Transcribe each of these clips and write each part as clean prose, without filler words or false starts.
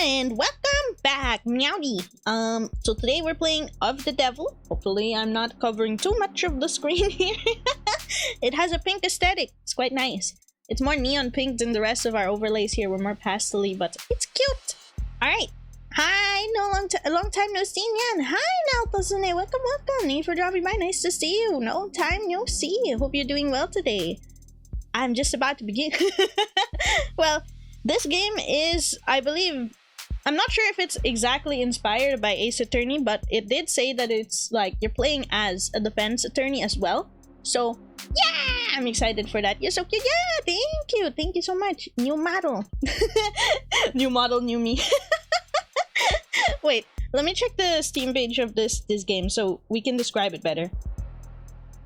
And welcome back, Meowdy. So today we're playing Of the Devil. Hopefully I'm not covering too much of the screen here. It has a pink aesthetic. It's quite nice. It's more neon pink than the rest of our overlays here. We're more pastel-y, but it's cute. Alright. Hi, long time no see, Nyan. Hi, Naltasune. Welcome. Thank you for dropping by. Nice to see you. No time no see. Hope you're doing well today. I'm just about to begin. Well, this game is, I believe, I'm not sure if it's exactly inspired by Ace Attorney, but it did say that it's like you're playing as a defense attorney as well. So, yeah, I'm excited for that. You're so cute. Yeah, thank you. Thank you so much. New model. New model, new me. Wait, let me check the Steam page of this game so we can describe it better.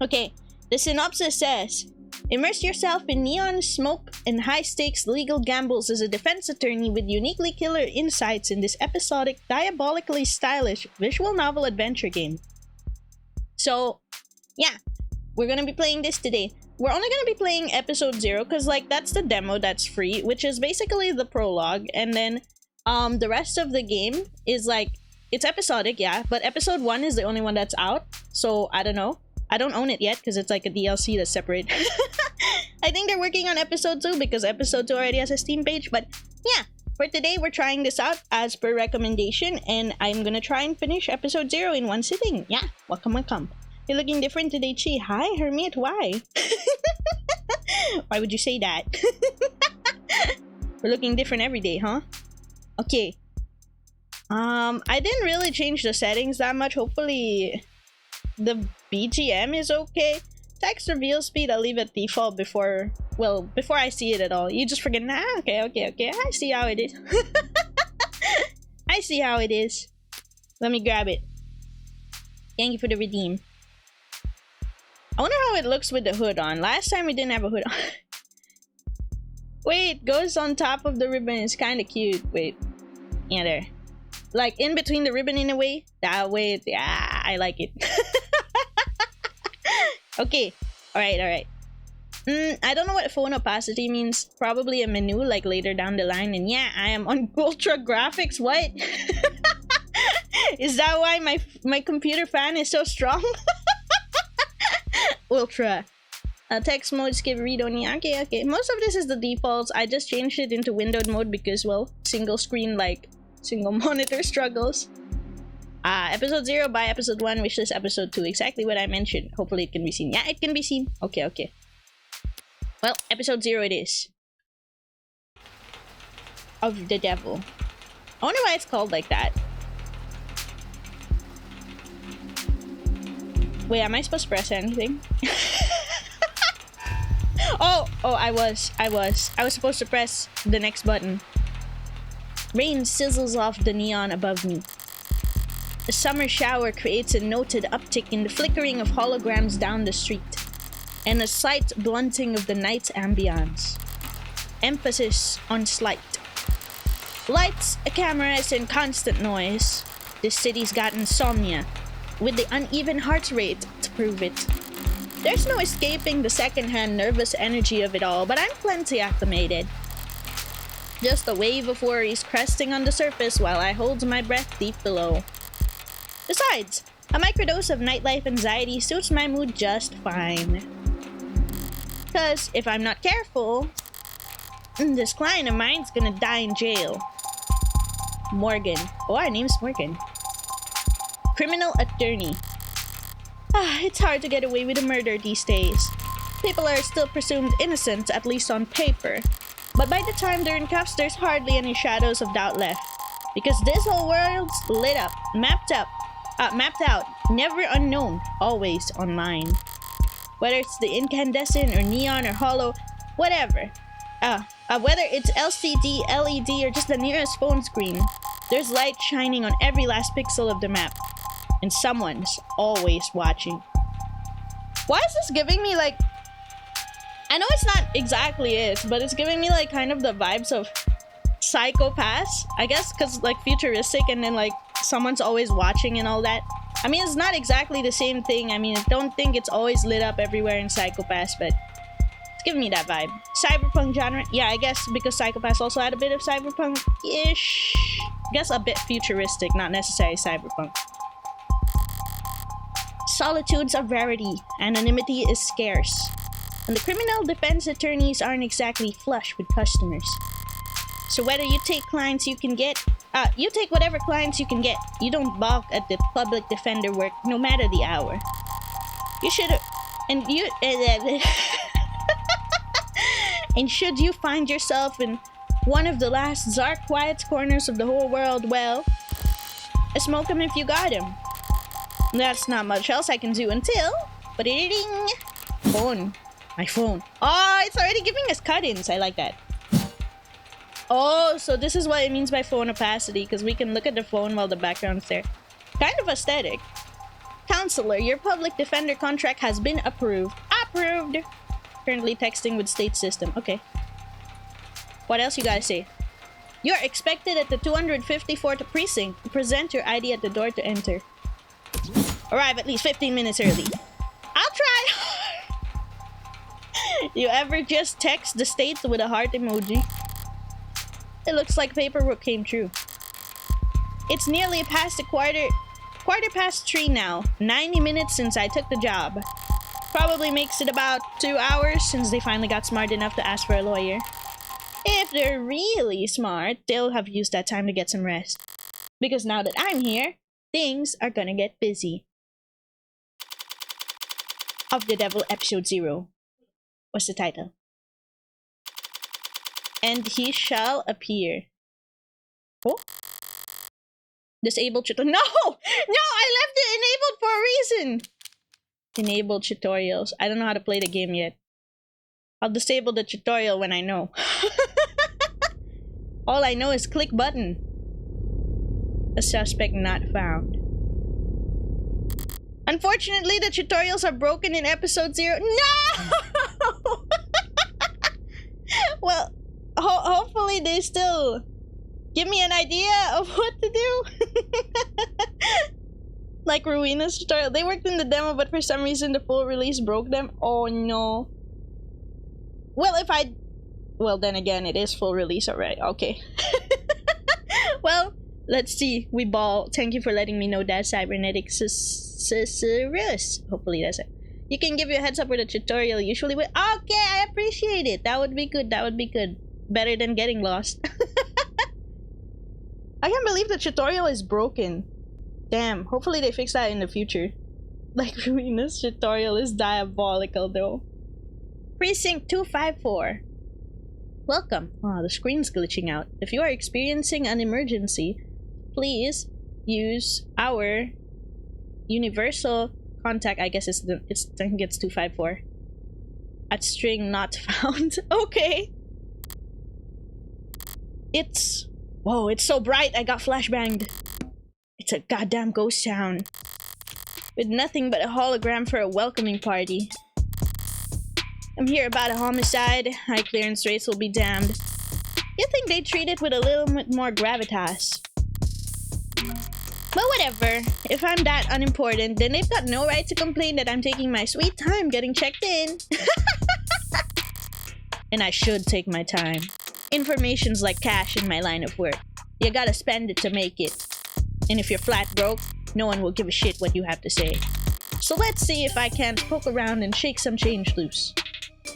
Okay, the synopsis says, immerse yourself in neon smoke and high-stakes legal gambles as a defense attorney with uniquely killer insights in this episodic, diabolically stylish visual novel adventure game. So, yeah, we're gonna be playing this today. We're only gonna be playing episode 0 because, like, that's the demo that's free, which is basically the prologue, and then the rest of the game is like, it's episodic, yeah, but episode 1 is the only one that's out, so I don't know. I don't own it yet because it's like a DLC that's separate. I think they're working on episode 2 because episode 2 already has a Steam page, but yeah, for today we're trying this out as per recommendation, and I'm gonna try and finish episode 0 in one sitting. Yeah, welcome. You're looking different today, Chi. Hi, Hermit, why? Why would you say that? We're looking different every day, huh? Okay. I didn't really change the settings that much. Hopefully the BGM is okay. Text reveal speed, I'll leave at default before I see it at all. You just forget, nah, okay. I see how it is. I see how it is. Let me grab it. Thank you for the redeem. I wonder how it looks with the hood on. Last time we didn't have a hood on. Wait, goes on top of the ribbon. It's kind of cute. Wait. Yeah, there. Like, in between the ribbon in a way. That way, yeah, I like it. Okay. Alright. I don't know what phone opacity means. Probably a menu, like, later down the line. And yeah, I am on ultra graphics. What? Is that why my computer fan is so strong? Ultra. Text mode, skip read only. Okay. Most of this is the defaults. I just changed it into windowed mode because, well, single screen, like, single monitor struggles. Episode 0 by episode 1, which is episode 2. Exactly what I mentioned. Hopefully it can be seen. Yeah, it can be seen. Okay. Well, episode 0 it is. Of the Devil. I wonder why it's called like that. Wait, am I supposed to press anything? Oh, I was supposed to press the next button. Rain sizzles off the neon above me. A summer shower creates a noted uptick in the flickering of holograms down the street, and a slight blunting of the night's ambience. Emphasis on slight. Lights, a camera is in constant noise. This city's got insomnia, with the uneven heart rate to prove it. There's no escaping the second-hand nervous energy of it all, but I'm plenty acclimated. Just a wave of worries cresting on the surface while I hold my breath deep below. Besides, a microdose of nightlife anxiety suits my mood just fine. Cause if I'm not careful, this client of mine's gonna die in jail. Morgan. Oh, our name's Morgan. Criminal attorney. It's hard to get away with a murder these days. People are still presumed innocent, at least on paper. But by the time they're in cuffs, there's hardly any shadows of doubt left. Because this whole world's lit up, mapped out, never unknown, always online. Whether it's the incandescent or neon or hollow, whatever. Whether it's LCD, LED, or just the nearest phone screen, there's light shining on every last pixel of the map. And someone's always watching. Why is this giving me, like... I know it's not exactly it, but it's giving me, like, kind of the vibes of Psycho-Pass. I guess because, like, futuristic and then, like, someone's always watching and all that. I mean, it's not exactly the same thing. I mean, I don't think it's always lit up everywhere in Psycho-Pass, but Give me that vibe. Cyberpunk genre? Yeah, I guess because Psychopaths also had a bit of cyberpunk-ish. I guess a bit futuristic, not necessarily cyberpunk. Solitude's a rarity. Anonymity is scarce. And the criminal defense attorneys aren't exactly flush with customers. So whether you take clients you can get, you take whatever clients you can get. You don't balk at the public defender work, no matter the hour. You should, and you, and should you find yourself in one of the last Zark quiet corners of the whole world, well, smoke him if you got him. That's not much else I can do until, ba-ding, phone, my phone. Oh, it's already giving us cut-ins. I like that. Oh, so this is what it means by phone opacity, because we can look at the phone while the background's there. Kind of aesthetic. Counselor, your public defender contract has been approved. Approved! Currently texting with state system. Okay. What else you gotta say? You're expected at the 254th precinct to present your ID at the door to enter. Arrive at least 15 minutes early. I'll try! You ever just text the state with a heart emoji? It looks like paperwork came true. It's nearly past the quarter past 3 now. 90 minutes since I took the job. Probably makes it about 2 hours since they finally got smart enough to ask for a lawyer. If they're really smart, they'll have used that time to get some rest. Because now that I'm here, things are gonna get busy. Of the Devil Episode 0. What's the title? And he shall appear. Oh? Disabled tutorials. No! No! I left it enabled for a reason! Enabled tutorials. I don't know how to play the game yet. I'll disable the tutorial when I know. All I know is click button. A suspect not found. Unfortunately, the tutorials are broken in episode 0. No! Well, hopefully they still give me an idea of what to do. Like Ruina's tutorial. They worked in the demo, but for some reason the full release broke them. Oh no. Well, well, then again, it is full release already. Okay. Well, let's see. We ball. Thank you for letting me know that, Cybernetics. Hopefully that's it. You can give you a heads up with a tutorial usually with. Okay, I appreciate it. That would be good. That would be good. Better than getting lost. I can't believe the tutorial is broken. Damn. Hopefully they fix that in the future. Like, Ruina's tutorial is diabolical though. Precinct 254. Welcome. Oh, the screen's glitching out. If you are experiencing an emergency, please use our universal contact. I guess I think it's 254. At string not found. Okay. It's... Whoa, it's so bright. I got flashbanged. It's a goddamn ghost town. With nothing but a hologram for a welcoming party. I'm here about a homicide. High clearance rates will be damned. You'd think they'd treat it with a little bit more gravitas. But whatever. If I'm that unimportant, then they've got no right to complain that I'm taking my sweet time getting checked in. And I should take my time. Information's like cash in my line of work. You gotta spend it to make it. And if you're flat broke, no one will give a shit what you have to say. So let's see if I can't poke around and shake some change loose.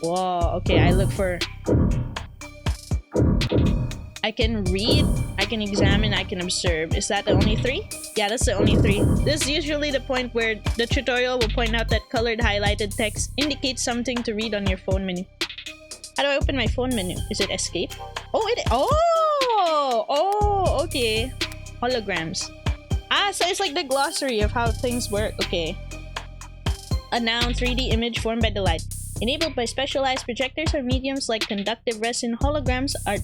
Whoa, okay, I look for... I can read, I can examine, I can observe. Is that the only 3? Yeah, that's the only 3. This is usually the point where the tutorial will point out that colored highlighted text indicates something to read on your phone menu. How do I open my phone menu? Is it escape? Oh, oh, okay. Holograms. Ah, so it's like the glossary of how things work. Okay. A noun 3D image formed by the light. Enabled by specialized projectors or mediums like conductive resin, holograms are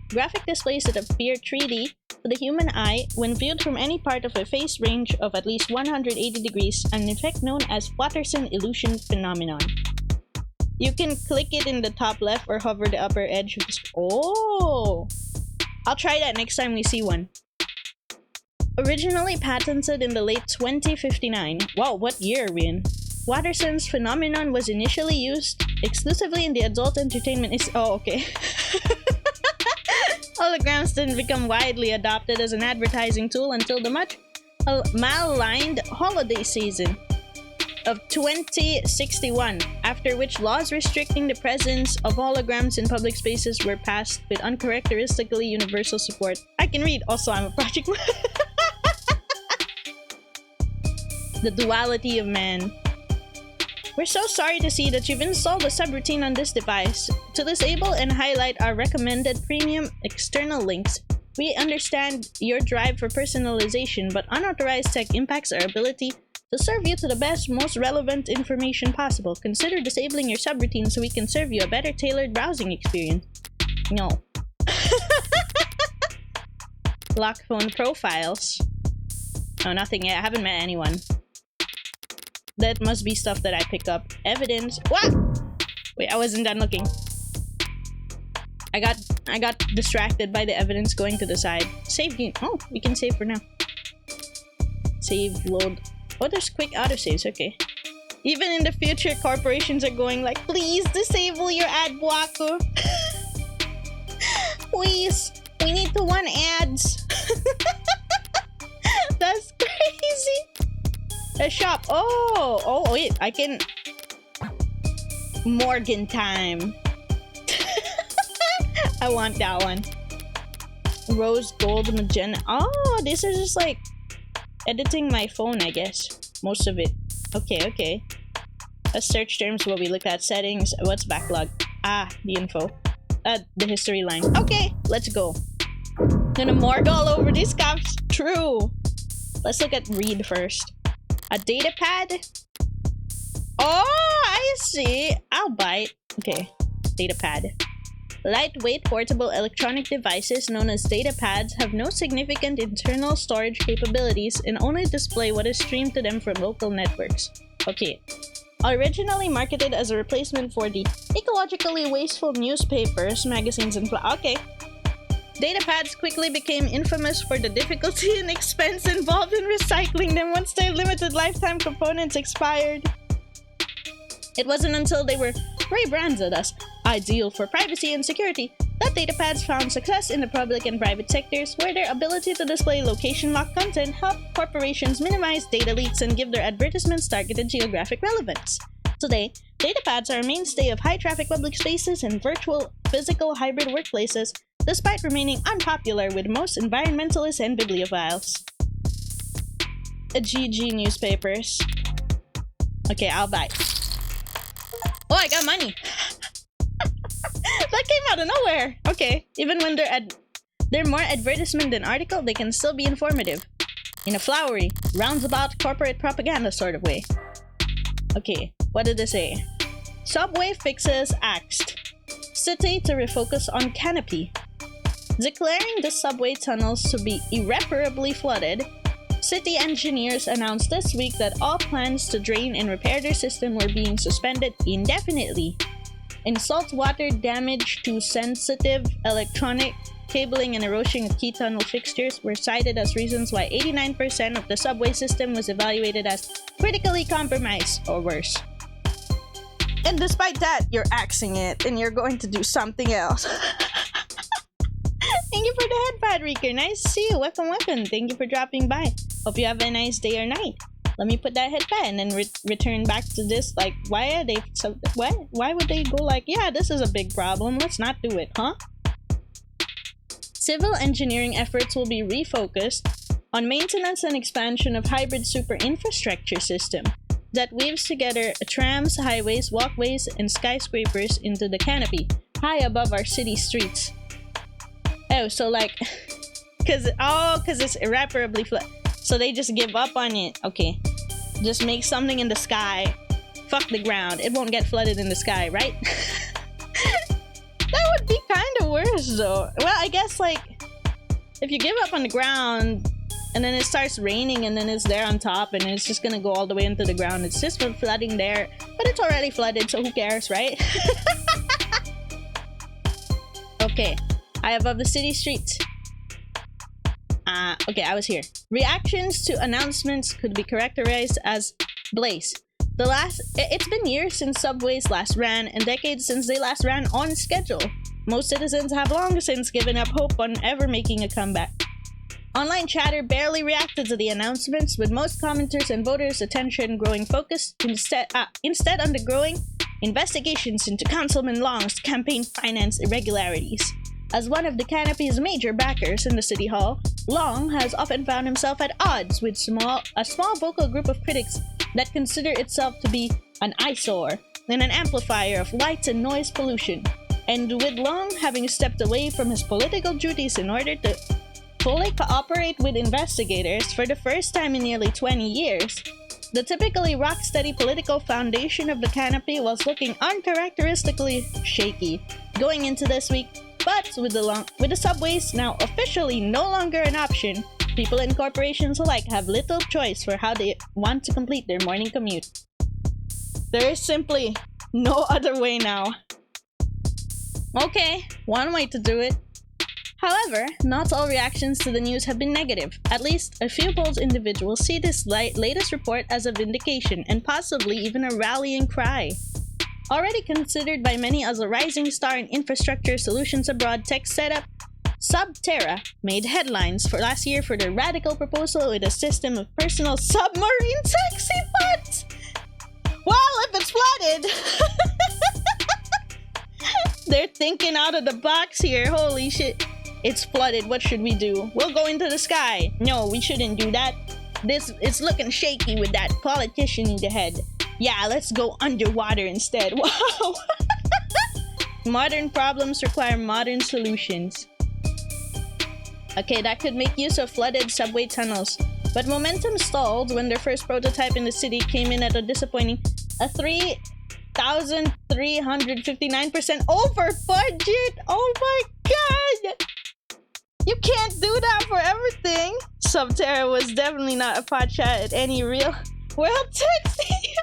graphic displays that appear 3D to the human eye when viewed from any part of a phase range of at least 180 degrees, an effect known as Watterson illusion phenomenon. You can click it in the top left or hover the upper edge of the screen. Oh! I'll try that next time we see one. Originally patented in the late 2059. Wow, what year are we in? Watterson's phenomenon was initially used exclusively in the adult entertainment oh, okay. Holograms didn't become widely adopted as an advertising tool until the much maligned holiday season of 2061, after which laws restricting the presence of holograms in public spaces were passed with uncharacteristically universal support. I can read. Also, I'm a project. The duality of man. We're so sorry to see that you've installed a subroutine on this device. To disable and highlight our recommended premium external links, we understand your drive for personalization, but unauthorized tech impacts our ability to serve you to the best, most relevant information possible. Consider disabling your subroutine so we can serve you a better tailored browsing experience. No. Lock phone profiles. Oh, nothing yet. I haven't met anyone. That must be stuff that I pick up. Evidence. What? Wait, I wasn't done looking. I got distracted by the evidence going to the side. Save game. Oh, we can save for now. Save, load. Oh, there's quick autosaves. Okay. Even in the future, corporations are going like, please disable your ad blocker. Please. We need to run ads. That's crazy. A shop. Oh, wait. I can... Morgan time. I want that one. Rose, gold, magenta. Oh, this is just like editing my phone, I guess. Most of it. Okay. Let's search terms while we look at settings. What's backlog? Ah, the info. The history line. Okay, let's go. Gonna morgue all over these cops. True. Let's look at read first. A data pad? Oh, I see. I'll bite. Okay, data pad. Lightweight portable electronic devices known as data pads have no significant internal storage capabilities and only display what is streamed to them from local networks. Okay. Originally marketed as a replacement for the ecologically wasteful newspapers, magazines, and okay. Data pads quickly became infamous for the difficulty and expense involved in recycling them once their limited lifetime components expired. It wasn't until they were rebranded as ideal for privacy and security that data pads found success in the public and private sectors, where their ability to display location-locked content helped corporations minimize data leaks and give their advertisements targeted geographic relevance. Today, data pads are a mainstay of high-traffic public spaces and virtual physical hybrid workplaces, despite remaining unpopular with most environmentalists and bibliophiles. GG newspapers. Okay, I'll buy. Oh, I got money! That came out of nowhere! Okay, even when they're more advertisement than article, they can still be informative. In a flowery, roundabout corporate propaganda sort of way. Okay, what did they say? Subway fixes axed. City to refocus on canopy. Declaring the subway tunnels to be irreparably flooded, city engineers announced this week that all plans to drain and repair their system were being suspended indefinitely. And saltwater damage to sensitive electronic cabling and erosion of key tunnel fixtures were cited as reasons why 89% of the subway system was evaluated as critically compromised or worse. And despite that, you're axing it and you're going to do something else. Thank you for the headpad, Reeker. Nice to see you. Welcome. Thank you for dropping by. Hope you have a nice day or night. Let me put that headpad and then return back to this. Like, why are they so... What? Why would they go like, yeah, this is a big problem. Let's not do it, huh? Civil engineering efforts will be refocused on maintenance and expansion of hybrid super infrastructure system that weaves together trams, highways, walkways, and skyscrapers into the canopy high above our city streets. Oh, so like, cause it's irreparably flooded. So they just give up on it. Okay, just make something in the sky. Fuck the ground. It won't get flooded in the sky, right? That would be kind of worse though. Well, I guess like, if you give up on the ground and then it starts raining and then it's there on top and it's just gonna go all the way into the ground. It's just flooding there, but it's already flooded, so who cares, right? Okay. High above the city streets. Okay, I was here. Reactions to announcements could be characterized as blaze. It's been years since subways last ran and decades since they last ran on schedule. Most citizens have long since given up hope on ever making a comeback. Online chatter barely reacted to the announcements, with most commenters and voters' attention growing focused instead on the growing investigations into Councilman Long's campaign finance irregularities. As one of the canopy's major backers in the city hall, Long has often found himself at odds with a small vocal group of critics that consider itself to be an eyesore and an amplifier of light and noise pollution. And with Long having stepped away from his political duties in order to fully cooperate with investigators for the first time in nearly 20 years, the typically rock-steady political foundation of the canopy was looking uncharacteristically shaky going into this week. But with the subways now officially no longer an option, people and corporations alike have little choice for how they want to complete their morning commute. There is simply no other way now. Okay, one way to do it. However, not all reactions to the news have been negative. At least a few bold individuals see this latest report as a vindication and possibly even a rallying cry. Already considered by many as a rising star in infrastructure solutions abroad tech setup, Subterra made headlines for last year for their radical proposal with a system of personal submarine taxi bots. Well, if it's flooded, they're thinking out of the box here. Holy shit. It's flooded. What should we do? We'll go into the sky. No, we shouldn't do that. It's looking shaky with that politician in the head. Yeah, let's go underwater instead. Wow. Modern problems require modern solutions. Okay, that could make use of flooded subway tunnels. But momentum stalled when their first prototype in the city came in at a disappointing 3,359% over budget. Oh my god! You can't do that for everything. Subterra was definitely not a pot shot at any real world tech studio.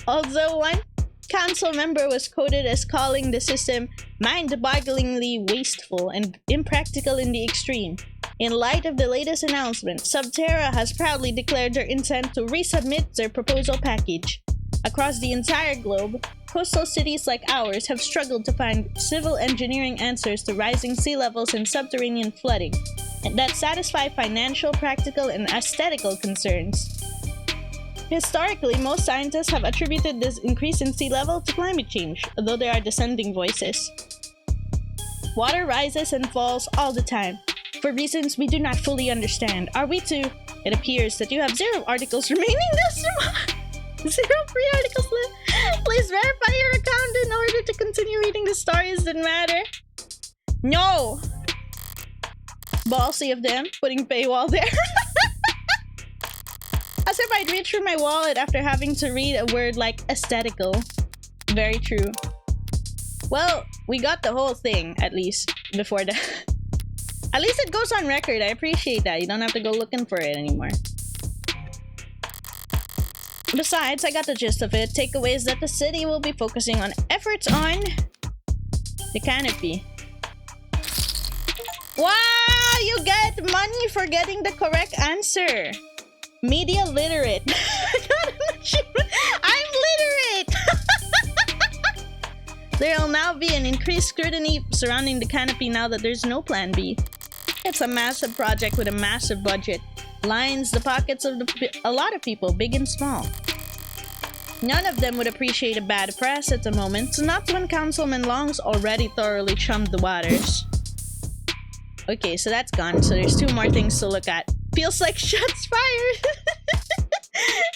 Although one council member was quoted as calling the system mind-bogglingly wasteful and impractical in the extreme. In light of the latest announcement, Subterra has proudly declared their intent to resubmit their proposal package. Across the entire globe, coastal cities like ours have struggled to find civil engineering answers to rising sea levels and subterranean flooding that satisfy financial, practical, and aesthetical concerns. Historically, most scientists have attributed this increase in sea level to climate change, although there are dissenting voices. Water rises and falls all the time, for reasons we do not fully understand. Are we to? It appears that you have 0 articles remaining this month. 0 free articles left. Please verify your account in order to continue reading the stories that matter. No! Ballsy of them, putting paywall there. As if I'd reach for my wallet after having to read a word like aesthetical. Very true. Well, we got the whole thing, at least, before that. At least it goes on record. I appreciate that. You don't have to go looking for it anymore. Besides, I got the gist of it. Takeaways that the city will be focusing on efforts on the canopy. Wow! You get money for getting the correct answer. Media literate. I'm literate! There'll now be an increased scrutiny surrounding the canopy now that there's no plan B. It's a massive project with a massive budget. Lines the pockets of a lot of people, big and small. None of them would appreciate a bad press at the moment, not when Councilman Long's already thoroughly chummed the waters. Okay, so that's gone, so there's 2 more things to look at. Feels like shots fired!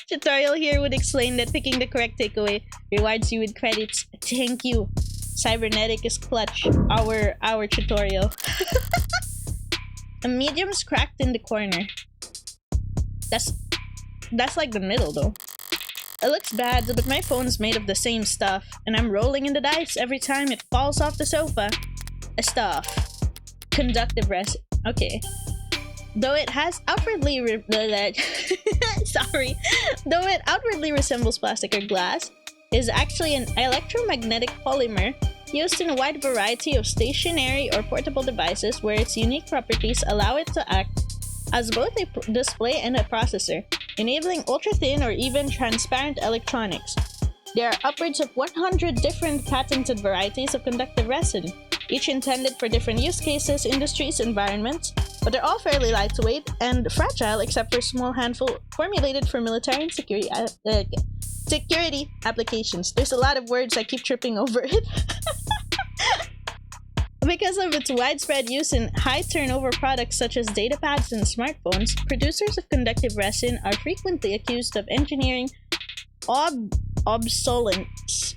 Tutorial here would explain that picking the correct takeaway rewards you with credits. Thank you. Cybernetic is clutch. Our tutorial. A medium's cracked in the corner. That's like the middle though. It looks bad, but my phone's made of the same stuff, and I'm rolling in the dice every time it falls off the sofa. A stuff. Conductive rest. Okay. Though it has outwardly Though it outwardly resembles plastic or glass, it is actually an electromagnetic polymer used in a wide variety of stationary or portable devices where its unique properties allow it to act as both a display and a processor. enabling ultra-thin or even transparent electronics. There are upwards of 100 different patented varieties of conductive resin, each intended for different use cases, industries, environments, but they're all fairly lightweight and fragile except for a small handful formulated for military and security applications. There's a lot of words, I keep tripping over it. Because of its widespread use in high-turnover products such as datapads and smartphones, producers of conductive resin are frequently accused of engineering obsolescence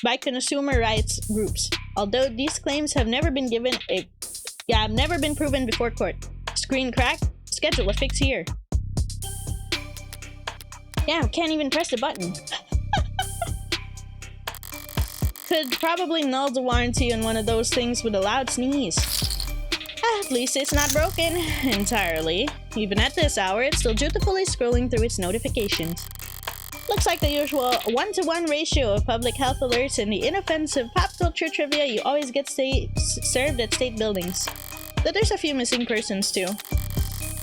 by consumer rights groups. Although these claims have never been proven before court. Screen crack? Schedule a fix here. Yeah, can't even press the button. Could probably null the warranty on one of those things with a loud sneeze. At least it's not broken entirely. Even at this hour, it's still dutifully scrolling through its notifications. Looks like the usual 1-to-1 ratio of public health alerts and the inoffensive pop culture trivia you always get served at state buildings. Though there's a few missing persons too.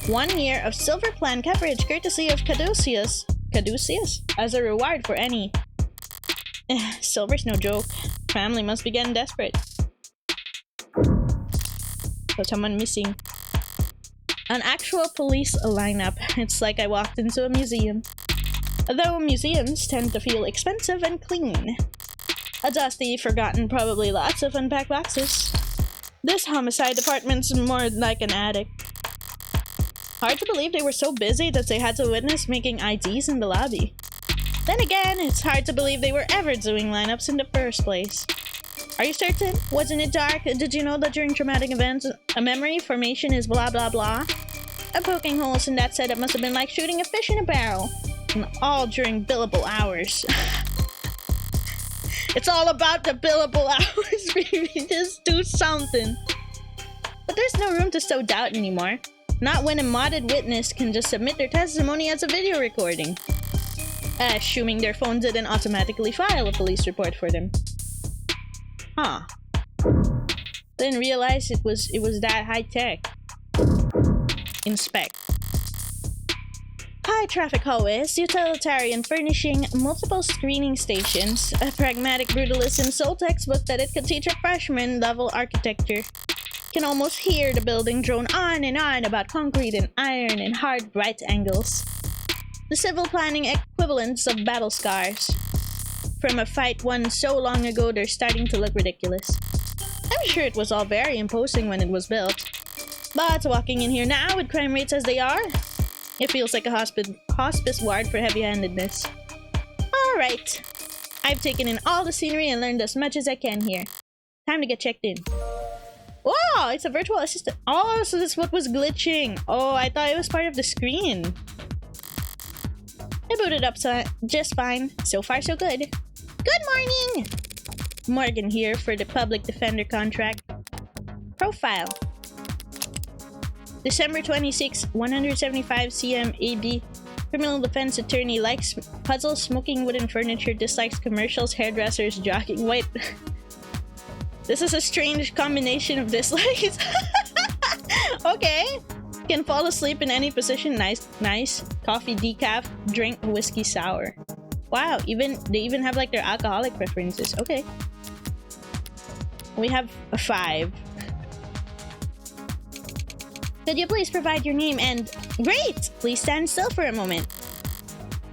1 year of silver plan coverage courtesy of Caduceus as a reward for any. Silver's no joke. Family must be getting desperate. So someone missing. An actual police lineup. It's like I walked into a museum. Though museums tend to feel expensive and clean. A dusty, forgotten, probably lots of unpacked boxes. This homicide department's more like an attic. Hard to believe they were so busy that they had to witness making IDs in the lobby. Then again, it's hard to believe they were ever doing lineups in the first place. Are you certain? Wasn't it dark? Did you know that during traumatic events, a memory formation is blah blah blah? And poking holes in that setup must have been like shooting a fish in a barrel. And all during billable hours. It's all about the billable hours, baby. Just do something. But there's no room to sow doubt anymore. Not when a modded witness can just submit their testimony as a video recording. Assuming their phone didn't automatically file a police report for them. Huh. Didn't realize it was that high tech. Inspect. High traffic hallways, utilitarian furnishing, multiple screening stations, a pragmatic brutalism soul textbook that it could teach a freshman level architecture. Can almost hear the building drone on and on about concrete and iron and hard right angles. The civil planning equivalents of battle scars. From a fight won so long ago, they're starting to look ridiculous. I'm sure it was all very imposing when it was built. But walking in here now with crime rates as they are, it feels like a hospice ward for heavy-handedness. Alright. I've taken in all the scenery and learned as much as I can here. Time to get checked in. Wow, it's a virtual assistant. Oh, so that's what was glitching. Oh, I thought it was part of the screen. I booted up just fine. So far, so good. Good morning! Morgan here for the public defender contract. Profile. December 26, 175 cm AD. Criminal defense attorney, likes puzzles, smoking wooden furniture, dislikes commercials, hairdressers, jogging. Wait. This is a strange combination of dislikes. Okay. Can fall asleep in any position. Nice. Coffee decaf, drink whiskey sour. Wow, they even have like their alcoholic preferences. Okay. We have a 5. Could you please provide your name and... Great! Please stand still for a moment.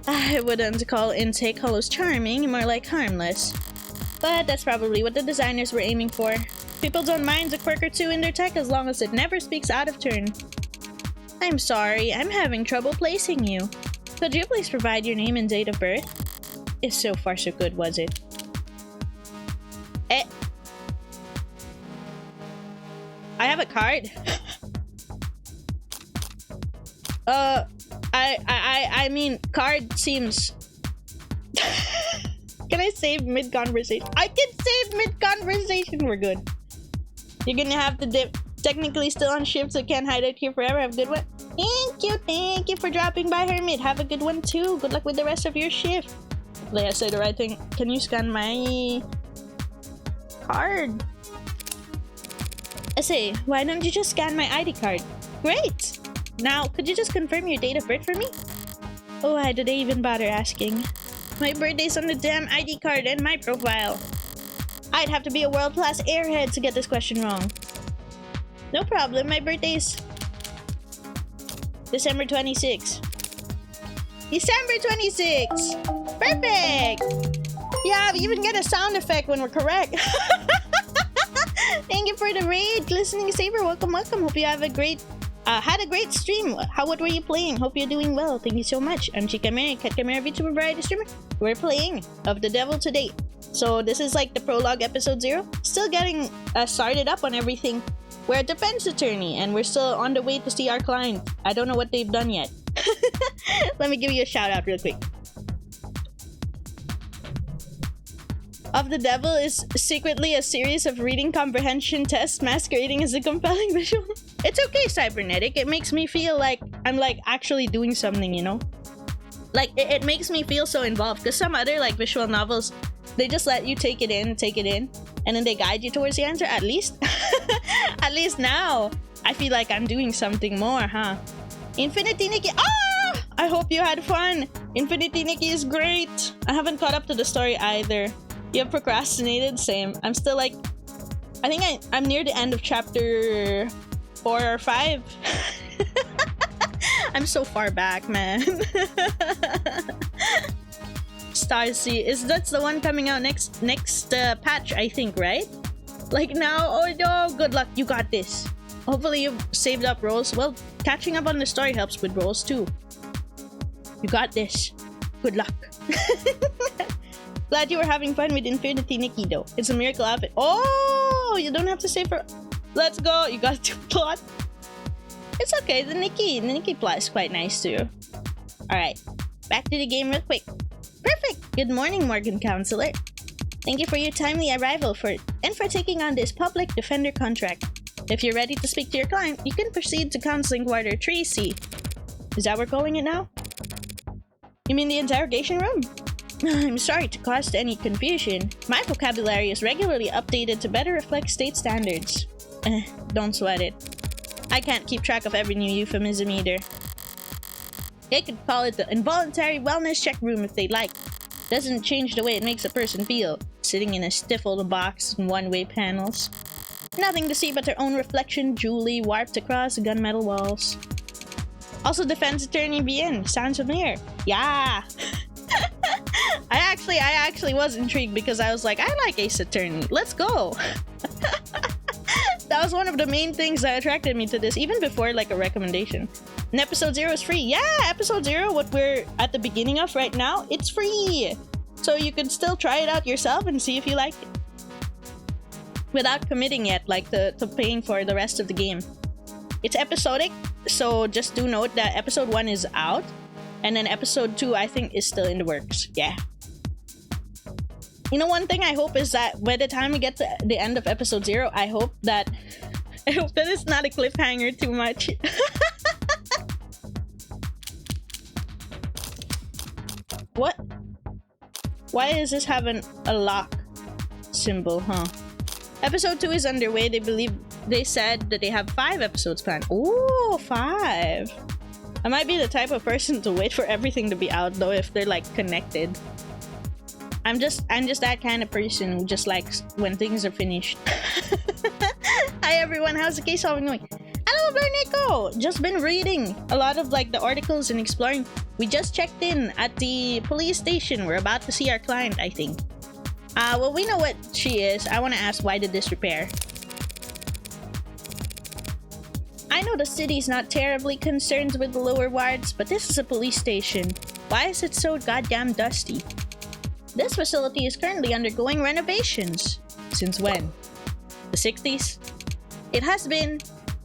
I wouldn't call intake hollows charming, more like harmless. But that's probably what the designers were aiming for. People don't mind a quirk or two in their tech as long as it never speaks out of turn. I'm sorry, I'm having trouble placing you. Could you please provide your name and date of birth? If so far so good, was it? I have a card. I mean, card seems... Can I save mid-conversation? I can save mid-conversation! We're good. You're gonna have to dip. Technically still on shift, so can't hide it here forever. Have a good one. Thank you for dropping by, Hermit. Have a good one too. Good luck with the rest of your shift. Did I say the right thing? Can you scan my card? I say, why don't you just scan my ID card? Great! Now, could you just confirm your date of birth for me? Oh, why did they even bother asking? My birthday's on the damn ID card and my profile. I'd have to be a world-class airhead to get this question wrong. No problem, my birthday's December 26. December 26! Perfect! Yeah, we even get a sound effect when we're correct. Thank you for the raid, Glistening Saber. Welcome, welcome. Hope you have a great, had a great stream. What were you playing? Hope you're doing well. Thank you so much. I'm Chimernyan, Cat Chimera VTuber Variety Streamer. We're playing Of the Devil today. So this is like the prologue episode 0. Still getting started up on everything. We're a defense attorney and we're still on the way to see our client. I don't know what they've done yet. Let me give you a shout out real quick. Of the Devil is secretly a series of reading comprehension tests masquerading as a compelling visual. It's okay, Cybernetic. It makes me feel like I'm like actually doing something, you know? Like it makes me feel so involved, because some other like visual novels, they just let you take it in, and then they guide you towards the answer. At least at least now I feel like I'm doing something more, huh? Infinity Nikki. Ah! I hope you had fun. Infinity Nikki is great. I haven't caught up to the story either. You have procrastinated? Same. I'm still like, I think I'm near the end of chapter 4 or 5. I'm so far back, man. Starsea, that's the one coming out next patch, I think, right? Like now? Oh no, good luck, you got this. Hopefully you've saved up rolls. Well, catching up on the story helps with rolls too. You got this. Good luck. Glad you were having fun with Infinity Nikki though. It's a miracle outfit. Oh, you don't have to say for... Let's go. You got to plot. It's okay. The Nikki plot is quite nice too. Alright. Back to the game real quick. Perfect. Good morning, Morgan Counselor. Thank you for your timely arrival and for taking on this public defender contract. If you're ready to speak to your client, you can proceed to counseling quarter 3C. Is that where we're calling it now? You mean the interrogation room? I'm sorry to cause any confusion. My vocabulary is regularly updated to better reflect state standards. Don't sweat it. I can't keep track of every new euphemism either. They could call it the involuntary wellness check room if they'd like. Doesn't change the way it makes a person feel, sitting in a stiff old box and one-way panels. Nothing to see but their own reflection duly warped across the gunmetal walls. Also, defense attorney Bien. Sounds familiar. Yeah! I actually was intrigued because I was like, I like Ace Attorney. Let's go. That was one of the main things that attracted me to this, even before like a recommendation. And episode 0 is free. Yeah, episode 0, what we're at the beginning of right now, it's free. So you can still try it out yourself and see if you like it. Without committing yet, like to paying for the rest of the game. It's episodic, so just do note that episode 1 is out. And then episode 2, I think, is still in the works. Yeah. You know, one thing I hope is that by the time we get to the end of episode 0, I hope that it's not a cliffhanger too much. What? Why is this having a lock symbol, huh? Episode 2 is underway. They said that they have 5 episodes planned. Ooh, 5. I might be the type of person to wait for everything to be out though if they're like connected. I'm just that kind of person who just likes when things are finished. Hi everyone, how's the case solving going? Hello Bernico! Just been reading a lot of like the articles and exploring. We just checked in at the police station. We're about to see our client, I think. Well, we know what she is. I want to ask, why did this repair? I know the city's not terribly concerned with the lower wards, but this is a police station. Why is it so goddamn dusty? This facility is currently undergoing renovations. Since when? The 60s? It has been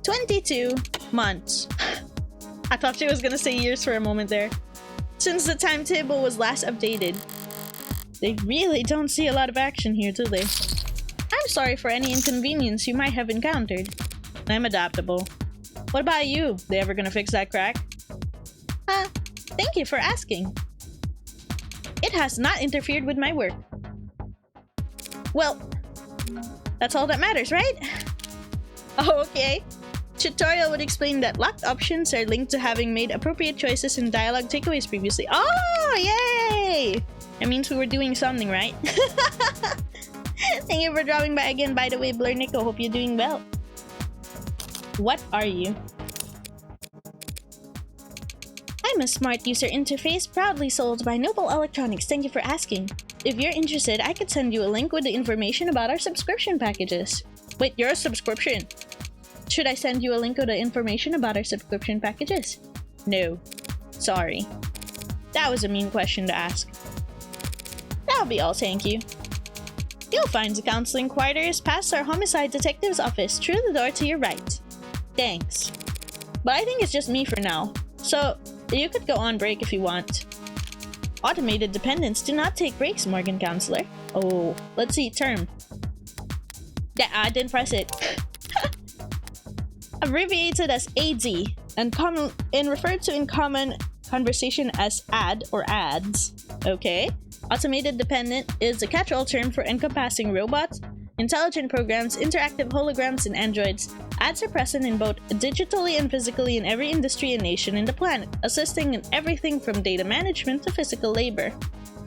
22 months. I thought she was gonna say years for a moment there. Since the timetable was last updated. They really don't see a lot of action here, do they? I'm sorry for any inconvenience you might have encountered. I'm adaptable. What about you? They ever gonna fix that crack? Thank you for asking. It has not interfered with my work. Well, that's all that matters, right? Oh, okay. Tutorial would explain that locked options are linked to having made appropriate choices in dialogue takeaways previously. Oh, yay! That means we were doing something, right? Thank you for dropping by again, by the way, Blur Nico. Hope you're doing well. What are you? I'm a smart user interface proudly sold by Noble Electronics. Thank you for asking. If you're interested, I could send you a link with the information about our subscription packages. Wait, you're a subscription? Should I send you a link with the information about our subscription packages? No. Sorry. That was a mean question to ask. That'll be all, thank you. You'll find the counseling quarters past our homicide detective's office through the door to your right. Thanks. But I think it's just me for now. So, you could go on break if you want. Automated dependents do not take breaks, Morgan Counselor. Oh, let's see, term. Yeah, I didn't press it. Abbreviated as AD, and referred to in common conversation as ad or ads. Okay. Automated dependent is a catch-all term for encompassing robots, intelligent programs, interactive holograms, and androids. Ads are present in both digitally and physically in every industry and nation in the planet, assisting in everything from data management to physical labor.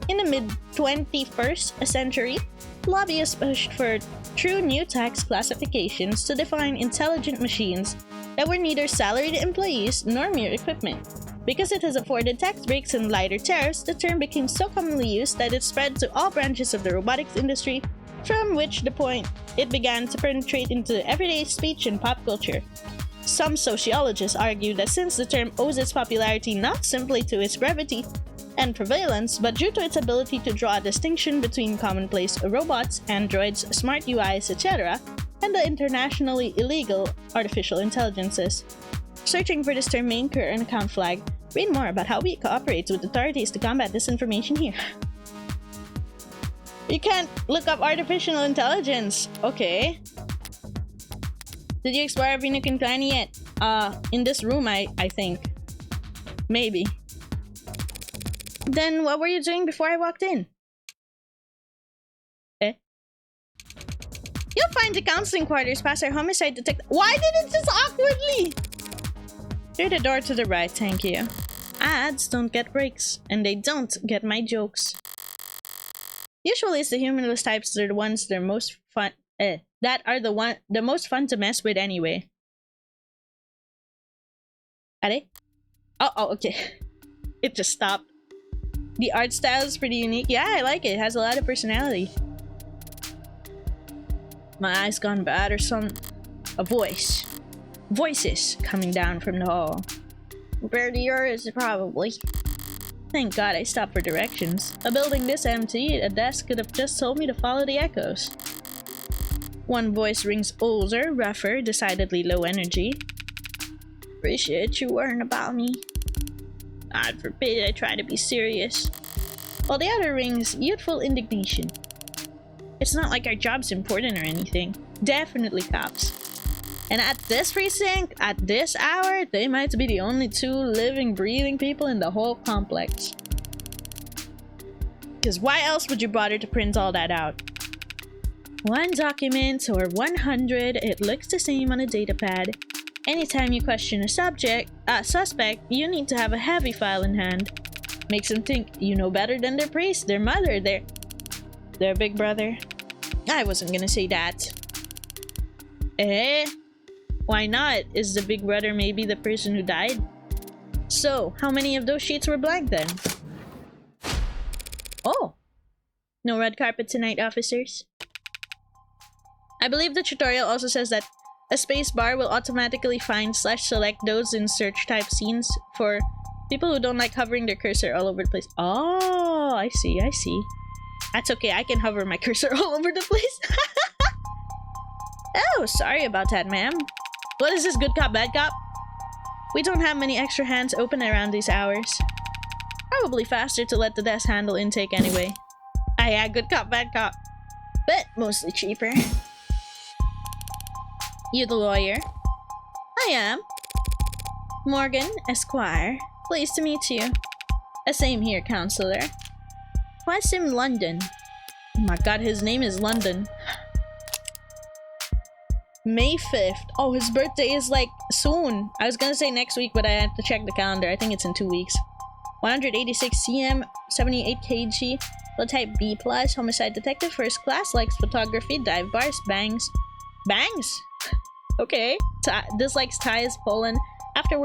In the mid-21st century, lobbyists pushed for true new tax classifications to define intelligent machines that were neither salaried employees nor mere equipment. Because it has afforded tax breaks and lighter tariffs, the term became so commonly used that it spread to all branches of the robotics industry, from which the point it began to penetrate into everyday speech and pop culture. Some sociologists argue that since the term owes its popularity not simply to its brevity and prevalence, but due to its ability to draw a distinction between commonplace robots, androids, smart UIs, etc., and the internationally illegal artificial intelligences. Searching for this term may incur an account flag. Read more about how we cooperate with authorities to combat disinformation here. You can't look up artificial intelligence. Okay. Did you explore every nook and cranny yet? In this room, I think. Maybe. Then what were you doing before I walked in? Eh? You'll find the counseling quarters past our homicide detective. Why did it just awkwardly? Through the door to the right, thank you. Ads don't get breaks, and they don't get my jokes. Usually it's the humorless types that are the ones that are most fun the most fun to mess with anyway. Are they? Oh, okay. It just stopped. The art style is pretty unique. Yeah, I like it. It has a lot of personality. My eyes gone bad or something. A voice. Voices coming down from the hall. Compared to yours, probably. Thank God I stopped for directions. A building this empty, a desk could have just told me to follow the echoes. One voice rings older, rougher, decidedly low energy. Appreciate you worrying about me. God forbid I try to be serious. While the other rings youthful indignation. It's not like our job's important or anything. Definitely cops. And at this precinct, at this hour, they might be the only two living, breathing people in the whole complex. Because why else would you bother to print all that out? One document or 100, it looks the same on a datapad. Anytime you question a suspect, you need to have a heavy file in hand. Makes them think you know better than their priest, their mother, their big brother. I wasn't gonna say that. Eh? Why not? Is the big brother maybe the person who died? So, how many of those sheets were blank then? Oh! No red carpet tonight, officers. I believe the tutorial also says that a space bar will automatically find / select those in search type scenes for people who don't like hovering their cursor all over the place. Oh, I see, I see. That's okay, I can hover my cursor all over the place. Oh, sorry about that, ma'am. What is this, good cop, bad cop? We don't have many extra hands open around these hours. Probably faster to let the desk handle intake anyway. Ah yeah, good cop, bad cop. But mostly cheaper. You the lawyer? I am. Morgan, Esquire. Pleased to meet you. Same here, counselor. Why's him London? Oh my god, his name is London. May 5th. Oh, his birthday is like soon. I was gonna say next week, but I have to check the calendar. I think it's in 2 weeks. 186 cm, 78 kg, blood type B+, homicide detective, first class, likes photography, dive bars, bangs. Bangs? Okay. Dislikes ties, Poland. After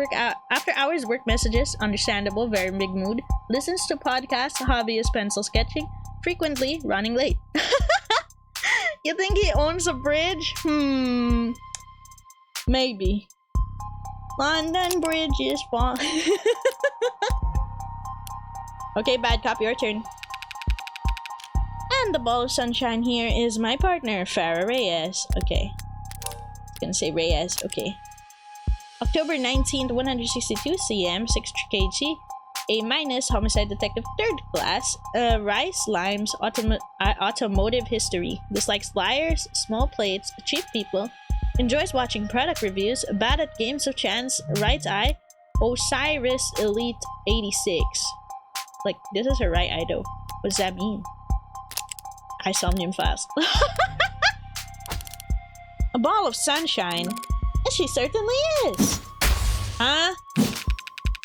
hours work messages, understandable, very big mood. Listens to podcasts, hobby is pencil sketching. Frequently running late. You think he owns a bridge? Maybe. London Bridge is falling. Okay, bad cop, your turn. And the ball of sunshine here is my partner, Farah Reyes. Okay. I was gonna say Reyes, okay. October 19th, 162 cm, 6 kg, A-, homicide detective, 3rd class, rice, limes, automotive history, dislikes liars, small plates, cheap people, enjoys watching product reviews, bad at games of chance, right eye, Osiris Elite 86. Like, this is her right eye though. What does that mean? I somnium fast. A ball of sunshine. And she certainly is. Huh?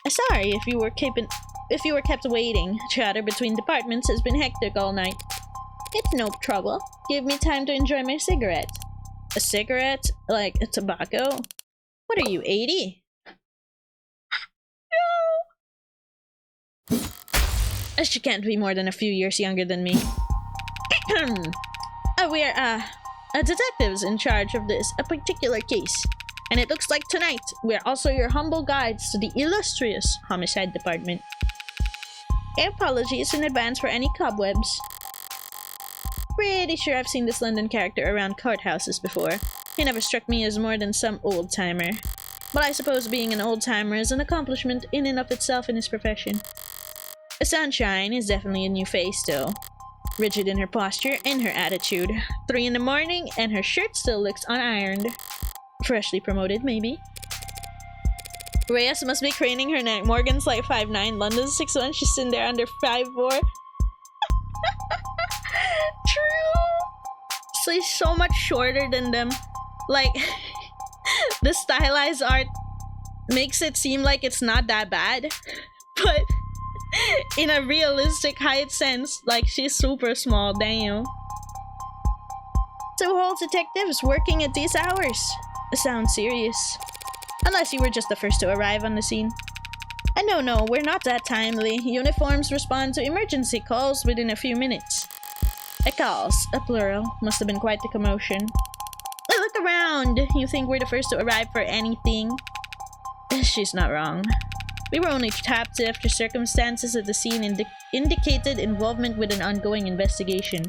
Sorry if you were kept waiting. Chatter between departments has been hectic all night. It's no trouble. Give me time to enjoy my cigarette. A cigarette? Like a tobacco? What are you, 80? No! She can't be more than a few years younger than me. We're detectives in charge of a particular case. And it looks like tonight, we're also your humble guides to the illustrious homicide department. Apologies in advance for any cobwebs. Pretty sure I've seen this London character around courthouses before. He never struck me as more than some old-timer. But I suppose being an old-timer is an accomplishment in and of itself in his profession. Sunshine is definitely a new face, though. Rigid in her posture and her attitude. 3 in the morning and her shirt still looks unironed. Freshly promoted, maybe. Reyes must be craning her neck. Morgan's like 5'9", London's 6'1", she's sitting there under 5'4". True! So he's so much shorter than them. Like, the stylized art makes it seem like it's not that bad. But in a realistic height sense, like, she's super small, damn. 2 whole detectives working at these hours. Sounds serious. Unless you were just the first to arrive on the scene. No, we're not that timely. Uniforms respond to emergency calls within a few minutes. Calls, a plural. Must have been quite the commotion. Look around. You think we're the first to arrive for anything? She's not wrong. We were only tapped after circumstances at the scene indicated involvement with an ongoing investigation.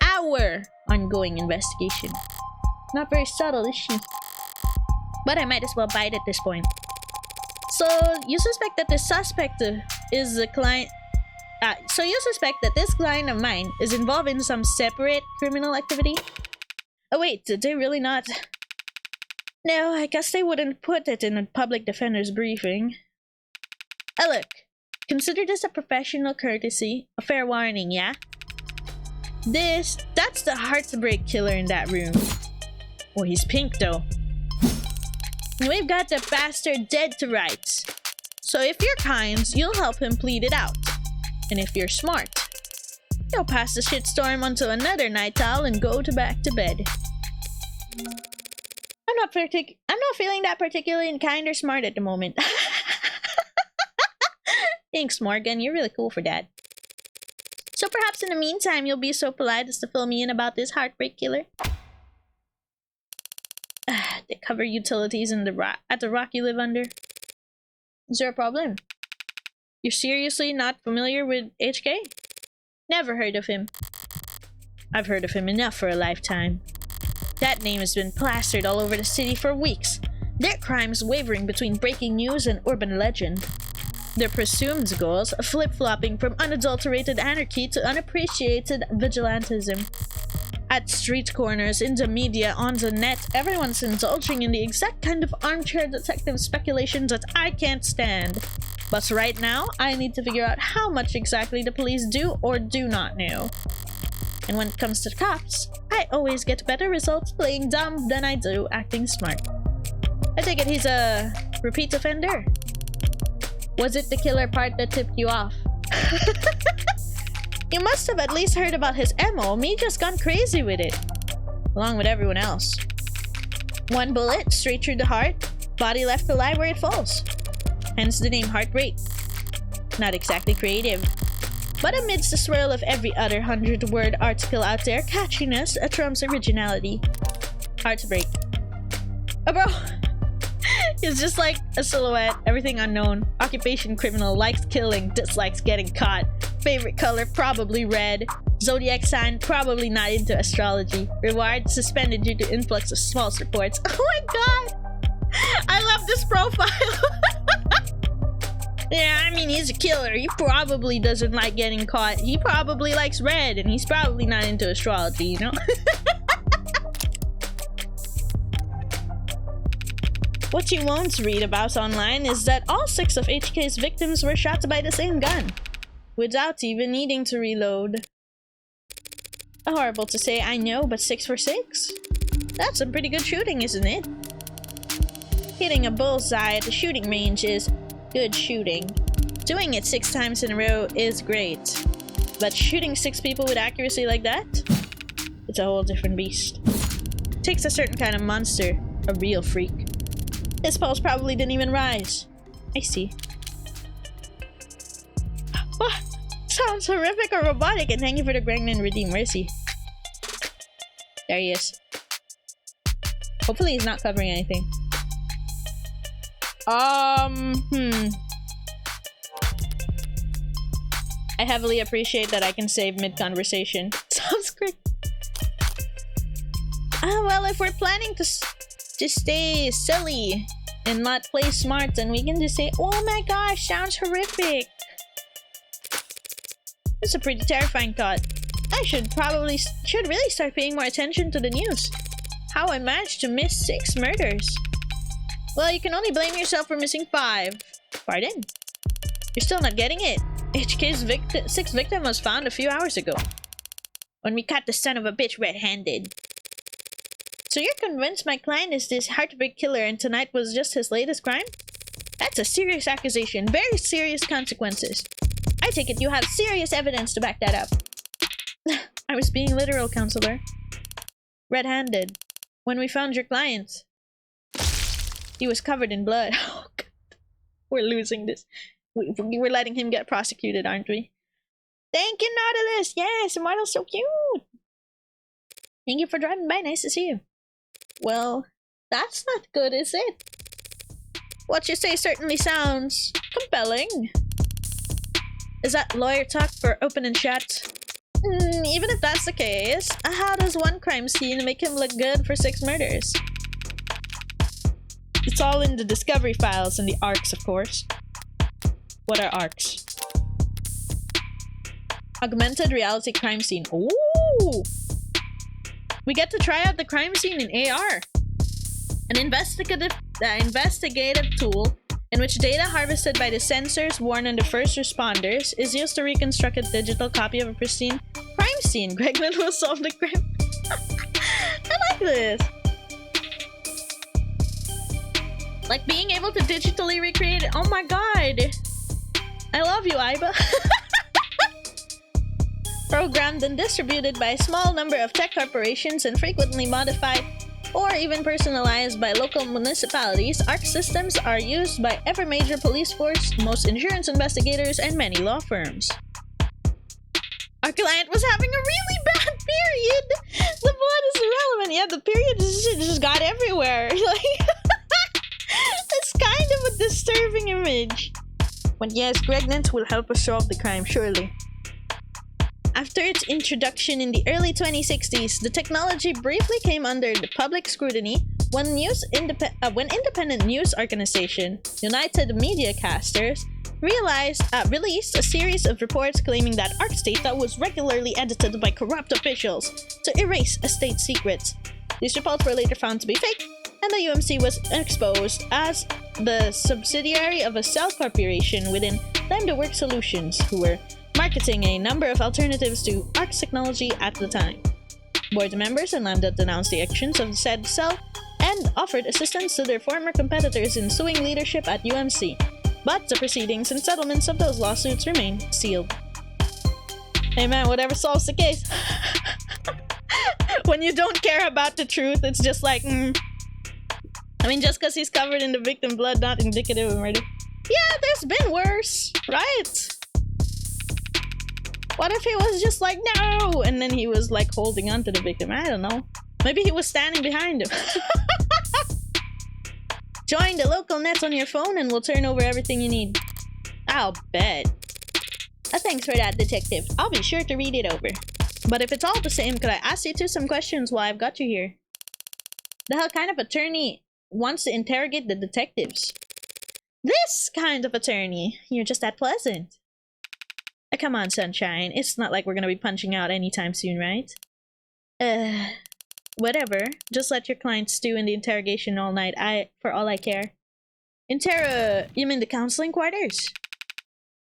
Our ongoing investigation. Not very subtle, is she? But I might as well bite at this point. So, you suspect that the suspect is a client... So you suspect that this client of mine is involved in some separate criminal activity? Oh wait, did they really not? No, I guess they wouldn't put it in a public defender's briefing. Look, consider this a professional courtesy, a fair warning, yeah? That's the heartbreak killer in that room. Oh, he's pink though. We've got the bastard dead to rights. So if you're kind, you'll help him plead it out. And if you're smart, you'll pass the shitstorm onto another night owl and go back to bed. I'm not feeling that particularly kind or smart at the moment. Thanks, Morgan. You're really cool for that. So perhaps in the meantime, you'll be so polite as to fill me in about this heartbreak killer. They cover utilities in at the rock you live under. Is there a problem? You're seriously not familiar with HK? Never heard of him. I've heard of him enough for a lifetime. That name has been plastered all over the city for weeks. Their crimes wavering between breaking news and urban legend. Their presumed goals flip-flopping from unadulterated anarchy to unappreciated vigilantism. At street corners, in the media, on the net, everyone's indulging in the exact kind of armchair detective speculation that I can't stand. But right now, I need to figure out how much exactly the police do or do not know. And when it comes to the cops, I I always get better results playing dumb than I do acting smart. I take it he's a repeat offender. Was it the killer part that tipped you off? You must have at least heard about his MO. Me just gone crazy with it. Along with everyone else. One bullet, straight through the heart. Body left to lie where it falls. Hence the name Heartbreak. Not exactly creative. But amidst the swirl of every other 100-word article out there, catchiness trumps originality. Heartbreak. Oh, bro! It's just like a silhouette, everything unknown. Occupation criminal, likes killing, dislikes getting caught. Favorite color, probably red. Zodiac sign, probably not into astrology. Reward, suspended due to influx of false reports. Oh my god! I love this profile! Yeah, I mean, he's a killer. He probably doesn't like getting caught. He probably likes red, and he's probably not into astrology, you know? What you won't read about online is that all 6 of HK's victims were shot by the same gun, without even needing to reload. Horrible to say, I know, but 6 for 6? That's some pretty good shooting, isn't it? Hitting a bullseye at the shooting range is good shooting. Doing it 6 times in a row is great. But shooting 6 people with accuracy like that? It's a whole different beast. It takes a certain kind of monster, a real freak. His pulse probably didn't even rise. I see. Oh, sounds horrific or robotic, and thank you for the Gregnan Redeem. Where is he? There he is. Hopefully he's not covering anything. I heavily appreciate that I can save mid-conversation. Sounds great. Well, if we're planning to stay silly and not play smart, then we can just say, oh my gosh, sounds horrific. It's a pretty terrifying thought. I should really start paying more attention to the news. How I managed to miss 6 murders. Well, you can only blame yourself for missing 5. Pardon? You're still not getting it. HK's 6th victim was found a few hours ago. When we caught the son of a bitch red-handed. So you're convinced my client is this heartbreak killer and tonight was just his latest crime? That's a serious accusation. Very serious consequences. I take it you have serious evidence to back that up. I was being literal, counselor. Red-handed. When we found your client, he was covered in blood. Oh, God. We're losing this. We're letting him get prosecuted, aren't we? Thank you, Nautilus! Yes, Immortal's so cute! Thank you for driving by. Nice to see you. Well, that's not good, is it? What you say certainly sounds compelling. Is that lawyer talk for open and shut? Even if that's the case, how does one crime scene make him look good for 6 murders? It's all in the discovery files and the arcs, of course. What are arcs? Augmented reality crime scene. Ooh! We get to try out the crime scene in AR. An investigative tool in which data harvested by the sensors worn on the first responders is used to reconstruct a digital copy of a pristine crime scene. Gregnan will solve the crime. I like this. Like being able to digitally recreate it. Oh my god. I love you, Iba. Programmed and distributed by a small number of tech corporations and frequently modified or even personalized by local municipalities, ARC systems are used by every major police force, most insurance investigators, and many law firms. Our client was having a really bad period! The blood is irrelevant. Yeah, the period just got everywhere. Like, it's kind of a disturbing image. But yes, Gregnant will help us solve the crime, surely. After its introduction in the early 2060s, the technology briefly came under the public scrutiny when independent news organization United Mediacasters released a series of reports claiming that ARC's data was regularly edited by corrupt officials to erase state secrets. These reports were later found to be fake, and the UMC was exposed as the subsidiary of a cell corporation within Time to Work Solutions, who were marketing a number of alternatives to ARC's technology at the time. Board members and Lambda denounced the actions of said cell and offered assistance to their former competitors in suing leadership at UMC. But the proceedings and settlements of those lawsuits remain sealed. Hey man, whatever solves the case. When you don't care about the truth, it's just like, I mean, just because he's covered in the victim blood, not indicative of murder. Yeah, there's been worse, right? What if he was just like, no, and then he was like holding on to the victim? I don't know. Maybe he was standing behind him. Join the local net on your phone and we'll turn over everything you need. I'll bet. Thanks for that, detective. I'll be sure to read it over. But if it's all the same, could I ask you two some questions while I've got you here? The hell kind of attorney wants to interrogate the detectives? This kind of attorney. You're just that pleasant. Come on, sunshine. It's not like we're gonna be punching out anytime soon, right? Whatever. Just let your client stew in the interrogation all night. For all I care. You mean the counseling quarters?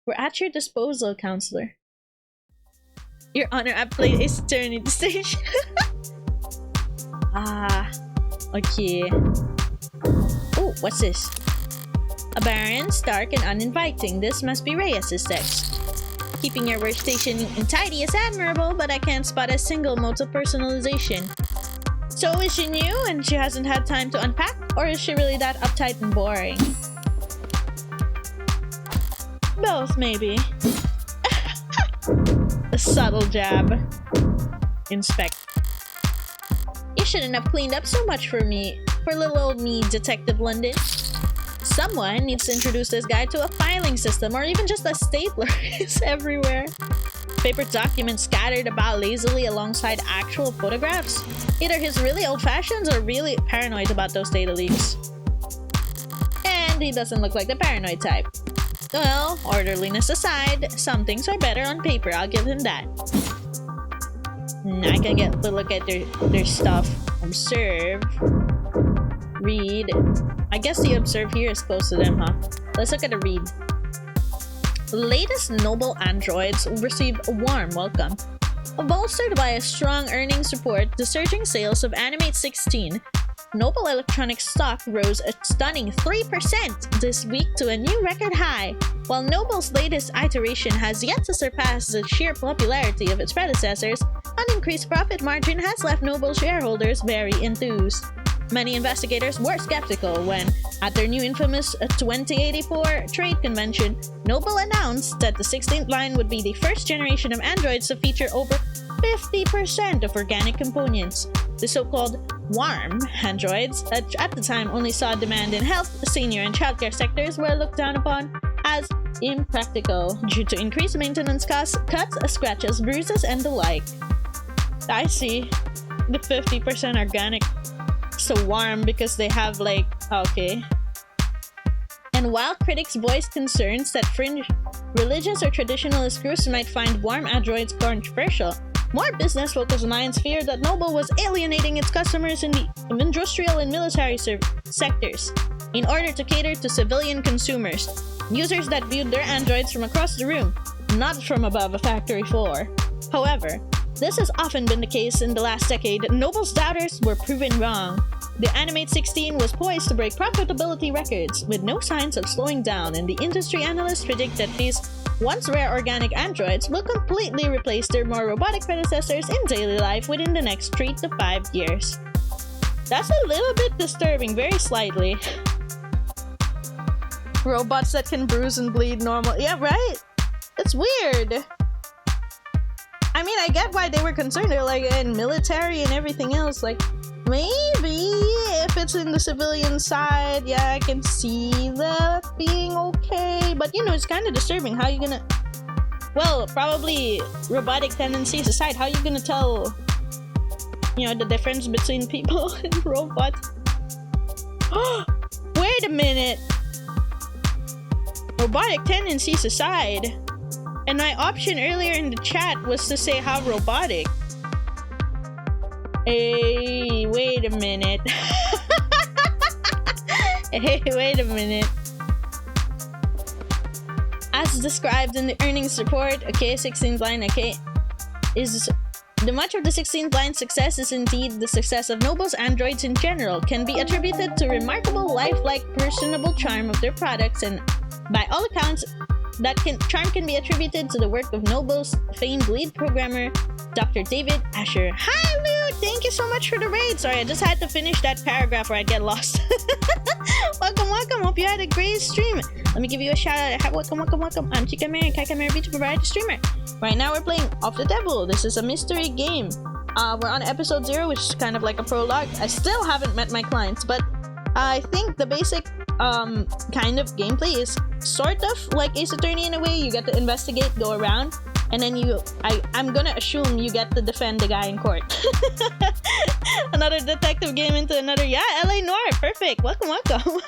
We're at your disposal, counselor. Your Honor, I played Ace Attorney the station. Okay. Oh, what's this? A baron, stark and uninviting. This must be Reyes' text. Keeping your workstation neat and tidy is admirable, but I can't spot a single mode of personalization. So is she new and she hasn't had time to unpack? Or is she really that uptight and boring? Both, maybe. A subtle jab. Inspect. You shouldn't have cleaned up so much for me. For little old me, Detective London. Someone needs to introduce this guy to a filing system or even just a stapler. It's everywhere. Paper documents scattered about lazily alongside actual photographs. Either he's really old-fashioned or really paranoid about those data leaks. And he doesn't look like the paranoid type. Well, orderliness aside, some things are better on paper, I'll give him that. I can get to look at their stuff. Observe. Read. I guess the observe here is close to them, huh? Let's look at the read. The latest noble androids received a warm welcome. Bolstered by a strong earnings report, the surging sales of Animate 16, Noble Electronics stock rose a stunning 3% this week to a new record high. While Noble's latest iteration has yet to surpass the sheer popularity of its predecessors, an increased profit margin has left Noble shareholders very enthused. Many investigators were skeptical when, at their new infamous 2084 trade convention, Noble announced that the 16th line would be the first generation of androids to feature over 50% of organic components. The so-called warm androids, at the time only saw demand in health, senior, and childcare sectors, were looked down upon as impractical due to increased maintenance costs, cuts, scratches, bruises, and the like. I see. The 50% organic. So warm because they have like... okay. And while critics voiced concerns that fringe religious or traditionalist groups might find warm androids controversial, more business-focused minds feared that Noble was alienating its customers in the industrial and military sectors in order to cater to civilian consumers, users that viewed their androids from across the room, not from above a factory floor. However, this has often been the case in the last decade. Noble's doubters were proven wrong. The Animate 16 was poised to break profitability records with no signs of slowing down, and the industry analysts predict that these once rare organic androids will completely replace their more robotic predecessors in daily life within the next 3 to 5 years. That's a little bit disturbing, very slightly. Robots that can bruise and bleed normal. Yeah, right? It's weird. I mean, I get why they were concerned. They're like in military and everything else. Like, maybe if it's in the civilian side, yeah, I can see that being okay. But you know, it's kind of disturbing. How you gonna... well, probably robotic tendencies aside, how you gonna tell, you know, the difference between people and robots? Wait a minute. Robotic tendencies aside. And my option earlier in the chat was to say how robotic. Hey, wait a minute. Hey, wait a minute. As described in the earnings report, okay, 16th line, okay, is The much of the 16th line's success is indeed the success of Noble's androids in general, can be attributed to remarkable lifelike, personable charm of their products, and by all accounts, that charm can be attributed to the work of Noble's famed lead programmer, Dr. David Asher. Hi, Lou! Thank you so much for the raid! Sorry, I just had to finish that paragraph or I'd get lost. Welcome, welcome! Hope you had a great stream! Let me give you a shout out. Welcome, welcome, welcome! I'm Chimernyan, Chimernyan Beach Variety Streamer. Right now we're playing Of the Devil. This is a mystery game. We're on episode 0, which is kind of like a prologue. I still haven't met my clients, but I think the basic kind of gameplay is sort of like Ace Attorney in a way. You get to investigate, go around, and then I'm gonna assume you get to defend the guy in court. Another detective game into another. Yeah, LA Noir, perfect. Welcome, welcome.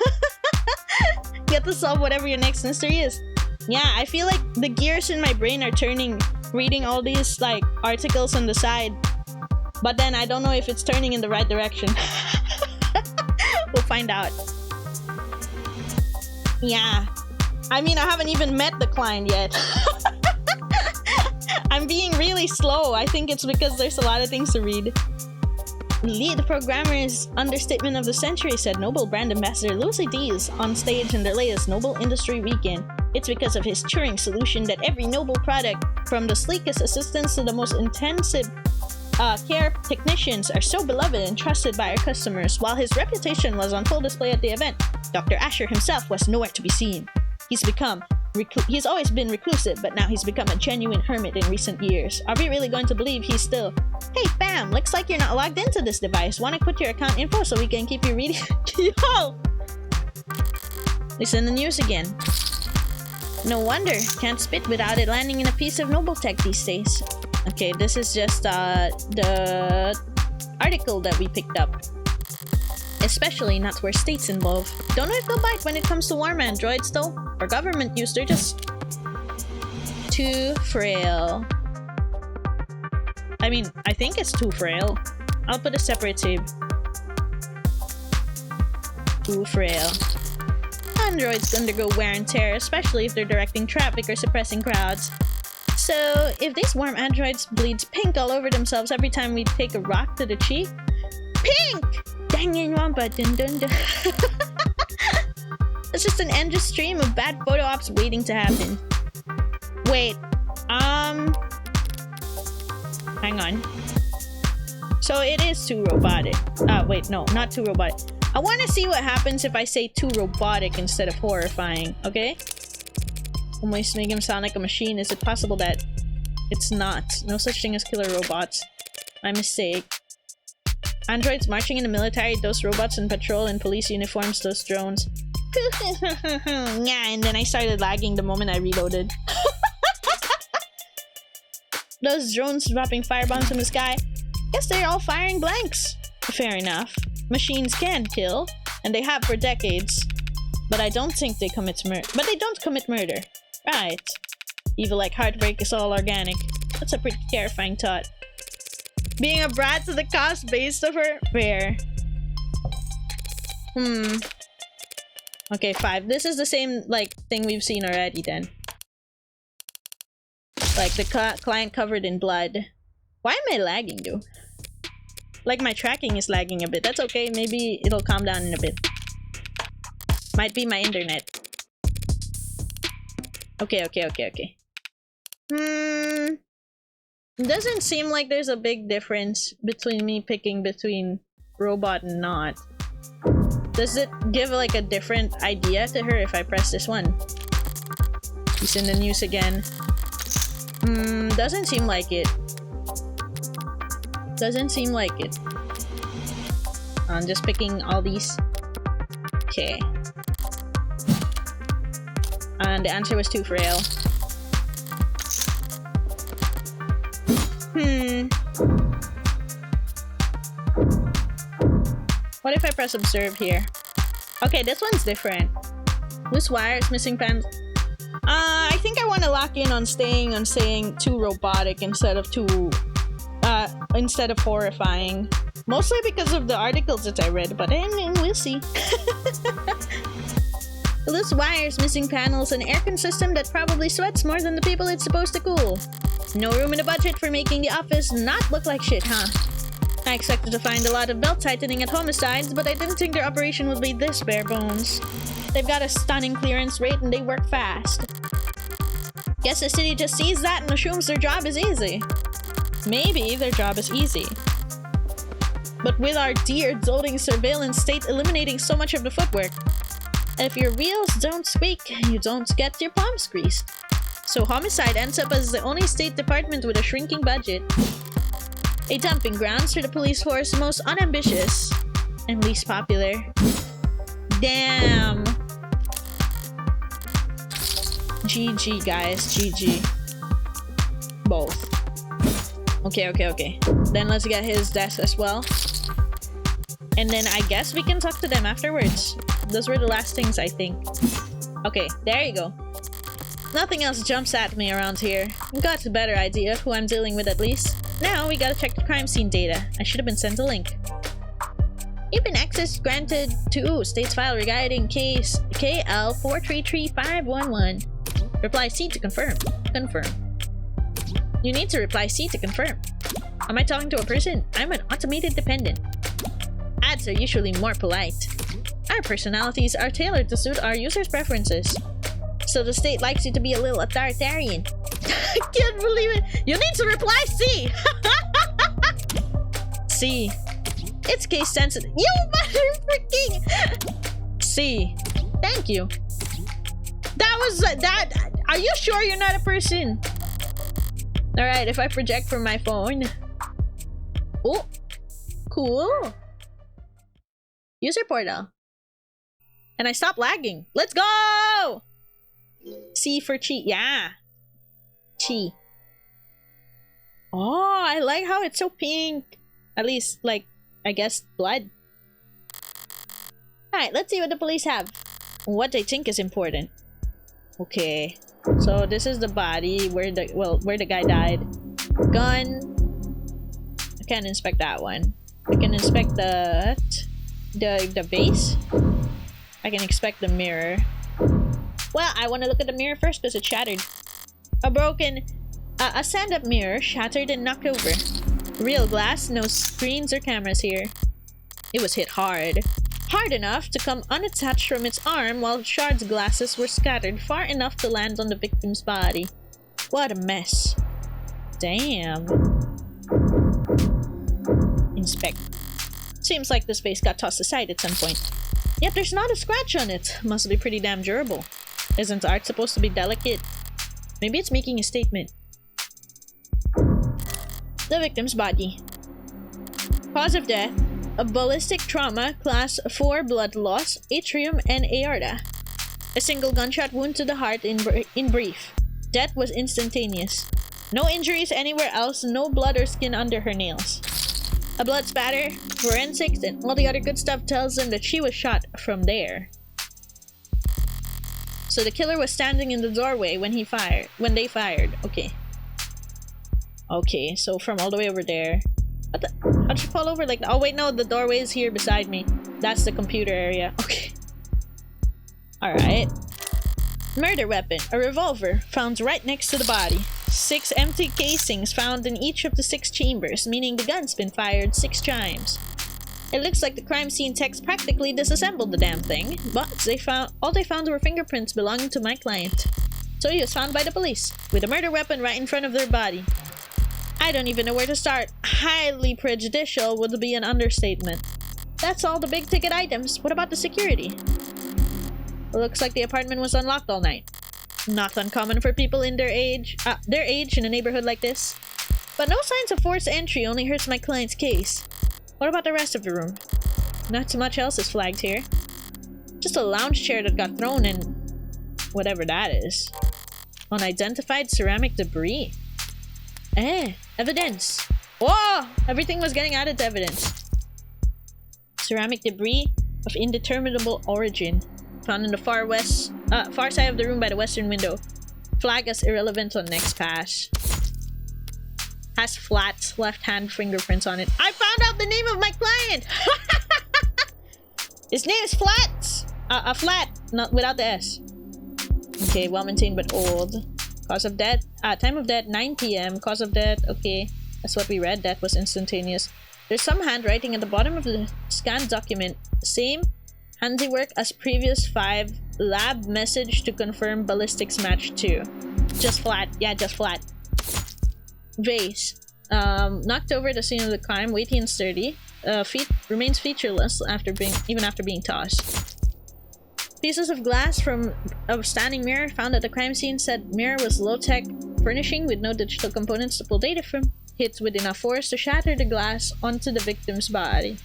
Get to solve whatever your next mystery is. Yeah, I feel like the gears in my brain are turning reading all these like articles on the side, but then I don't know if it's turning in the right direction. We'll find out. Yeah, I mean, I haven't even met the client yet. I'm being really slow. I think it's because there's a lot of things to read. Lead programmer's understatement of the century, said Noble brand ambassador Lucy Dees on stage in their latest Noble Industry Weekend. It's because of his Turing solution that every Noble product, from the sleekest assistants to the most intensive care technicians, are so beloved and trusted by our customers. While his reputation was on full display at the event, Dr. Asher himself was nowhere to be seen. He's always been reclusive, but now he's become a genuine hermit in recent years. Are we really going to believe he's still... Hey fam, looks like you're not logged into this device. Wanna put your account info so we can keep you reading? Yo! Listen to the news again. No wonder, can't spit without it landing in a piece of Noble tech these days. Okay, this is just the article that we picked up. Especially not where state's involved. Don't know if they'll bite when it comes to warm androids though. For government use, they're just too frail. I mean, I think it's too frail. I'll put a separate save. Too frail. Androids undergo wear and tear, especially if they're directing traffic or suppressing crowds. So, if these warm androids bleeds pink all over themselves every time we take a rock to the cheek... Pink! Dang wampa, dun dun dun. It's just an endless stream of bad photo ops waiting to happen. Wait, hang on. So it is too robotic. Wait, no, not too robotic. I want to see what happens if I say too robotic instead of horrifying, okay? Almost make him sound like a machine. Is it possible that it's not? No such thing as killer robots. My mistake. Androids marching in the military, those robots in patrol and police uniforms, those drones. Yeah, and then I started lagging the moment I reloaded. Those drones dropping firebombs from the sky. Guess they're all firing blanks. Fair enough. Machines can kill, and they have for decades. But I don't think they commit murder. But they don't commit murder. Right. Evil like heartbreak is all organic. That's a pretty terrifying thought. Being a brat to the cost base of her? Fair. Okay, 5. This is the same, like, thing we've seen already then. Like, the client covered in blood. Why am I lagging, dude? Like, my tracking is lagging a bit. That's okay. Maybe it'll calm down in a bit. Might be my internet. Okay. Doesn't seem like there's a big difference between me picking between robot and not. Does it give like a different idea to her if I press this one? He's in the news again. Doesn't seem like it. Doesn't seem like it. I'm just picking all these. Okay. And the answer was too frail. What if I press observe here? Okay, this one's different. Loose wires, missing pans. I think I want to lock in on saying too robotic instead of horrifying. Mostly because of the articles that I read, but we'll see. Loose wires, missing panels, an aircon system that probably sweats more than the people it's supposed to cool. No room in the budget for making the office not look like shit, huh? I expected to find a lot of belt-tightening at homicides, but I didn't think their operation would be this bare bones. They've got a stunning clearance rate and they work fast. Guess the city just sees that and assumes their job is easy. Maybe their job is easy. But with our dear doting surveillance state eliminating so much of the footwork, if your wheels don't squeak, you don't get your palms greased. So homicide ends up as the only state department with a shrinking budget. A dumping grounds for the police force most unambitious and least popular. Damn. GG, guys. GG. Both. Okay. Then let's get his desk as well. And then I guess we can talk to them afterwards. Those were the last things, I think. Okay, there you go. Nothing else jumps at me around here. Got a better idea of who I'm dealing with at least. Now we gotta check the crime scene data. I should have been sent a link. You've been access granted to state's file regarding case KL433511. Reply C to confirm. Confirm. You need to reply C to confirm. Am I talking to a person? I'm an automated dependent. Ads are usually more polite. Our personalities are tailored to suit our users' preferences. So the state likes you to be a little authoritarian. I can't believe it. You need to reply C. C. It's case sensitive. You mother freaking C. Thank you. That was that. Are you sure you're not a person? Alright, if I project from my phone. Oh, cool. User portal. And I stop lagging. Let's go! C for cheat. Yeah. Chi. Oh, I like how it's so pink. At least, like, I guess, blood. Alright, let's see what the police have. What they think is important. Okay. So this is the body where the guy died. Gun. I can't inspect that one. I can inspect the base. I can inspect the mirror. Well, I want to look at the mirror first because it's shattered. A stand-up mirror shattered and knocked over. Real glass, no screens or cameras here. It was hit hard. Hard enough to come unattached from its arm while shards of glasses were scattered far enough to land on the victim's body. What a mess. Damn. Inspect. Seems like the space got tossed aside at some point. Yet there's not a scratch on it. Must be pretty damn durable. Isn't art supposed to be delicate? Maybe it's making a statement. The victim's body. Cause of death: a ballistic trauma, class 4 blood loss, atrium and aorta. A single gunshot wound to the heart in brief. Death was instantaneous. No injuries anywhere else, no blood or skin under her nails. A blood spatter, forensics, and all the other good stuff tells them that she was shot from there. So the killer was standing in the doorway when they fired. Okay. Okay, so from all the way over there. What the? How'd she fall over like that? Oh wait, no, the doorway is here beside me. That's the computer area. Okay. Alright. Murder weapon. A revolver found right next to the body. 6 empty casings found in each of the 6 chambers, meaning the gun's been fired 6 times. It looks like the crime scene techs practically disassembled the damn thing, but all they found were fingerprints belonging to my client. So he was found by the police, with a murder weapon right in front of their body. I don't even know where to start. Highly prejudicial would be an understatement. That's all the big ticket items. What about the security? It looks like the apartment was unlocked all night. Not uncommon for people in their age in a neighborhood like this. But no signs of forced entry only hurts my client's case. What about the rest of the room? Not too much else is flagged here. Just a lounge chair that got thrown in whatever that is. Unidentified ceramic debris. Evidence. Whoa! Everything was getting added to evidence. Ceramic debris of indeterminable origin. Found in the far side of the room by the western window. Flag as irrelevant on next pass. Has flat left-hand fingerprints on it. I found out the name of my client! His name is Flat! Flat, not without the S. Okay, well-maintained but old. Cause of death, time of death 9 p.m. Cause of death, okay, that's what we read. That was instantaneous. There's some handwriting at the bottom of the scanned document. Same handiwork as previous 5. Lab message to confirm ballistics match 2. Just flat, yeah, just flat. Vase. Knocked over the scene of the crime, weighty and sturdy. Remains featureless even after being tossed. Pieces of glass from a standing mirror found at the crime scene said mirror was low-tech furnishing with no digital components to pull data from. Hits with enough force to shatter the glass onto the victim's body.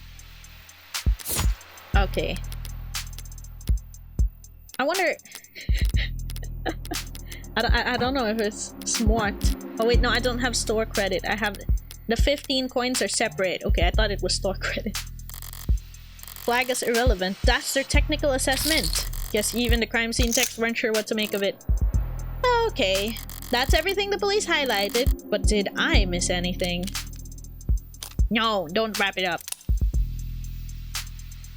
Okay. I wonder... I don't know if it's smart. Oh wait, no, I don't have store credit. I have... The 15 coins are separate. Okay, I thought it was store credit. Flag as irrelevant. That's their technical assessment. Guess even the crime scene techs weren't sure what to make of it. Okay. That's everything the police highlighted. But did I miss anything? No, don't wrap it up.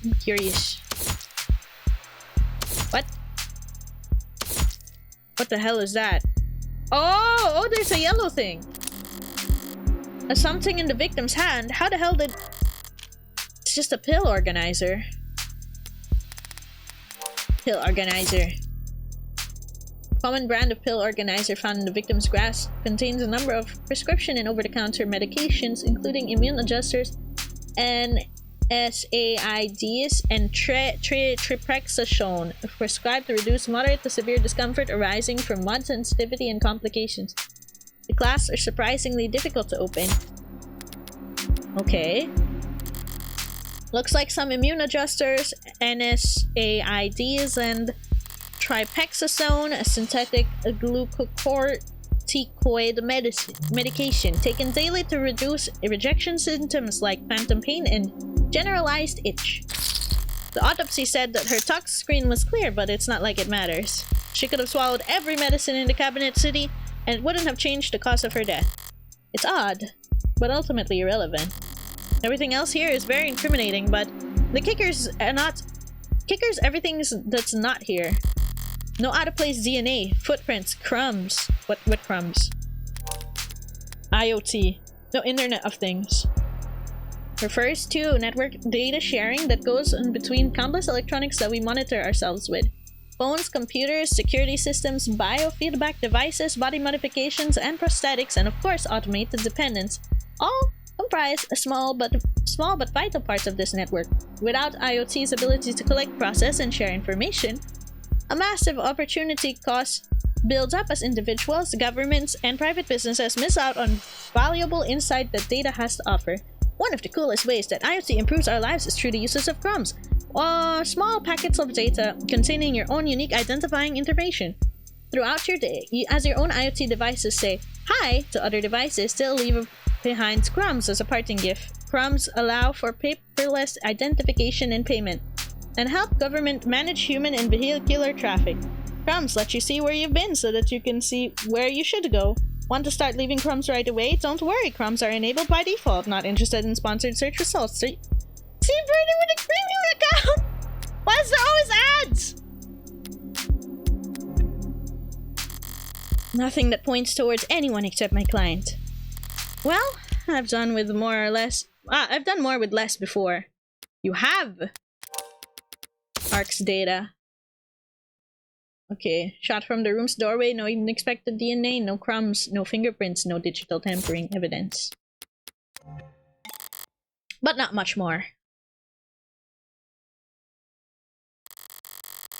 I'm curious. What? What the hell is that? Oh, there's a yellow thing. Something in the victim's hand. How the hell did... It's just a pill organizer. Pill organizer. Common brand of pill organizer found in the victim's grasp contains a number of prescription and over-the-counter medications, including immune adjusters, NSAIDs, and triprexazone, prescribed to reduce moderate to severe discomfort arising from mud sensitivity and complications. The clasps are surprisingly difficult to open. Okay. Looks like some immune adjusters, NSAIDs, and tripexazone, a synthetic glucocorticoid medication taken daily to reduce rejection symptoms like phantom pain and generalized itch. The autopsy said that her tox screen was clear, but it's not like it matters. She could have swallowed every medicine in the cabinet city, and it wouldn't have changed the cause of her death. It's odd, but ultimately irrelevant. Everything else here is very incriminating, but the kickers are not... Kickers everything that's not here. No out-of-place DNA, footprints, crumbs. What crumbs? IoT. No, Internet of Things. Refers to network data sharing that goes in between countless electronics that we monitor ourselves with. Phones, computers, security systems, biofeedback devices, body modifications, and prosthetics, and of course automated dependents, all comprise a small but vital parts of this network. Without IoT's ability to collect, process, and share information, a massive opportunity cost builds up as individuals, governments, and private businesses miss out on valuable insight that data has to offer. One of the coolest ways that IoT improves our lives is through the uses of crumbs, or small packets of data containing your own unique identifying information. Throughout your day, as your own IoT devices say hi to other devices, they'll leave behind crumbs as a parting gift. Crumbs allow for paperless identification and payment, and help government manage human and vehicular traffic. Crumbs let you see where you've been so that you can see where you should go. Want to start leaving crumbs right away? Don't worry, crumbs are enabled by default. Not interested in sponsored search results. See Brandon with a premium account! Why is there always ads? Nothing that points towards anyone except my client. Well, I've done with more or less... I've done more with less before. You have! ARC's data. Okay, shot from the room's doorway, no unexpected DNA, no crumbs, no fingerprints, no digital tampering evidence. But not much more.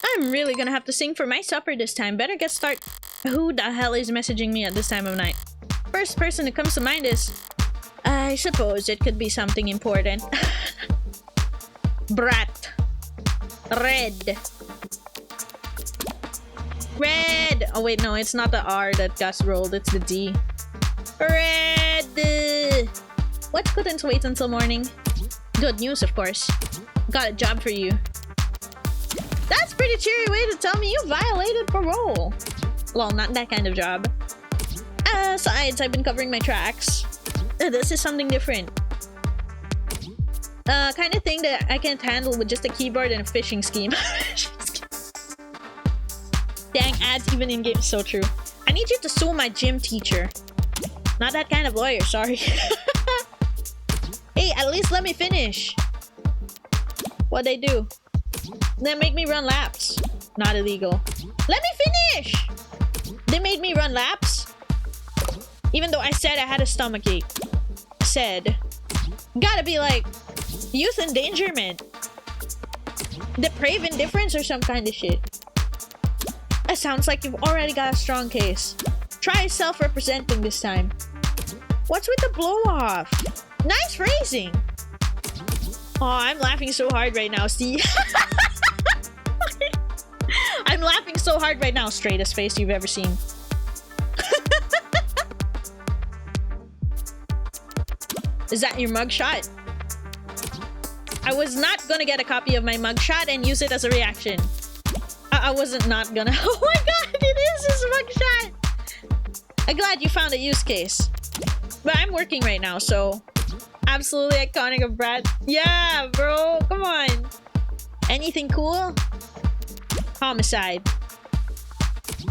I'm really gonna have to sing for my supper this time. Better get start. Who the hell is messaging me at this time of night? First person that comes to mind is... I suppose it could be something important. Brat. Red. Red! Oh wait, no, it's not the R that Gus rolled, it's the D. Red! What couldn't wait until morning? Good news, of course. Got a job for you. That's a pretty cheery way to tell me you violated parole. Well, not that kind of job. Besides, I've been covering my tracks. This is something different. Kind of thing that I can't handle with just a keyboard and a phishing scheme. Dang, ads even in game, so true. I need you to sue my gym teacher. Not that kind of lawyer, sorry. Hey, at least let me finish. What'd they do? They make me run laps. Not illegal. Let me finish! They made me run laps? Even though I said I had a stomachache. Said. Gotta be like youth endangerment. Depraved indifference or some kind of shit. That sounds like you've already got a strong case. Try self-representing this time. What's with the blow-off? Nice phrasing! Oh, I'm laughing so hard right now, see? I'm laughing so hard right now. Straightest face you've ever seen. Is that your mugshot? I was not gonna get a copy of my mugshot and use it as a reaction. I wasn't not gonna. Oh my god, it is his mugshot! I'm glad you found a use case. But I'm working right now, so... Absolutely iconic of Brad. Yeah, bro, come on. Anything cool? Homicide.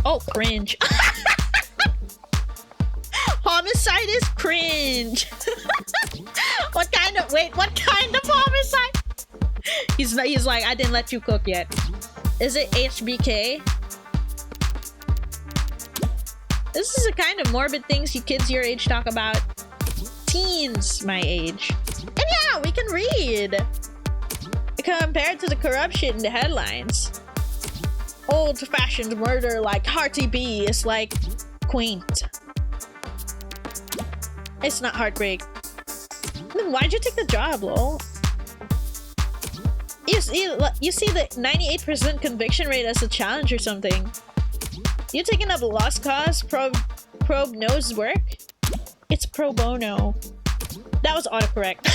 Oh, cringe. Homicide is cringe. What kind of homicide? He's like, I didn't let you cook yet. Is it HBK? This is the kind of morbid things you kids your age talk about. Teens my age. And yeah, we can read. Compared to the corruption in the headlines. Old-fashioned murder like Hearty B is like quaint. It's not heartbreak. Then why'd you take the job, lol? You see the 98% conviction rate as a challenge or something. You taking up lost cause probe knows work? It's pro bono. That was autocorrect.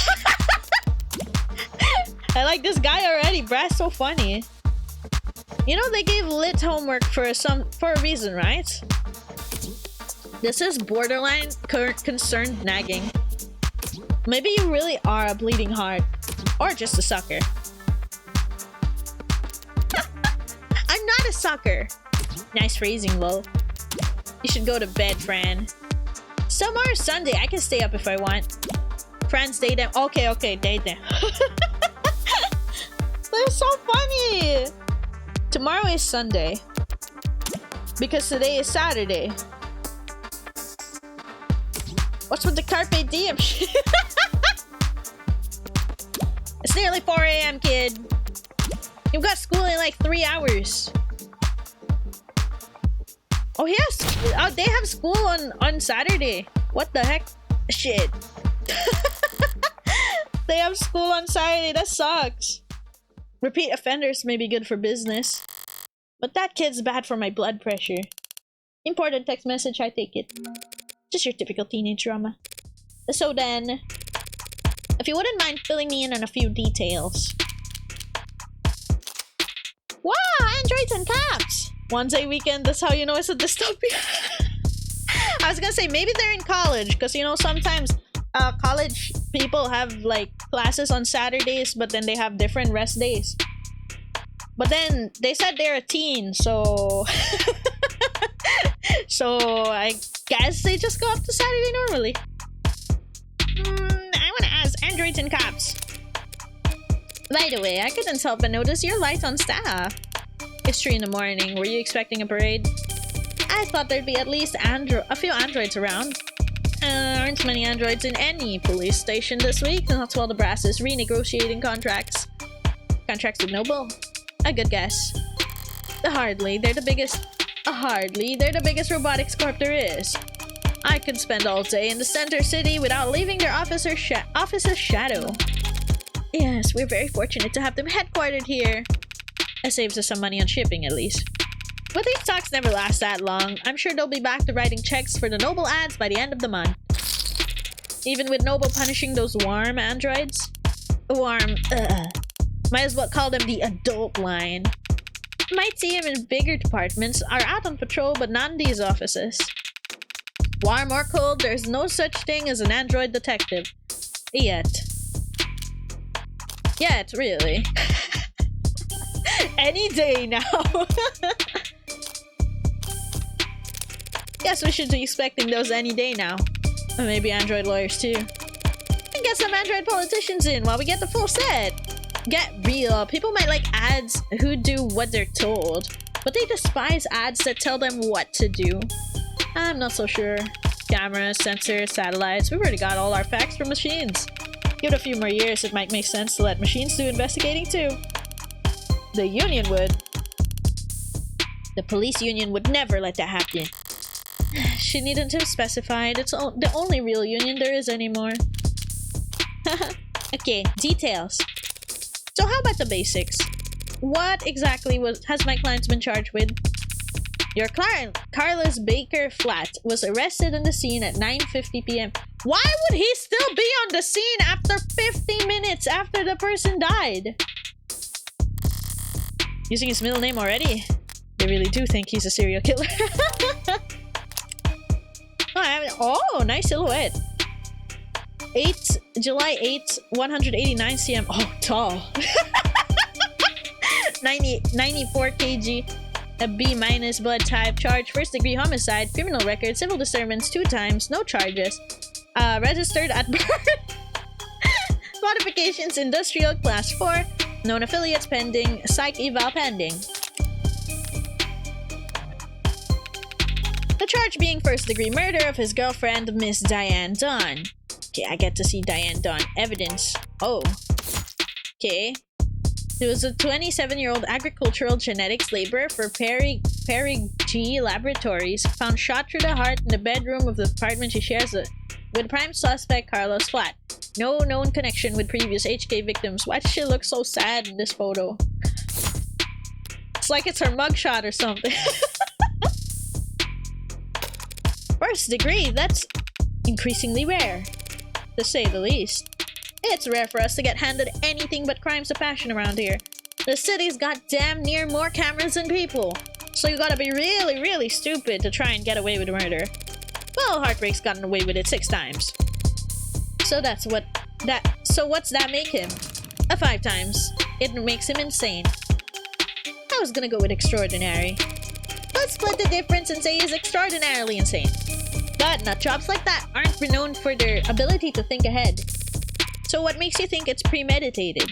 I like this guy already. Brad's so funny. You know they gave lit homework for a reason, right? This is borderline concerned nagging. Maybe you really are a bleeding heart. Or just a sucker. I'm not a sucker. Nice phrasing, lol. You should go to bed, Fran. Tomorrow's Sunday. I can stay up if I want. Friends, date them. Okay, date them. They're so funny. Tomorrow is Sunday. Because today is Saturday. What's with the carpe diem shit? It's nearly 4 a.m., kid. You've got school in like 3 hours. Oh yes! Oh, they have school on Saturday. What the heck? Shit. They have school on Saturday. That sucks. Repeat offenders may be good for business. But that kid's bad for my blood pressure. Important text message, I take it. Just your typical teenage drama. So then, if you wouldn't mind filling me in on a few details. Wow, androids and caps! One day weekend, that's how you know it's a dystopia. I was gonna say, maybe they're in college, because you know, sometimes college people have like classes on Saturdays, but then they have different rest days. But then they said they're a teen, so so I guess they just go up to Saturday normally. I wanna ask androids and cops. By the way, I couldn't help but notice you're light on staff. It's 3 in the morning. Were you expecting a parade? I thought there'd be at least a few androids around. Aren't many androids in any police station this week, not while the brass is renegotiating contracts. Contracts with Noble? A good guess. Hardly. They're the biggest robotics corp there is. I could spend all day in the center city without leaving their office's shadow. Yes, we're very fortunate to have them headquartered here. It saves us some money on shipping, at least. But these talks never last that long. I'm sure they'll be back to writing checks for the Noble ads by the end of the month. Even with Noble punishing those warm androids? Might as well call them the adult line. Might see him in bigger departments are out on patrol, but not in these offices. Warm or cold, there's no such thing as an android detective. Yet. Yet, really. Any day now. Guess we should be expecting those any day now. Or maybe android lawyers too. And get some android politicians in while we get the full set. Get real. People might like ads who do what they're told, but they despise ads that tell them what to do. I'm not so sure. Cameras, sensors, satellites. We've already got all our facts from machines. Give it a few more years, it might make sense to let machines do investigating too. The union would. The police union would never let that happen. She needn't have specified. It's the only real union there is anymore. Okay, details. So how about the basics? What exactly has my client been charged with? Your client, Carlos Baker Flat, was arrested on the scene at 9:50 p.m. Why would he still be on the scene after 50 minutes after the person died? Using his middle name already? They really do think he's a serial killer. Oh, nice silhouette. July 8th, 189 cm. Oh, tall. 94 kg. A B- blood type. Charge first degree homicide. Criminal record. Civil disturbance 2 times. No charges. Registered at birth. Modifications industrial class 4. Known affiliates pending. Psych eval pending. The charge being first degree murder of his girlfriend, Miss Diane Dunn. Okay, I get to see Diane Dunn. Evidence. Oh. Okay. He was a 27-year-old agricultural genetics laborer for Perry G Laboratories, found shot through the heart in the bedroom of the apartment she shares with prime suspect Carlos Flat. No known connection with previous HK victims. Why does she look so sad in this photo? It's like it's her mugshot or something. First degree, that's increasingly rare, to say the least. It's rare for us to get handed anything but crimes of passion around here. The city's got damn near more cameras than people, so you gotta be really, really stupid to try and get away with murder. Well, Heartbreak's gotten away with it 6 times. So what's that make him? 5 times. It makes him insane. I was gonna go with extraordinary. Let's split the difference and say he's extraordinarily insane. But nutjobs like that aren't renowned for their ability to think ahead. So what makes you think it's premeditated?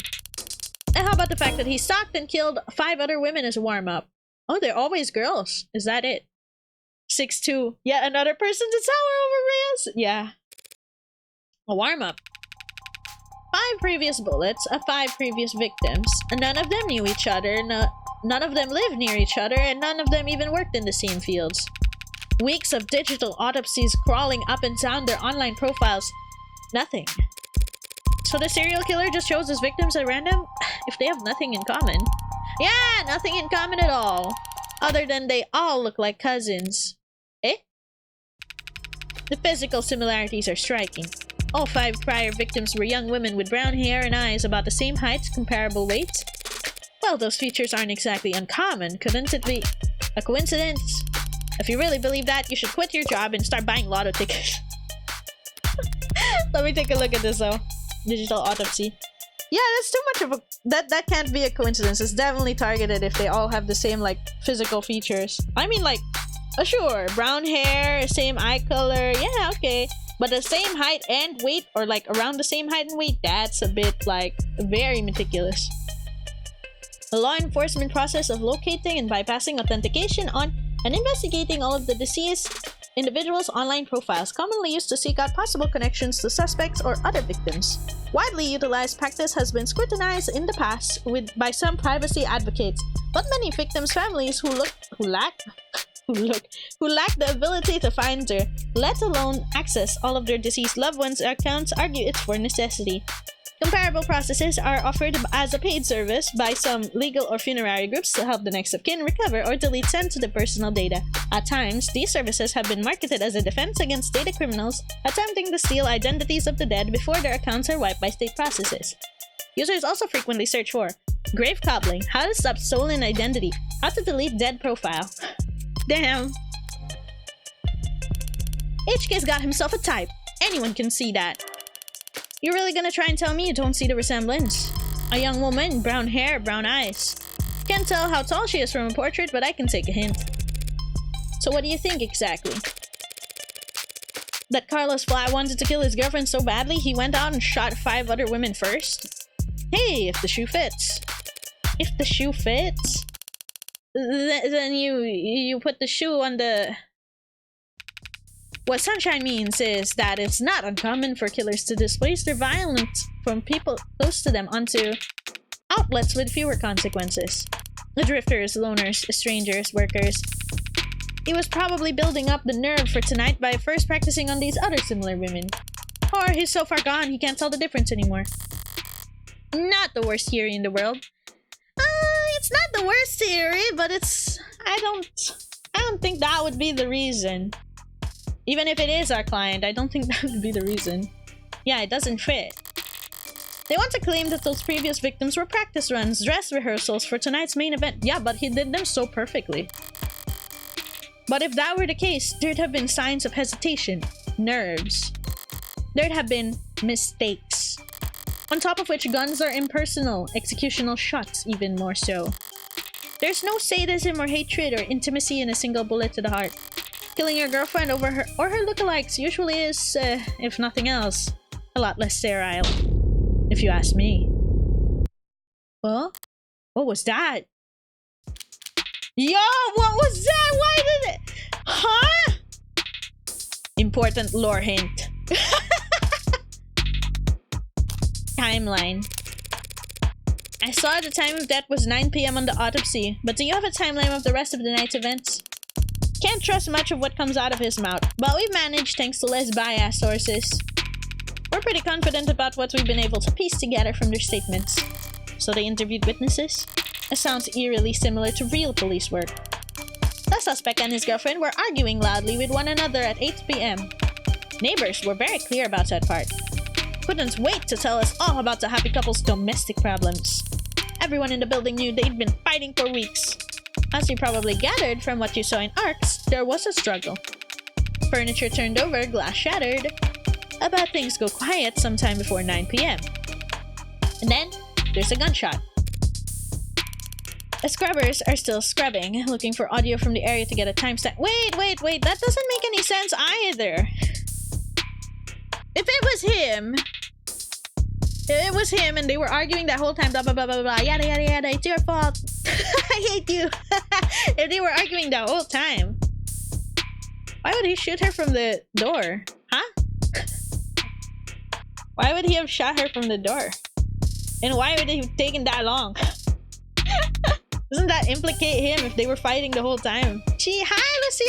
And how about the fact that he stalked and killed 5 other women as a warm-up? Oh, they're always girls. Is that it? 6'2". Yet another person to tower over Reyes? Yeah. A warm-up. 5 previous bullets of 5 previous victims. None of them knew each other. None of them lived near each other. And none of them even worked in the same fields. Weeks of digital autopsies crawling up and down their online profiles. Nothing. So the serial killer just chose his victims at random? If they have nothing in common. Yeah, nothing in common at all. Other than they all look like cousins. Eh? The physical similarities are striking. All 5 prior victims were young women with brown hair and eyes about the same height, comparable weights. Well, those features aren't exactly uncommon. Couldn't it be a coincidence? If you really believe that, you should quit your job and start buying lotto tickets. Let me take a look at this though. Digital autopsy. Yeah, that's too much of a... That can't be a coincidence. It's definitely targeted if they all have the same, like, physical features. I mean, like, sure, brown hair, same eye color, yeah, okay. But the same height and weight, or, like, around the same height and weight, that's a bit, like, very meticulous. The law enforcement process of locating and bypassing authentication on and investigating all of the deceased individuals' online profiles, commonly used to seek out possible connections to suspects or other victims. Widely utilized practice has been scrutinized in the past by some privacy advocates, but many victims' families who lack the ability to find their, let alone access all of their deceased loved ones' accounts, argue it's for necessity. Comparable processes are offered as a paid service by some legal or funerary groups to help the next of kin recover or delete sensitive personal data. At times, these services have been marketed as a defense against data criminals attempting to steal identities of the dead before their accounts are wiped by state processes. Users also frequently search for grave cobbling, how to stop stolen identity, how to delete dead profile. Damn. HK's got himself a type. Anyone can see that. You're really gonna try and tell me you don't see the resemblance? A young woman, brown hair, brown eyes. Can't tell how tall she is from a portrait, but I can take a hint. So what do you think exactly? That Carlos Fly wanted to kill his girlfriend so badly, he went out and shot 5 other women first? Hey, if the shoe fits. If the shoe fits, then you put the shoe on the... What Sunshine means is that it's not uncommon for killers to displace their violence from people close to them onto outlets with fewer consequences. The drifters, loners, strangers, workers. He was probably building up the nerve for tonight by first practicing on these other similar women. Or he's so far gone he can't tell the difference anymore. Not the worst theory in the world. It's not the worst theory, but it's... I don't think that would be the reason. Even if it is our client, I don't think that would be the reason. Yeah, it doesn't fit. They want to claim that those previous victims were practice runs, dress rehearsals for tonight's main event. Yeah, but he did them so perfectly. But if that were the case, there'd have been signs of hesitation, nerves. There'd have been mistakes. On top of which, guns are impersonal, executional shots even more so. There's no sadism or hatred or intimacy in a single bullet to the heart. Killing your girlfriend over her or her lookalikes usually is, if nothing else, a lot less sterile. If you ask me. Huh? What was that? Yo, what was that? Why did it? Huh? Important lore hint. Timeline. I saw the time of death was 9 PM on the autopsy, but do you have a timeline of the rest of the night's events? Can't trust much of what comes out of his mouth, but we've managed thanks to less biased sources. We're pretty confident about what we've been able to piece together from their statements. So they interviewed witnesses? It sounds eerily similar to real police work. The suspect and his girlfriend were arguing loudly with one another at 8 PM. Neighbors were very clear about that part. Couldn't wait to tell us all about the happy couple's domestic problems. Everyone in the building knew they'd been fighting for weeks. As you probably gathered from what you saw in ARCs, there was a struggle. Furniture turned over, glass shattered. About things go quiet sometime before 9 PM. And then, there's a gunshot. The scrubbers are still scrubbing, looking for audio from the area to get a timestamp. Wait, that doesn't make any sense either. If it was him and they were arguing that whole time, blah blah blah blah blah, yada yada yada, it's your fault. I hate you. If they were arguing that whole time, why would he shoot her from the door? Huh? Why would he have shot her from the door? And why would it have taken that long? Doesn't that implicate him if they were fighting the whole time? Hi Lucia,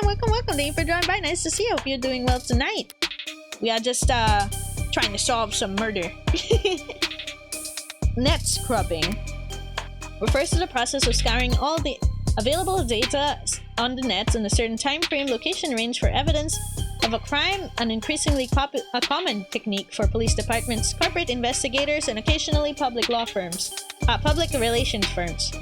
welcome. Thank you for joining by. Nice to see you. Hope you're doing well tonight. We are just trying to solve some murder. Net scrubbing refers to the process of scouring all the available data on the nets in a certain time frame, location range for evidence of a crime, an increasingly a common technique for police departments, corporate investigators, and occasionally public relations firms.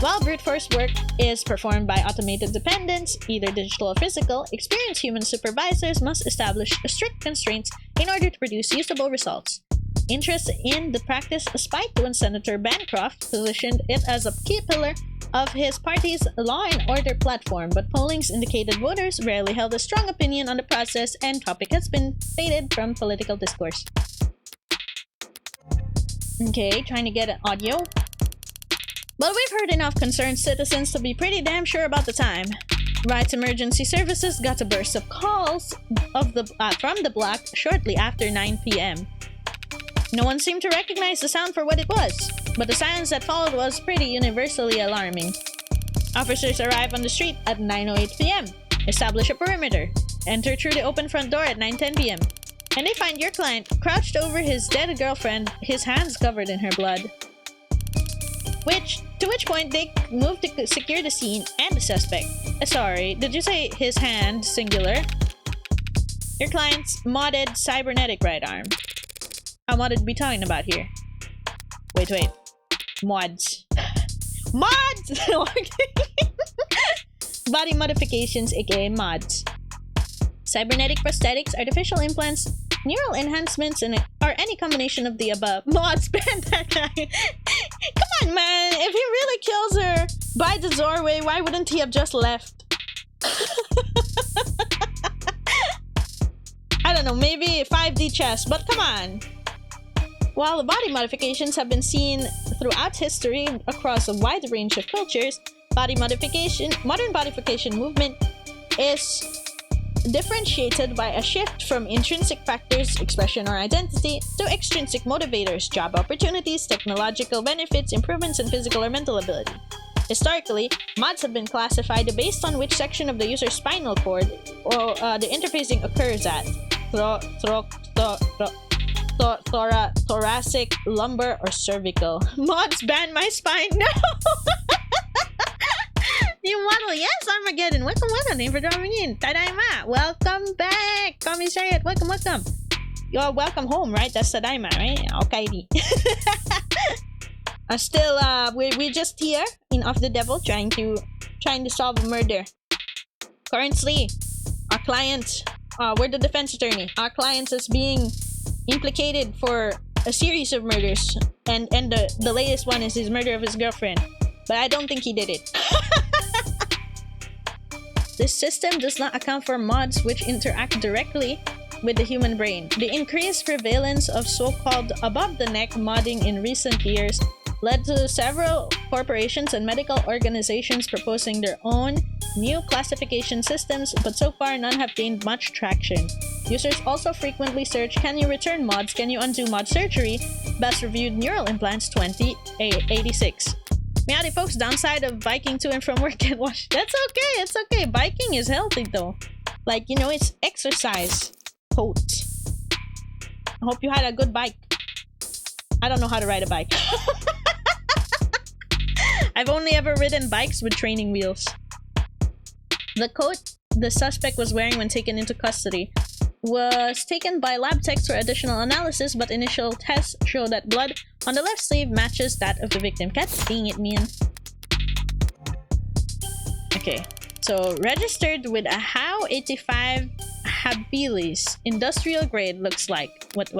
While brute force work is performed by automated dependents, either digital or physical, experienced human supervisors must establish strict constraints in order to produce usable results. Interest in the practice spiked when Senator Bancroft positioned it as a key pillar of his party's law and order platform, but pollings indicated voters rarely held a strong opinion on the process, and topic has been faded from political discourse. Okay, trying to get an audio. But we've heard enough concerned citizens to be pretty damn sure about the time. Rights Emergency Services got a burst of calls from the block shortly after 9 PM. No one seemed to recognize the sound for what it was, but the silence that followed was pretty universally alarming. Officers arrive on the street at 9:08 PM, establish a perimeter, enter through the open front door at 9:10 PM, and they find your client crouched over his dead girlfriend, his hands covered in her blood. To which point they move to secure the scene and the suspect. Sorry, did you say his hand, singular? Your client's modded cybernetic right arm. What would we be talking about here? Wait. Mods. Mods! Body modifications, aka mods. Cybernetic prosthetics, artificial implants, neural enhancements, or any combination of the above. Mods, ban that guy. Come on, man. If he really kills her by the doorway, why wouldn't he have just left? don't know, maybe 5D chess, but come on. While the body modifications have been seen throughout history across a wide range of cultures, modern modification movement is differentiated by a shift from intrinsic factors, expression or identity, to extrinsic motivators, job opportunities, technological benefits, improvements in physical or mental ability. Historically, mods have been classified based on which section of the user's spinal cord or the interfacing occurs at. Thoracic, lumbar, or cervical. Mods ban my spine. No! New model, yes, Armageddon. Welcome, thank you for dropping in. Tadaima, welcome back. Commissariat, welcome. You're welcome home, right? That's Tadaima, right? Okay. Still, we're just here in Of the Devil, trying to solve a murder. Currently, our client, we're the defense attorney. Our client is being implicated for a series of murders, and the latest one is his murder of his girlfriend. But I don't think he did it. This system does not account for mods which interact directly with the human brain. The increased prevalence of so-called above-the-neck modding in recent years led to several corporations and medical organizations proposing their own new classification systems, but so far none have gained much traction. Users also frequently search, can you return mods, can you undo mod surgery, best reviewed neural implants 2086. Meowdy folks, downside of biking to and from work and wash. That's okay, it's okay. Biking is healthy though. Like, you know, it's exercise. Quote. I hope you had a good bike. I don't know how to ride a bike. I've only ever ridden bikes with training wheels. The coat the suspect was wearing when taken into custody was taken by lab techs for additional analysis, but initial tests show that blood on the left sleeve matches that of the victim. God dang it, man. Okay, so registered with a HOW 85 habilis. Industrial grade looks like. What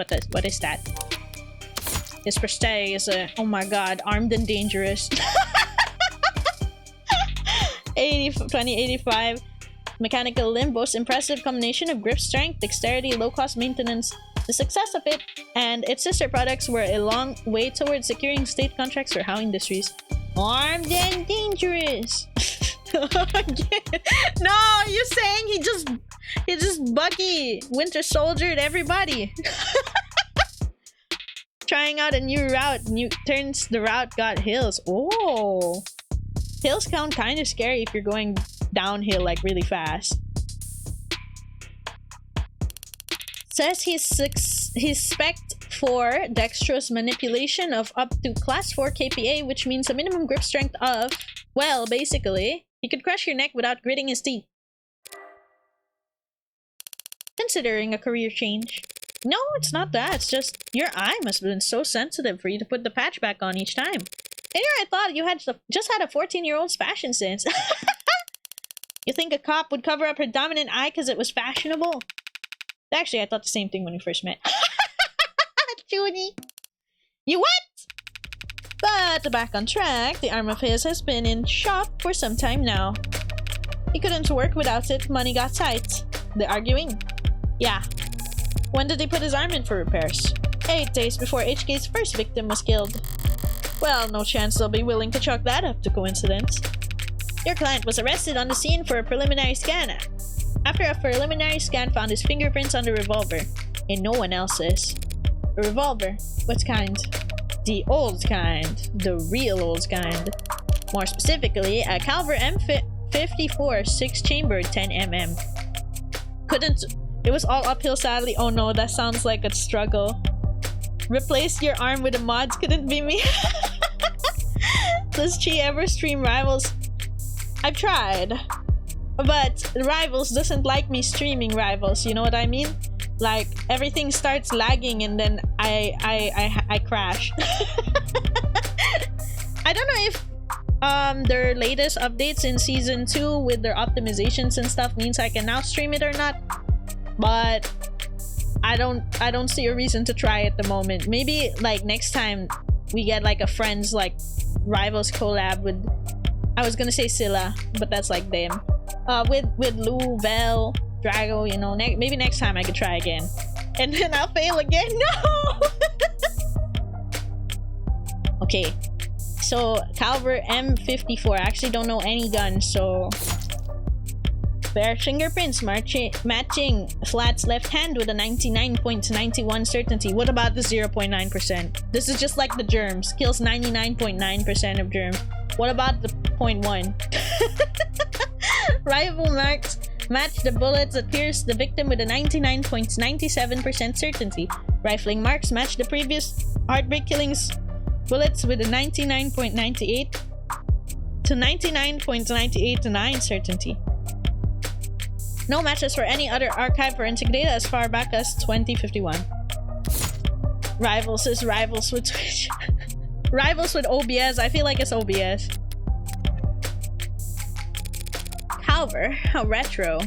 is that? This prosthetic is a, oh my god, armed and dangerous. 2085 mechanical limb boasts impressive combination of grip strength, dexterity, low-cost maintenance. The success of it and its sister products were a long way towards securing state contracts for HOW Industries. Armed and dangerous. No, you're saying he just Bucky Winter Soldiered everybody. Trying out a new route. Turns the route got hills. Oh, hills sound kind of scary if you're going downhill like really fast. Says he's spec'd for dexterous manipulation of up to class 4 kPa, which means a minimum grip strength of, well, basically, he could crush your neck without gritting his teeth. Considering a career change. No, it's not that. It's just your eye must have been so sensitive for you to put the patch back on each time. And here I thought you had just had a 14-year-old's fashion sense. You think a cop would cover up her dominant eye because it was fashionable? Actually, I thought the same thing when we first met. Junie. You what? But back on track, the arm of his has been in shop for some time now. He couldn't work without it, money got tight. They're arguing. Yeah. When did they put his arm in for repairs? 8 days before HK's first victim was killed. Well, no chance they'll be willing to chalk that up to coincidence. Your client was arrested on the scene for a preliminary scan. After a preliminary scan found his fingerprints on the revolver, and no one else's. A revolver? What kind? The old kind. The real old kind. More specifically, a caliber M54 6-chambered 10mm. It was all uphill sadly. Oh no, that sounds like a struggle. Replace your arm with a mods couldn't be me. Does Chi ever stream Rivals? I've tried. But Rivals doesn't like me streaming Rivals, you know what I mean? Like, everything starts lagging and then I crash. I don't know if their latest updates in season 2 with their optimizations and stuff means I can now stream it or not. But I don't see a reason to try at the moment. Maybe like next time we get like a Friends like Rivals collab with, I was gonna say Scylla, but that's like them. With Lou, Vel, Drago, you know, maybe next time I could try again. And then I'll fail again. No! Okay. So, Calver M54. I actually don't know any guns, so... Bare fingerprints matching Flat's left hand with a 99.91 certainty. What about the 0.9%? This is just like the germs. Kills 99.9% of germs. What about the 0.1? Rifle marks match the bullets that pierced the victim with a 99.97% certainty. Rifling marks match the previous Heartbreak Killings bullets with a 99.98 to 99.989 certainty. No matches for any other archive forensic data as far back as 2051. Rivals is rivals with Twitch. Rivals with OBS. I feel like it's OBS. Calver, how retro.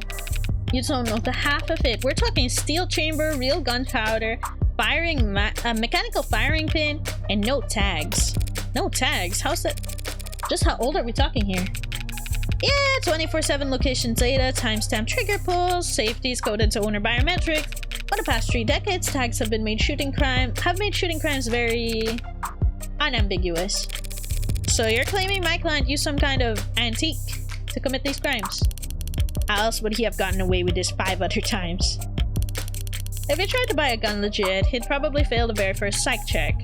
You don't know the half of it. We're talking steel chamber, real gunpowder, firing mechanical firing pin, and no tags. No tags? How's that? Just how old are we talking here? Yeah, 24/7 location data, timestamp trigger pulls, safeties coded to owner biometrics. For the past 3 decades, tags have made shooting crimes very unambiguous. So you're claiming my client used some kind of antique to commit these crimes? How else would he have gotten away with this 5 other times? If he tried to buy a gun legit, he'd probably fail the very first psych check.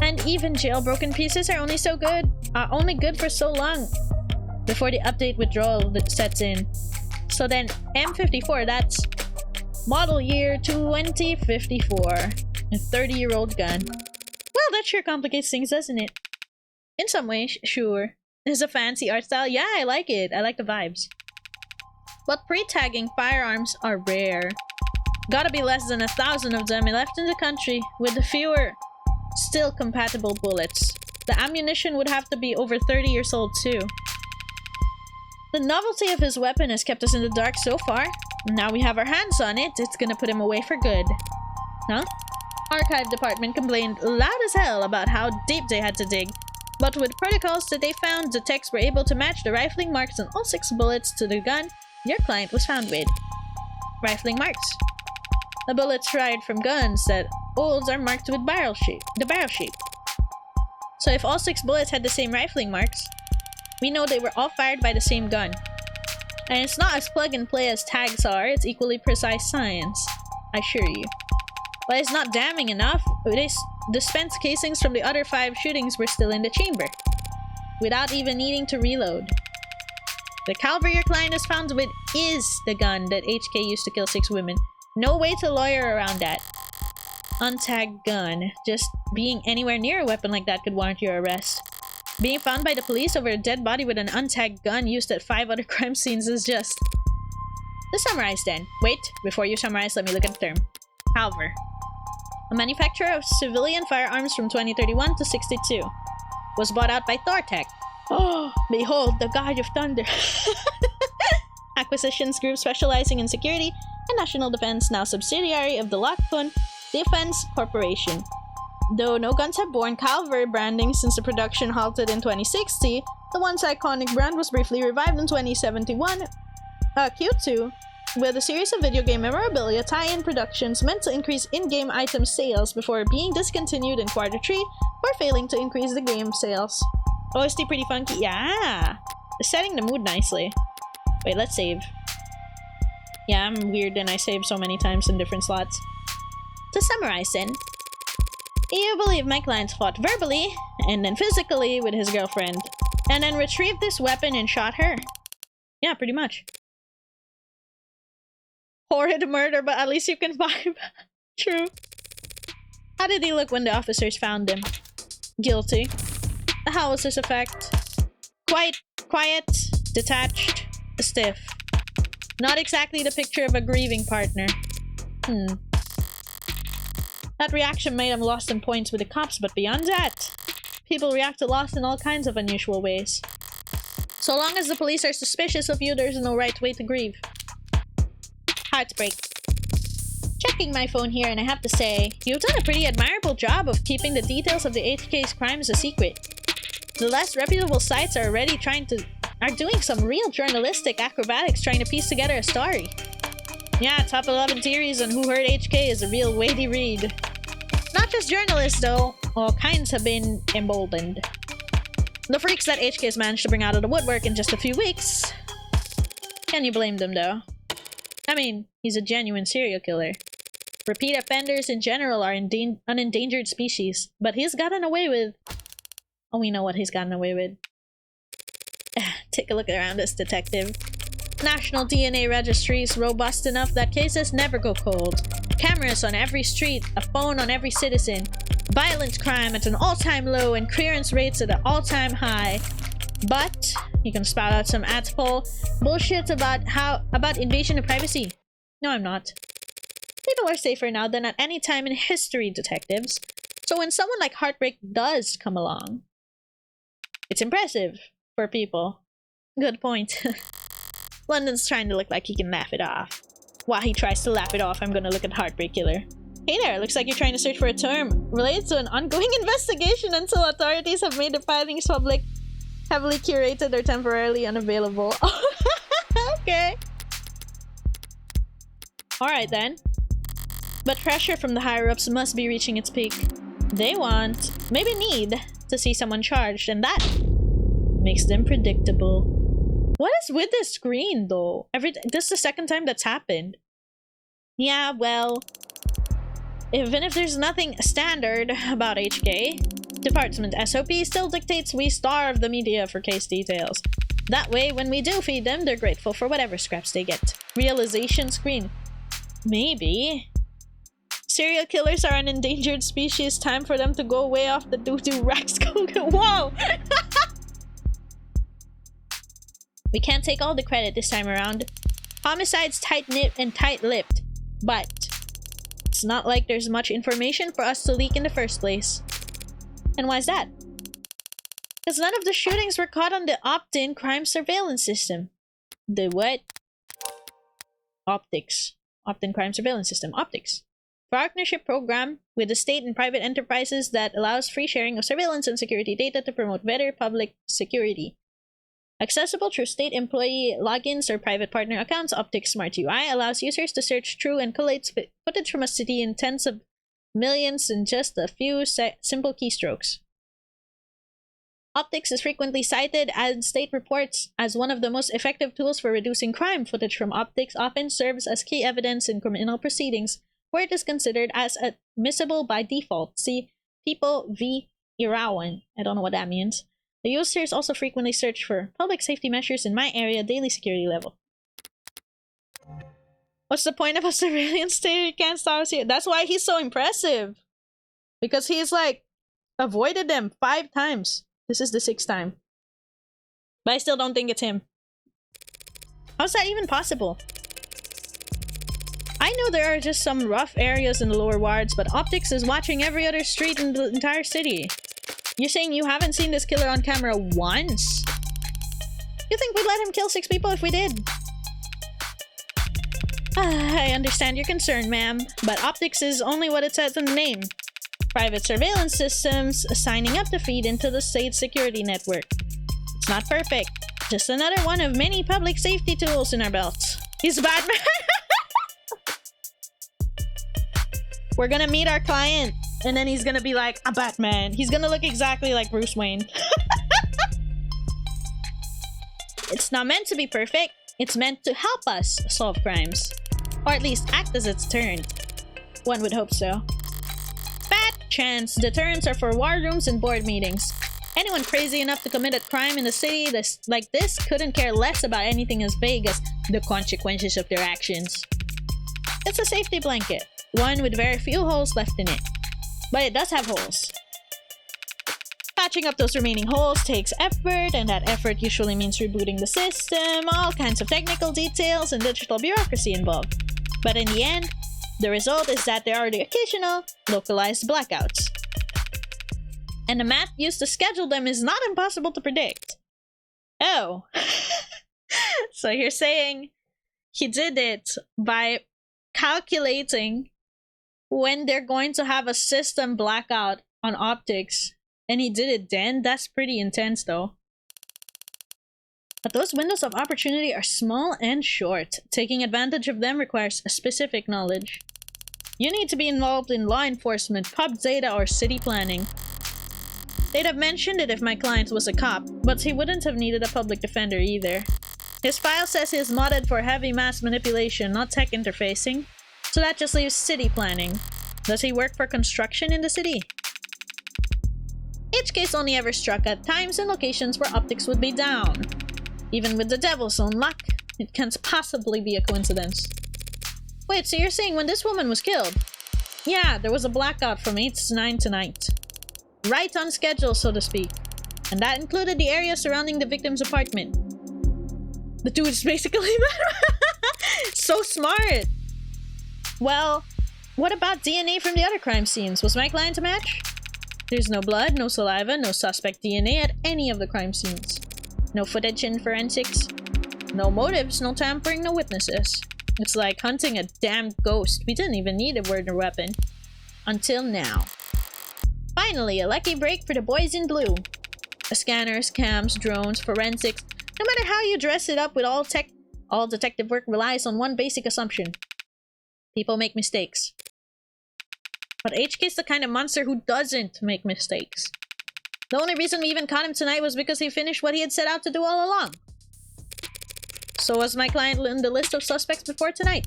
And even jailbroken pieces are only good for so long before the update withdrawal that sets in. So then M54, that's model year 2054, a 30-year-old gun. Well, that sure complicates things, doesn't it? In some ways, sure. It's a fancy art style. Yeah, I like it. I like the vibes. But pre-tagging firearms are rare. Gotta be less than 1,000 of them left in the country with fewer still compatible bullets. The ammunition would have to be over 30 years old too. The novelty of his weapon has kept us in the dark so far. Now we have our hands on it, it's gonna put him away for good. Huh? Archive department complained loud as hell about how deep they had to dig. But with protocols that they found, the techs were able to match the rifling marks on all 6 bullets to the gun your client was found with. Rifling marks. The bullets fired from guns that olds are marked with the barrel shape. So if all 6 bullets had the same rifling marks, we know they were all fired by the same gun. And it's not as plug and play as tags are, it's equally precise science. I assure you. But it's not damning enough. Dispense casings from the other 5 shootings were still in the chamber, without even needing to reload. The caliber your client is found with is the gun that HK used to kill 6 women. No way to lawyer around that. Untagged gun. Just being anywhere near a weapon like that could warrant your arrest. Being found by the police over a dead body with an untagged gun used at 5 other crime scenes is just... To summarize then. Wait, before you summarize, let me look at the term. Calver. A manufacturer of civilian firearms from 2031 to 62. Was bought out by Thortec. Oh, behold, the God of Thunder. Acquisitions group specializing in security and national defense, now subsidiary of the Lockpun Defense Corporation. Though no guns have borne Calver branding since the production halted in 2060, the once iconic brand was briefly revived in 2071 Q2 with a series of video game memorabilia tie-in productions meant to increase in-game item sales before being discontinued in Q3 for failing to increase the game sales. OST pretty funky? Yeah! It's setting the mood nicely. Wait, let's save. Yeah, I'm weird and I save so many times in different slots. To summarize then, you believe my client fought verbally and then physically with his girlfriend, and then retrieved this weapon and shot her. Yeah, pretty much. Horrid murder, but at least you can vibe. True. How did he look when the officers found him? Guilty. How was his effect? Quiet, detached, stiff. Not exactly the picture of a grieving partner. That reaction made him lost in points with the cops, but beyond that, people react to loss in all kinds of unusual ways. So long as the police are suspicious of you, there's no right way to grieve. Heartbreak. Checking my phone here, and I have to say, you've done a pretty admirable job of keeping the details of the HK's crimes a secret. The less reputable sites are already trying to are doing some real journalistic acrobatics trying to piece together a story. Yeah, top 11 theories on who hurt HK is a real weighty read. Not just journalists though, all kinds have been emboldened. The freaks that HK has managed to bring out of the woodwork in just a few weeks. Can you blame them though? I mean, he's a genuine serial killer. Repeat offenders in general are an endangered species, but he's gotten away with... Oh, we know what he's gotten away with. Take a look around us, detective. National DNA registry is robust enough that cases never go cold. Cameras on every street, a phone on every citizen. Violent crime at an all-time low and clearance rates at an all-time high. But you can spout out some asshole bullshit about invasion of privacy. No, I'm not. People are safer now than at any time in history, detectives. So when someone like Heartbreak does come along, it's impressive for people. Good point. London's trying to look like he can laugh it off. While he tries to laugh it off, I'm gonna look at Heartbreak Killer. Hey there, looks like you're trying to search for a term related to an ongoing investigation until authorities have made the findings public, heavily curated, or temporarily unavailable. Okay. Alright then. But pressure from the higher-ups must be reaching its peak. They want, maybe need, to see someone charged, and that makes them predictable. What is with this screen, though? This is the second time that's happened. Yeah, well... Even if there's nothing standard about HK, Department SOP still dictates we starve the media for case details. That way, when we do feed them, they're grateful for whatever scraps they get. Realization screen. Maybe... Serial killers are an endangered species. Time for them to go way off the doo-doo racks. Whoa! We can't take all the credit this time around. Homicide's tight-knit and tight-lipped. But it's not like there's much information for us to leak in the first place. And why's that? Because none of the shootings were caught on the opt-in crime surveillance system. The what? Optics. Opt-in crime surveillance system. Optics. Partnership program with the state and private enterprises that allows free sharing of surveillance and security data to promote better public security. Accessible through state employee logins or private partner accounts, Optics Smart UI allows users to search through and collate footage from a city in tens of millions in just a few simple keystrokes. Optics is frequently cited as state reports as one of the most effective tools for reducing crime. Footage from Optics often serves as key evidence in criminal proceedings, where it is considered as admissible by default. See People v. Irawan. I don't know what that means. The users also frequently search for public safety measures in my area, daily security level. What's the point of a surveillance state? You can't stop us here. That's why he's so impressive. Because he's like avoided them 5 times. This is the 6th time. But I still don't think it's him. How's that even possible? I know there are just some rough areas in the lower wards, but Optics is watching every other street in the entire city. You're saying you haven't seen this killer on camera once? You think we'd let him kill 6 people if we did? I understand your concern, ma'am, but Optics is only what it says in the name. Private surveillance systems signing up to feed into the state security network. It's not perfect. Just another one of many public safety tools in our belts. He's Batman! We're gonna meet our client, and then he's gonna be like, a Batman. He's gonna look exactly like Bruce Wayne. It's not meant to be perfect. It's meant to help us solve crimes. Or at least act as its turn. One would hope so. Fat chance deterrents are for war rooms and board meetings. Anyone crazy enough to commit a crime in a city like this couldn't care less about anything as vague as the consequences of their actions. It's a safety blanket. One with very few holes left in it. But it does have holes. Patching up those remaining holes takes effort, and that effort usually means rebooting the system, all kinds of technical details and digital bureaucracy involved. But in the end, the result is that there are the occasional, localized blackouts. And the math used to schedule them is not impossible to predict. Oh. So you're saying he did it by calculating when they're going to have a system blackout on Optics, and he did it then? That's pretty intense though. But those windows of opportunity are small and short. Taking advantage of them requires a specific knowledge. You need to be involved in law enforcement, pub data, or city planning. They'd have mentioned it if my client was a cop, but he wouldn't have needed a public defender either. His file says he's modded for heavy mass manipulation, not tech interfacing. So that just leaves city planning. Does he work for construction in the city? HK's only ever struck at times and locations where optics would be down. Even with the devil's own luck, it can't possibly be a coincidence. Wait, so you're saying when this woman was killed? Yeah, there was a blackout from 8 to 9 tonight. Right on schedule, so to speak. And that included the area surrounding the victim's apartment. The dude is basically so smart! Well, what about DNA from the other crime scenes? Was my client a match? There's no blood, no saliva, no suspect DNA at any of the crime scenes. No footage in forensics. No motives, no tampering, no witnesses. It's like hunting a damn ghost. We didn't even need a murder weapon. Until now. Finally, a lucky break for the boys in blue. Scanners, cams, drones, forensics. No matter how you dress it up with all detective work relies on one basic assumption. People make mistakes. But HK's the kind of monster who doesn't make mistakes. The only reason we even caught him tonight was because he finished what he had set out to do all along. So was my client in the list of suspects before tonight?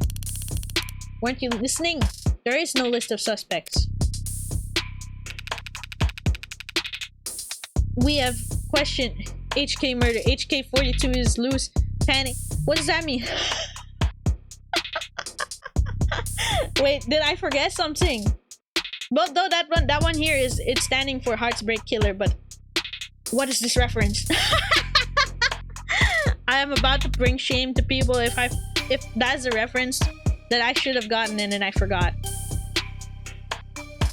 Weren't you listening? There is no list of suspects. We have questioned HK murder. HK42 is loose. Panic. What does that mean? Wait, did I forget something? But though that one here is it's standing for Heartsbreak Killer, but what is this reference? I am about to bring shame to people if that's a reference that I should have gotten in and I forgot.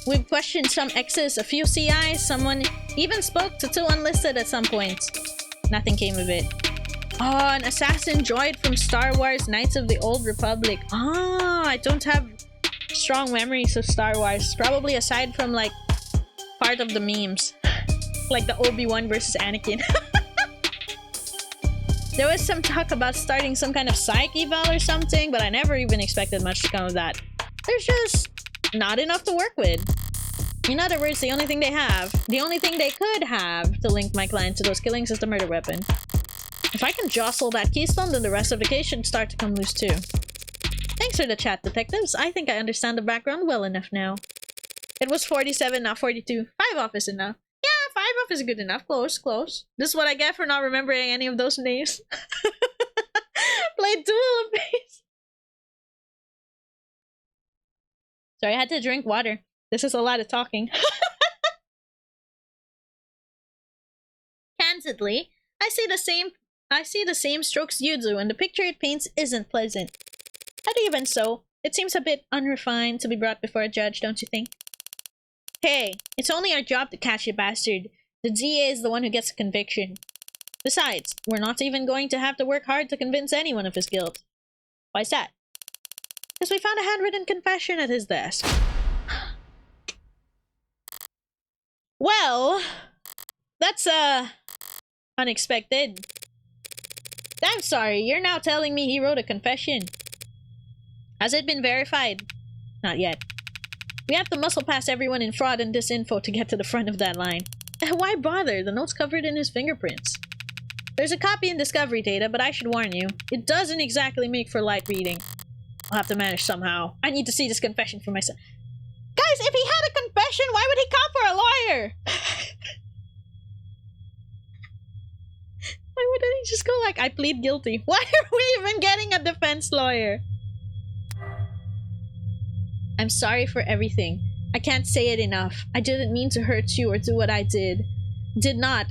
We've questioned some X's, a few CIs, someone even spoke to 2 unlisted at some point. Nothing came of it. Oh, an assassin droid from Star Wars Knights of the Old Republic. Ah, I don't have strong memories of Star Wars. Probably aside from like part of the memes. Like the Obi-Wan versus Anakin. There was some talk about starting some kind of psych eval or something, but I never even expected much to come of that. There's just not enough to work with. In other words, the only thing they could have to link my client to those killings is the murder weapon. If I can jostle that keystone, then the rest of the case should start to come loose too. Thanks for the chat, detectives. I think I understand the background well enough now. It was 47, not 42. 5 off is enough. Yeah, 5 off is good enough. Close, close. This is what I get for not remembering any of those names. Played Duel of Base. Sorry, I had to drink water. This is a lot of talking. Candidly, I see the same strokes you do, and the picture it paints isn't pleasant. But even so, it seems a bit unrefined to be brought before a judge, don't you think? Hey, it's only our job to catch a bastard. The DA is the one who gets a conviction. Besides, we're not even going to have to work hard to convince anyone of his guilt. Why's that? Because we found a handwritten confession at his desk. Well, that's, unexpected. I'm sorry, you're now telling me he wrote a confession. Has it been verified? Not yet. We have to muscle past everyone in fraud and disinfo to get to the front of that line. Why bother? The note's covered in his fingerprints. There's a copy in discovery data, but I should warn you, it doesn't exactly make for light reading. I'll have to manage somehow. I need to see this confession for myself. Guys, if he had a confession, why would he come for a lawyer? Why wouldn't he just go like, I plead guilty? Why are we even getting a defense lawyer? I'm sorry for everything. I can't say it enough. I didn't mean to hurt you or do what I did. Did not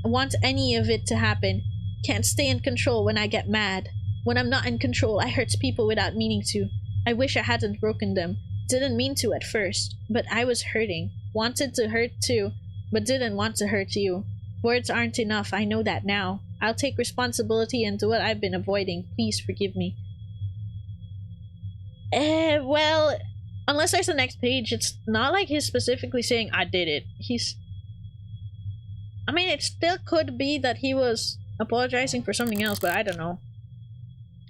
want any of it to happen. Can't stay in control when I get mad. When I'm not in control, I hurt people without meaning to. I wish I hadn't broken them. Didn't mean to at first, but I was hurting. Wanted to hurt too, but didn't want to hurt you. Words aren't enough, I know that now. I'll take responsibility and do what I've been avoiding. Please forgive me. Well, unless there's the next page, it's not like he's specifically saying, I did it. I mean, it still could be that he was apologizing for something else, but I don't know.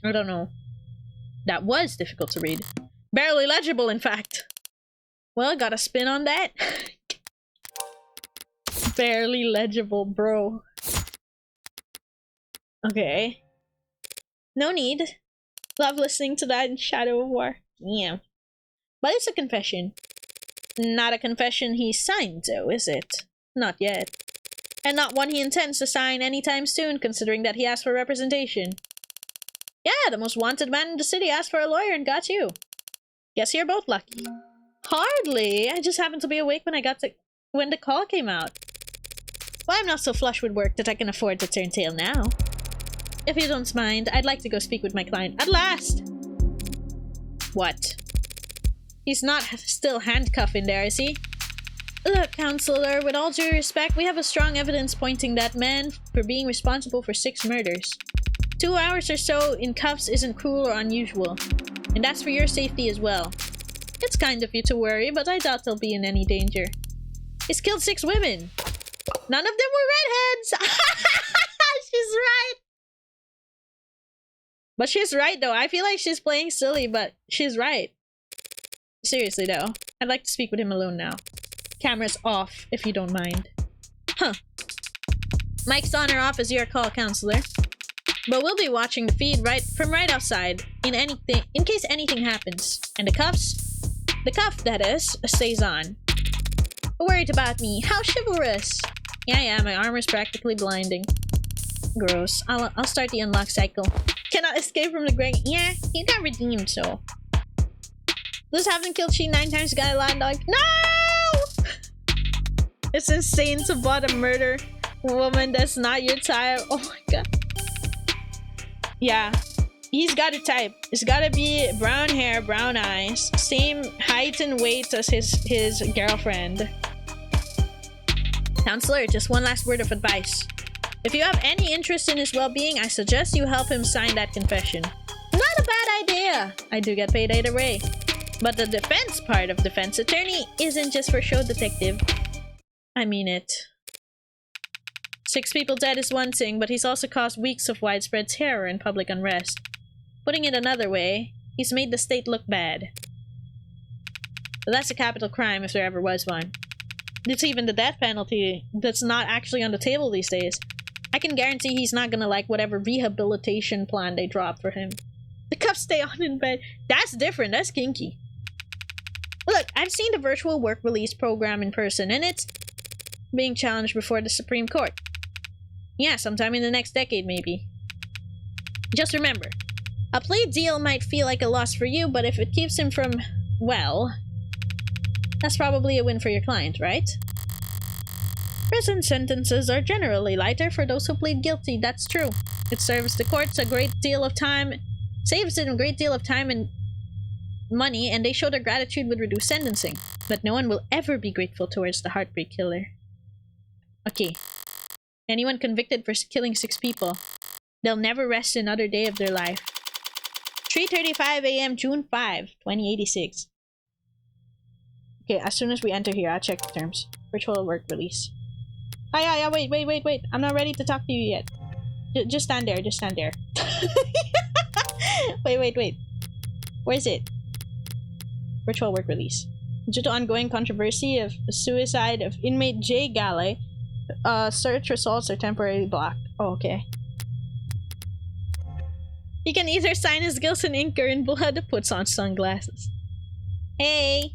I don't know. That was difficult to read. Barely legible, in fact. Well, got a spin on that. Barely legible, bro. Okay. No need. Love listening to that in Shadow of War. Yeah. But it's a confession. Not a confession he signed, though, is it? Not yet. And not one he intends to sign anytime soon, considering that he asked for representation. Yeah, the most wanted man in the city asked for a lawyer and got you. Guess you're both lucky. Hardly. I just happened to be awake when the call came out. Well, I'm not so flush with work that I can afford to turn tail now. If you don't mind, I'd like to go speak with my client. At last! What? He's not still handcuffed in there, is he? Look, counselor, with all due respect, we have a strong evidence pointing that man for being responsible for 6 murders. 2 hours or so in cuffs isn't cruel or unusual. And that's for your safety as well. It's kind of you to worry, but I doubt they'll be in any danger. He's killed 6 women. None of them were redheads! She's right! But she's right, though. I feel like she's playing silly, but she's right. Seriously, though. I'd like to speak with him alone now. Camera's off, if you don't mind. Huh. Mic's on or off is your call, counselor. But we'll be watching the feed from right outside, in case anything happens. And the cuff, that is, stays on. Worried about me? How chivalrous! Yeah, my armor's practically blinding. Gross. I'll start the unlock cycle. Cannot escape from the grave. Yeah, he got redeemed, so. This having killed she 9 times got a lot dog. No! It's insane to bot a murder woman that's not your type. Oh my god. Yeah. He's got a type. It's gotta be brown hair, brown eyes, same height and weight as his girlfriend. Counselor, just one last word of advice. If you have any interest in his well-being, I suggest you help him sign that confession. Not a bad idea! I do get paid either way. But the defense part of defense attorney isn't just for show detective. I mean it. 6 people dead is one thing, but he's also caused weeks of widespread terror and public unrest. Putting it another way, he's made the state look bad. But that's a capital crime if there ever was one. It's even the death penalty that's not actually on the table these days. I can guarantee he's not gonna like whatever rehabilitation plan they drop for him. The cuffs stay on in bed. That's different. That's kinky. Look, I've seen the virtual work release program in person, and it's being challenged before the Supreme Court. Yeah, sometime in the next decade, maybe. Just remember, a plea deal might feel like a loss for you, but if it keeps him from, well, that's probably a win for your client, right? Prison sentences are generally lighter for those who plead guilty, that's true. It saves the courts a great deal of time, saves them a great deal of time and money, and they show their gratitude with reduced sentencing. But no one will ever be grateful towards the heartbreak killer. Okay. Anyone convicted for killing 6 people, they'll never rest another day of their life. 3:35 AM, June 5, 2086. Okay, as soon as we enter here, I'll check the terms. Virtual work release. Yeah, wait. I'm not ready to talk to you yet. Just stand there, wait. Where is it? Virtual work release. Due to ongoing controversy of the suicide of inmate Jay Galley, search results are temporarily blocked. Oh, okay. He can either sign his guilt in ink or in blood, puts on sunglasses. Hey!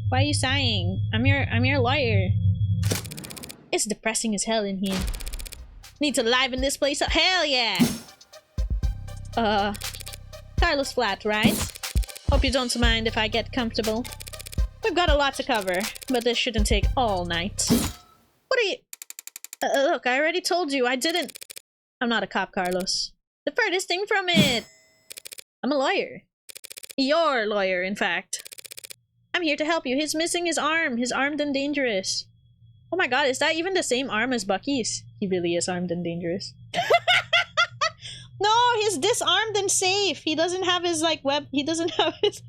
Why are you sighing? I'm your lawyer. It's depressing as hell in here. Need to liven this place up. Hell yeah! Carlos Flat, right? Hope you don't mind if I get comfortable. We've got a lot to cover, but this shouldn't take all night. What are you... look, I already told you, I'm not a cop, Carlos. The furthest thing from it! I'm a lawyer. Your lawyer, in fact. I'm here to help you. He's missing his arm. He's armed and dangerous. Oh my god, is that even the same arm as Bucky's? He really is armed and dangerous. No, he's disarmed and safe. He doesn't have his, like, he doesn't have his...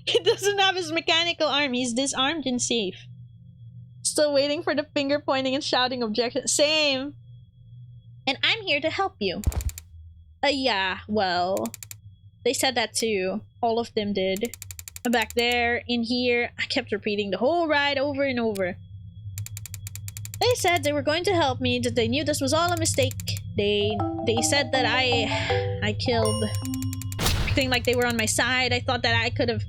he doesn't have his mechanical arm. He's disarmed and safe. Still waiting for the finger pointing and shouting objection. Same. And I'm here to help you. Yeah, well, they said that too. All of them did. Back there, in here, I kept repeating the whole ride over and over. They said they were going to help me, that they knew this was all a mistake. They said that I killed, acting like they were on my side. I thought that I could have,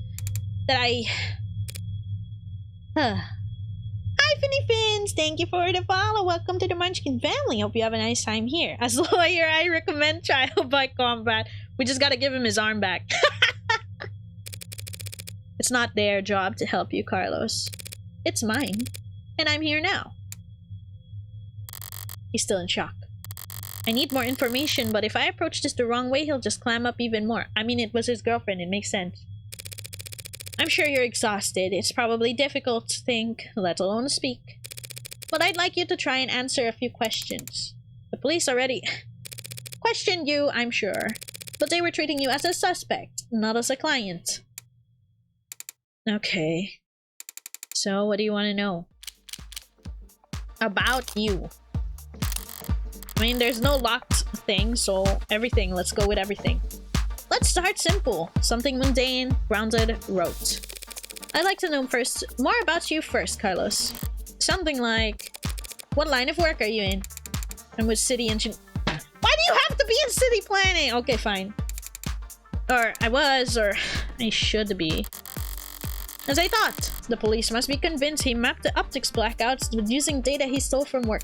Hi, Finny Fins! Thank you for the follow. Welcome to the Munchkin family. Hope you have a nice time here. As lawyer, I recommend trial by combat. We just gotta give him his arm back. It's not their job to help you, Carlos. It's mine. And I'm here now. He's still in shock. I need more information, but if I approach this the wrong way, he'll just clam up even more. I mean, it was his girlfriend. It makes sense. I'm sure you're exhausted. It's probably difficult to think, let alone speak. But I'd like you to try and answer a few questions. The police already questioned you, I'm sure. But they were treating you as a suspect, not as a client. Okay. So, what do you want to know? About you. I mean, there's no locked thing, so everything. Let's go with everything. Let's start simple. Something mundane, grounded, rote. I'd like to know more about you first, Carlos. Something like, what line of work are you in? I'm with city engineering. Why do you have to be in city planning? Okay, fine. Or I was, or I should be. As I thought, the police must be convinced he mapped the optics blackouts with using data he stole from work.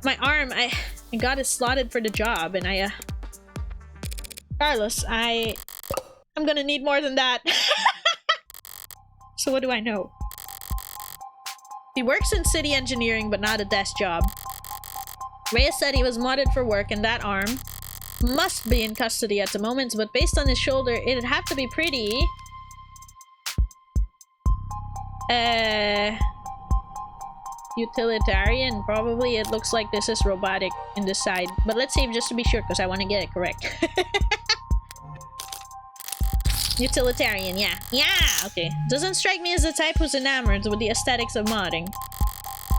My arm, I got it slotted for the job, and Carlos, I'm gonna need more than that. So what do I know? He works in city engineering, but not a desk job. Reyes said he was modded for work, and that arm must be in custody at the moment, but based on his shoulder, it'd have to be pretty... utilitarian, probably. It looks like this is robotic in this side. But let's save just to be sure, because I want to get it correct. Utilitarian, yeah. Yeah, okay. Doesn't strike me as the type who's enamored with the aesthetics of modding.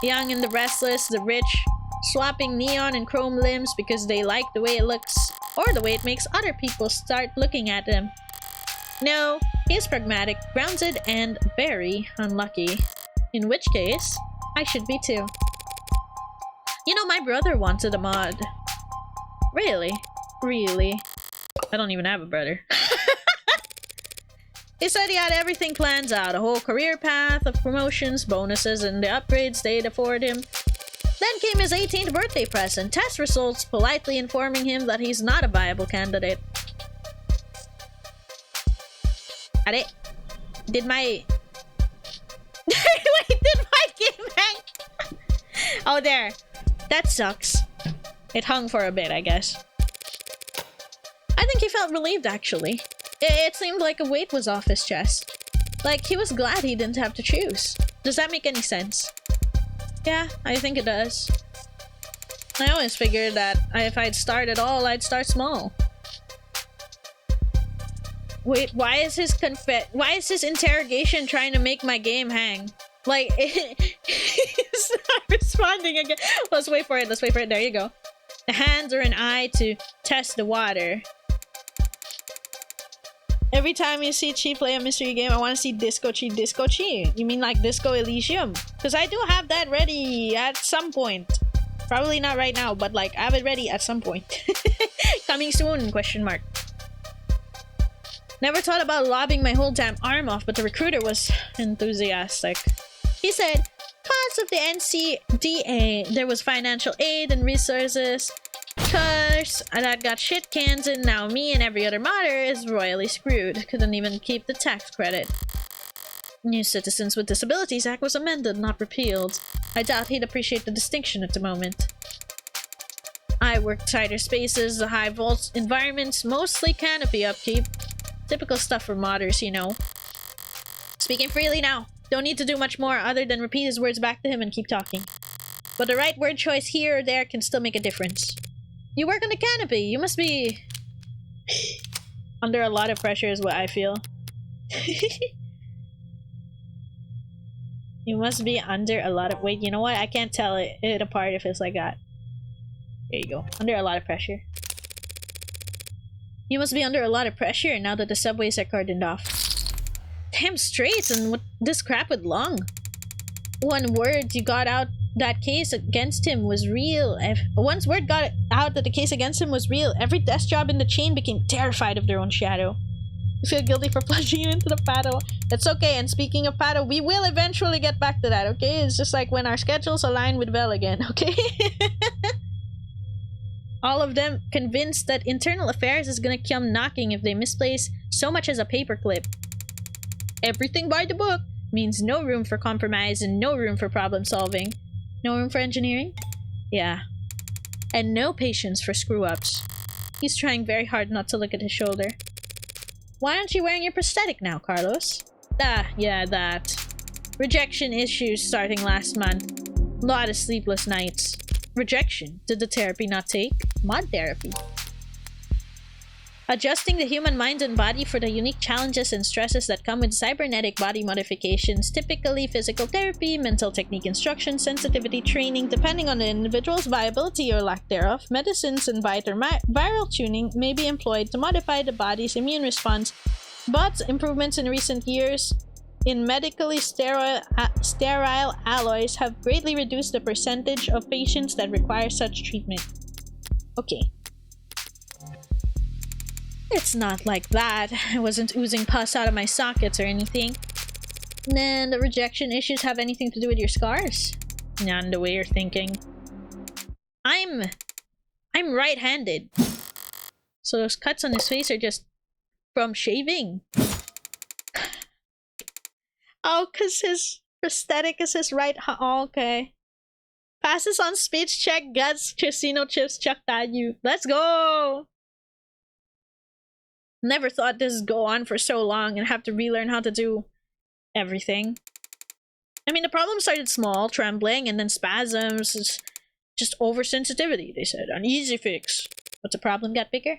Young and the restless, the rich, swapping neon and chrome limbs because they like the way it looks, or the way it makes other people start looking at them. No, he's pragmatic, grounded, and very unlucky. In which case, I should be too. You know, my brother wanted a mod. Really? Really? I don't even have a brother. He said he had everything planned out, a whole career path of promotions, bonuses, and the upgrades they'd afford him. Then came his 18th birthday present, test results politely informing him that he's not a viable candidate. Did my... Wait, did my game hang? Oh, there. That sucks. It hung for a bit, I guess. I think he felt relieved, actually. It seemed like a weight was off his chest. Like, he was glad he didn't have to choose. Does that make any sense? Yeah, I think it does. I always figured that if I'd start at all, I'd start small. Wait, why is his interrogation trying to make my game hang? Like, he's not responding again. Let's wait for it. Let's wait for it. There you go. A hand or an eye to test the water. Every time you see Chi play a mystery game, I want to see Disco Chi. Disco Chi? You mean like Disco Elysium? Because I do have that ready at some point. Probably not right now, but like, I have it ready at some point. Coming soon, question mark. Never thought about lobbing my whole damn arm off, but the recruiter was enthusiastic. He said, because of the NCDA, there was financial aid and resources. Cause that got shit cans, and now me and every other modder is royally screwed. Couldn't even keep the tax credit. New Citizens with Disabilities Act was amended, not repealed. I doubt he'd appreciate the distinction at the moment. I work tighter spaces, the high vault environments, mostly canopy upkeep. Typical stuff for modders, you know. Speaking freely now. Don't need to do much more other than repeat his words back to him and keep talking. But the right word choice here or there can still make a difference. You work on the canopy. You must be under a lot of pressure is what I feel. You must be under a lot of weight. You know what? I can't tell it apart if it's like that. There you go. Under a lot of pressure. You must be under a lot of pressure now that the subways are cordoned off. Damn straight, and what this crap with Long. One word you got out that case against him was real. Once word got out that the case against him was real, every desk job in the chain became terrified of their own shadow. You feel guilty for plunging you into the paddle. It's okay, and speaking of paddle, we will eventually get back to that, okay? It's just like when our schedules align with Vel again, okay? All of them convinced that internal affairs is gonna come knocking if they misplace so much as a paperclip. Everything by the book means no room for compromise and no room for problem solving. No room for engineering? Yeah. And no patience for screw-ups. He's trying very hard not to look at his shoulder. Why aren't you wearing your prosthetic now, Carlos? Ah, yeah, that. Rejection issues starting last month. Lot of sleepless nights. Rejection. Did the therapy not take? Mod therapy. Adjusting the human mind and body for the unique challenges and stresses that come with cybernetic body modifications, typically physical therapy, mental technique instruction, sensitivity training, depending on the individual's viability or lack thereof, medicines and viral tuning may be employed to modify the body's immune response, but improvements in recent years in medically sterile alloys have greatly reduced the percentage of patients that require such treatment. Okay. It's not like that. I wasn't oozing pus out of my sockets or anything. Then the rejection issues have anything to do with your scars? Not the way you're thinking. I'm right-handed. So those cuts on his face are just from shaving. Oh, cause his prosthetic is his right oh, okay. Passes on speech check, guts, casino chips, chuck that you. Let's go! Never thought this would go on for so long and have to relearn how to do everything. I mean, the problem started small, trembling, and then spasms. It's just oversensitivity, they said. An easy fix. But the problem got bigger?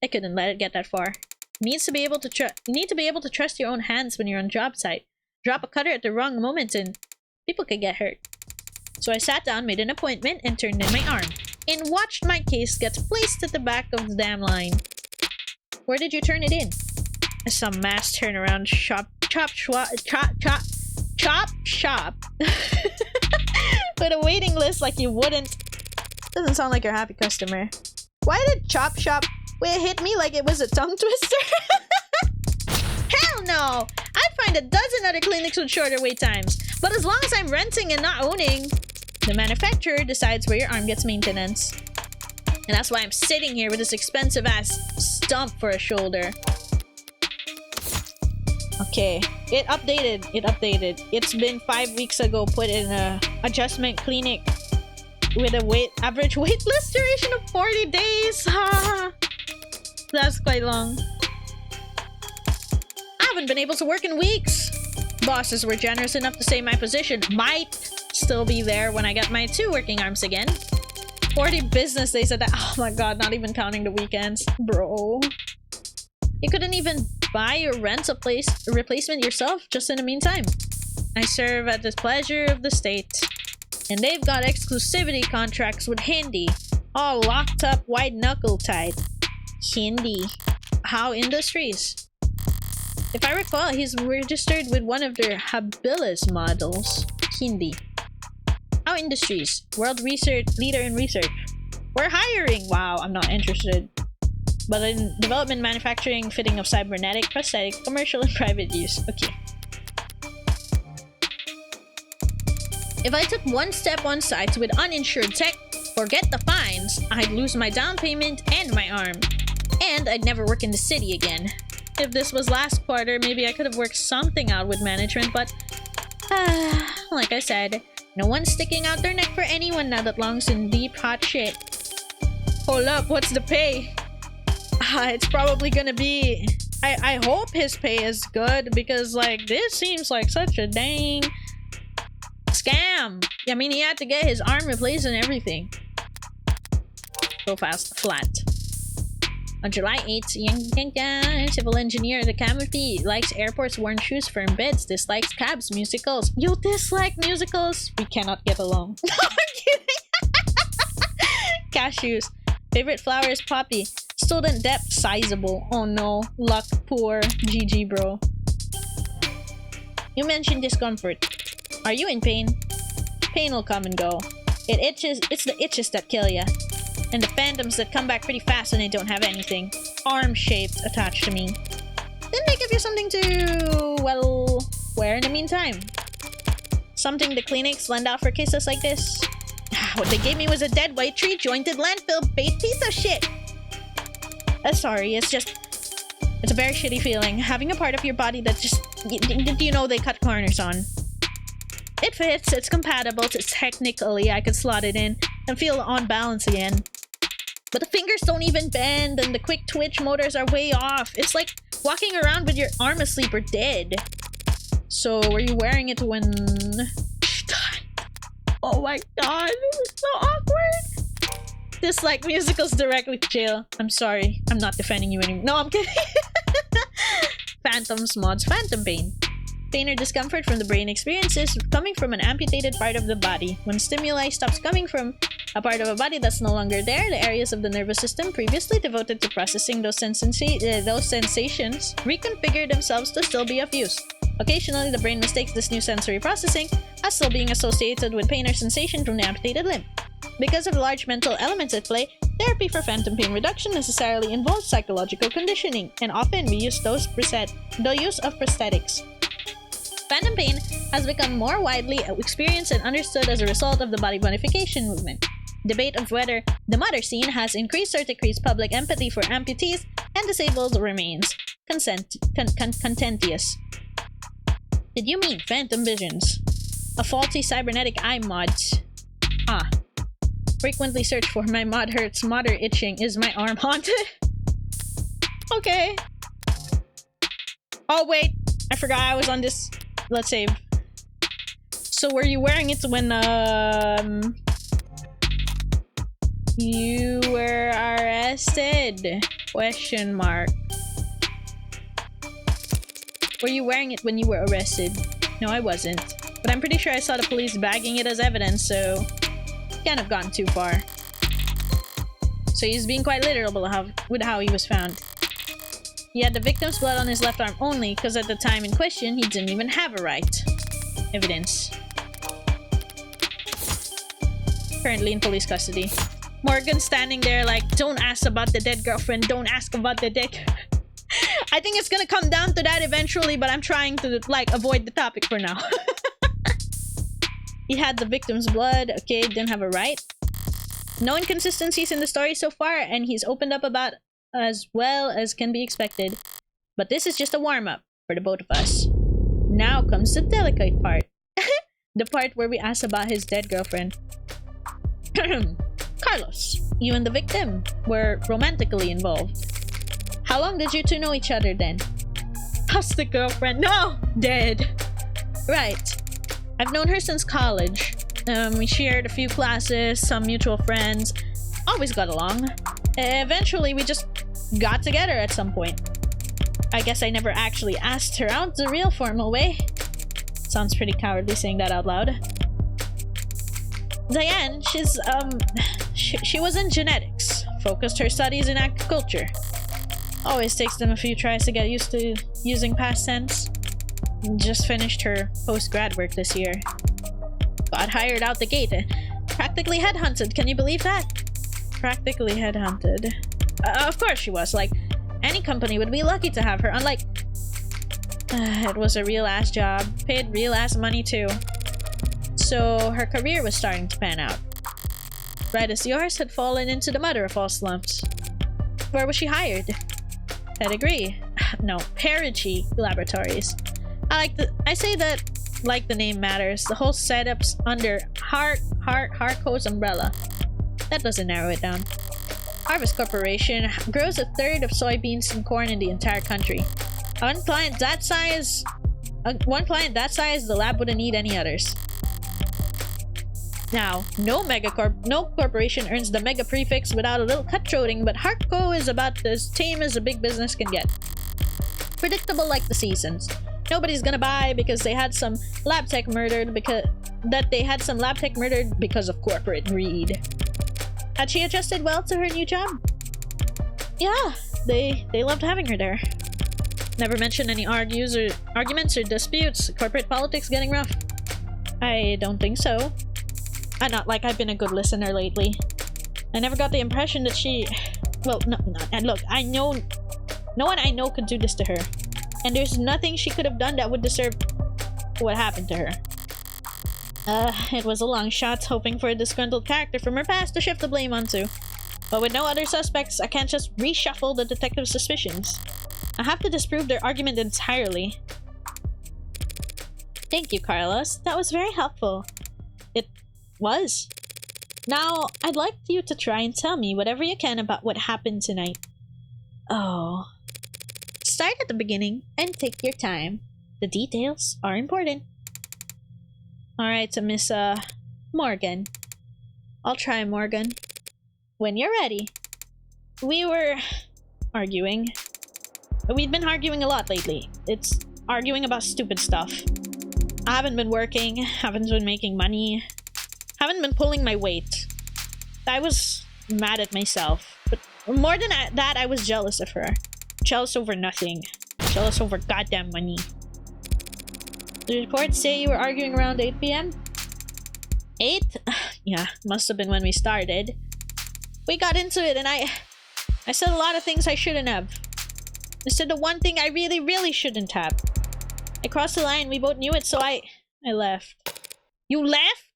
I couldn't let it get that far. You need to be able to trust your own hands when you're on job site. Drop a cutter at the wrong moment and people could get hurt. So I sat down, made an appointment, and turned in my arm. And watched my case get placed at the back of the damn line. Where did you turn it in? Some mass turnaround shop. Chop shop. With a waiting list like you wouldn't. Doesn't sound like you're a happy customer. Why did chop shop hit me like it was a tongue twister? Hell no! I'd find a dozen other clinics with shorter wait times. But as long as I'm renting and not owning, the manufacturer decides where your arm gets maintenance. And that's why I'm sitting here with this expensive ass stump for a shoulder. Okay, it updated. It's been 5 weeks ago put in a adjustment clinic with a average waitlist duration of 40 days. That's quite long. I haven't been able to work in weeks. Bosses were generous enough to say my position might still be there when I get my 2 working arms again. 40 business days at that. Oh my god, not even counting the weekends. Bro. You couldn't even buy or rent a replacement yourself just in the meantime. I serve at the pleasure of the state. And they've got exclusivity contracts with Hindi. All locked up, white knuckle tied. Hindi. How Industries. If I recall, he's registered with one of their Habilis models. Hindi. How Industries. World research leader in research. We're hiring! Wow, I'm not interested. But in development, manufacturing, fitting of cybernetic, prosthetic, commercial, and private use. Okay. If I took one step on site with uninsured tech, forget the fines, I'd lose my down payment and my arm. And I'd never work in the city again. If this was last quarter, maybe I could have worked something out with management, but... like I said, no one's sticking out their neck for anyone now that Long's in deep hot shit. Hold up, what's the pay? It's probably gonna be... I hope his pay is good, because, like, this seems like such a dang... scam! I mean, he had to get his arm replaced and everything. Go fast. Flat. On July 8th, civil engineer the Campy likes airports, worn shoes, firm beds, dislikes cabs, musicals. You dislike musicals? We cannot get along. No, I'm kidding. Cashews. Favorite flower is poppy. Student debt sizable. Oh no. Luck poor. GG bro. You mentioned discomfort. Are you in pain? Pain will come and go. It itches. It's the itches that kill ya. And the phantoms that come back pretty fast when they don't have anything. Arm-shaped attached to me. Then they give you something to, well, wear in the meantime. Something the clinics lend out for cases like this. What they gave me was a dead white tree-jointed landfill-based piece of shit. Sorry, it's a very shitty feeling. Having a part of your body that just, you know, they cut corners on. It fits, it's compatible, it's technically I could slot it in and feel on balance again. But the fingers don't even bend and the quick twitch motors are way off. It's like walking around with your arm asleep or dead. So were you wearing it when she died? Oh my god, it's so awkward. Dislike musicals directly to jail. I'm sorry, I'm not defending you anymore. No, I'm kidding. Phantoms mods phantom pain. Pain or discomfort from the brain experiences coming from an amputated part of the body. When stimuli stops coming from a part of a body that's no longer there, the areas of the nervous system previously devoted to processing those sensations reconfigure themselves to still be of use. Occasionally, the brain mistakes this new sensory processing as still being associated with pain or sensation from the amputated limb. Because of the large mental elements at play, therapy for phantom pain reduction necessarily involves psychological conditioning, and often we use the use of prosthetics. Phantom pain has become more widely experienced and understood as a result of the body modification movement. Debate of whether the mother scene has increased or decreased public empathy for amputees and disabled remains contentious. Did you mean phantom visions? A faulty cybernetic eye mod. Ah. Frequently search for my mod hurts, modder itching, is my arm haunted? Okay. Oh wait, I forgot I was on this. Let's save. So were you wearing it when you were arrested? Question mark. Were you wearing it when you were arrested? No, I wasn't. But I'm pretty sure I saw the police bagging it as evidence, so can't have gone too far. So he's being quite literal with how he was found. He had the victim's blood on his left arm only, because at the time in question, he didn't even have a right. Evidence. Currently in police custody. Morgan standing there like, don't ask about the dead girlfriend, don't ask about the dead... I think it's gonna come down to that eventually, but I'm trying to, like, avoid the topic for now. He had the victim's blood, okay, didn't have a right. No inconsistencies in the story so far, and he's opened up about as well as can be expected. But this is just a warm-up for the both of us. Now comes the delicate part. The part where we ask about his dead girlfriend. Carlos, you and the victim were romantically involved. How long did you two know each other then? How's the girlfriend? No! Dead! Right. I've known her since college. We shared a few classes, some mutual friends. Always got along. Eventually, we just got together at some point. I guess I never actually asked her out the real formal way. Sounds pretty cowardly saying that out loud. Diane, she was in genetics. Focused her studies in agriculture. Always takes them a few tries to get used to using past tense. Just finished her post-grad work this year. Got hired out the gate. Practically headhunted, can you believe that? Practically headhunted. Of course she was, like, any company would be lucky to have her, unlike... it was a real-ass job. Paid real-ass money, too. So, her career was starting to pan out. Right as yours had fallen into the mother of all slumps. Where was she hired? Pedigree? No, Perigee Laboratories. I say that like the name matters. The whole setup's under Harco's umbrella. That doesn't narrow it down. Harvest Corporation grows a third of soybeans and corn in the entire country. One client that size, the lab wouldn't need any others. Now, no corporation earns the mega prefix without a little cutthroating, but Heartco is about as tame as a big business can get. Predictable like the seasons. Nobody's gonna buy because they had some lab tech murdered because of corporate greed. Had she adjusted well to her new job? Yeah, they loved having her there. Never mentioned any arguments or disputes. Corporate politics getting rough. I don't think so. Not like I've been a good listener lately. I never got the impression that she... Well, no, and look, I know... No one I know could do this to her. And there's nothing she could have done that would deserve what happened to her. It was a long shot, hoping for a disgruntled character from her past to shift the blame onto. But with no other suspects, I can't just reshuffle the detective's suspicions. I have to disprove their argument entirely. Thank you, Carlos. That was very helpful. It was. Now, I'd like you to try and tell me whatever you can about what happened tonight. Oh. Start at the beginning and take your time. The details are important. Alright, so Miss, Morgan. I'll try, Morgan. When you're ready. We were... arguing. We've been arguing a lot lately. It's arguing about stupid stuff. I haven't been working, haven't been making money, haven't been pulling my weight. I was mad at myself. But more than that, I was jealous of her. Jealous over nothing. Jealous over goddamn money. The reports say you were arguing around 8 p.m.? 8? Yeah, must have been when we started. We got into it and I said a lot of things I shouldn't have. I said the one thing I really, really shouldn't have. I crossed the line, we both knew it, so I left. You left?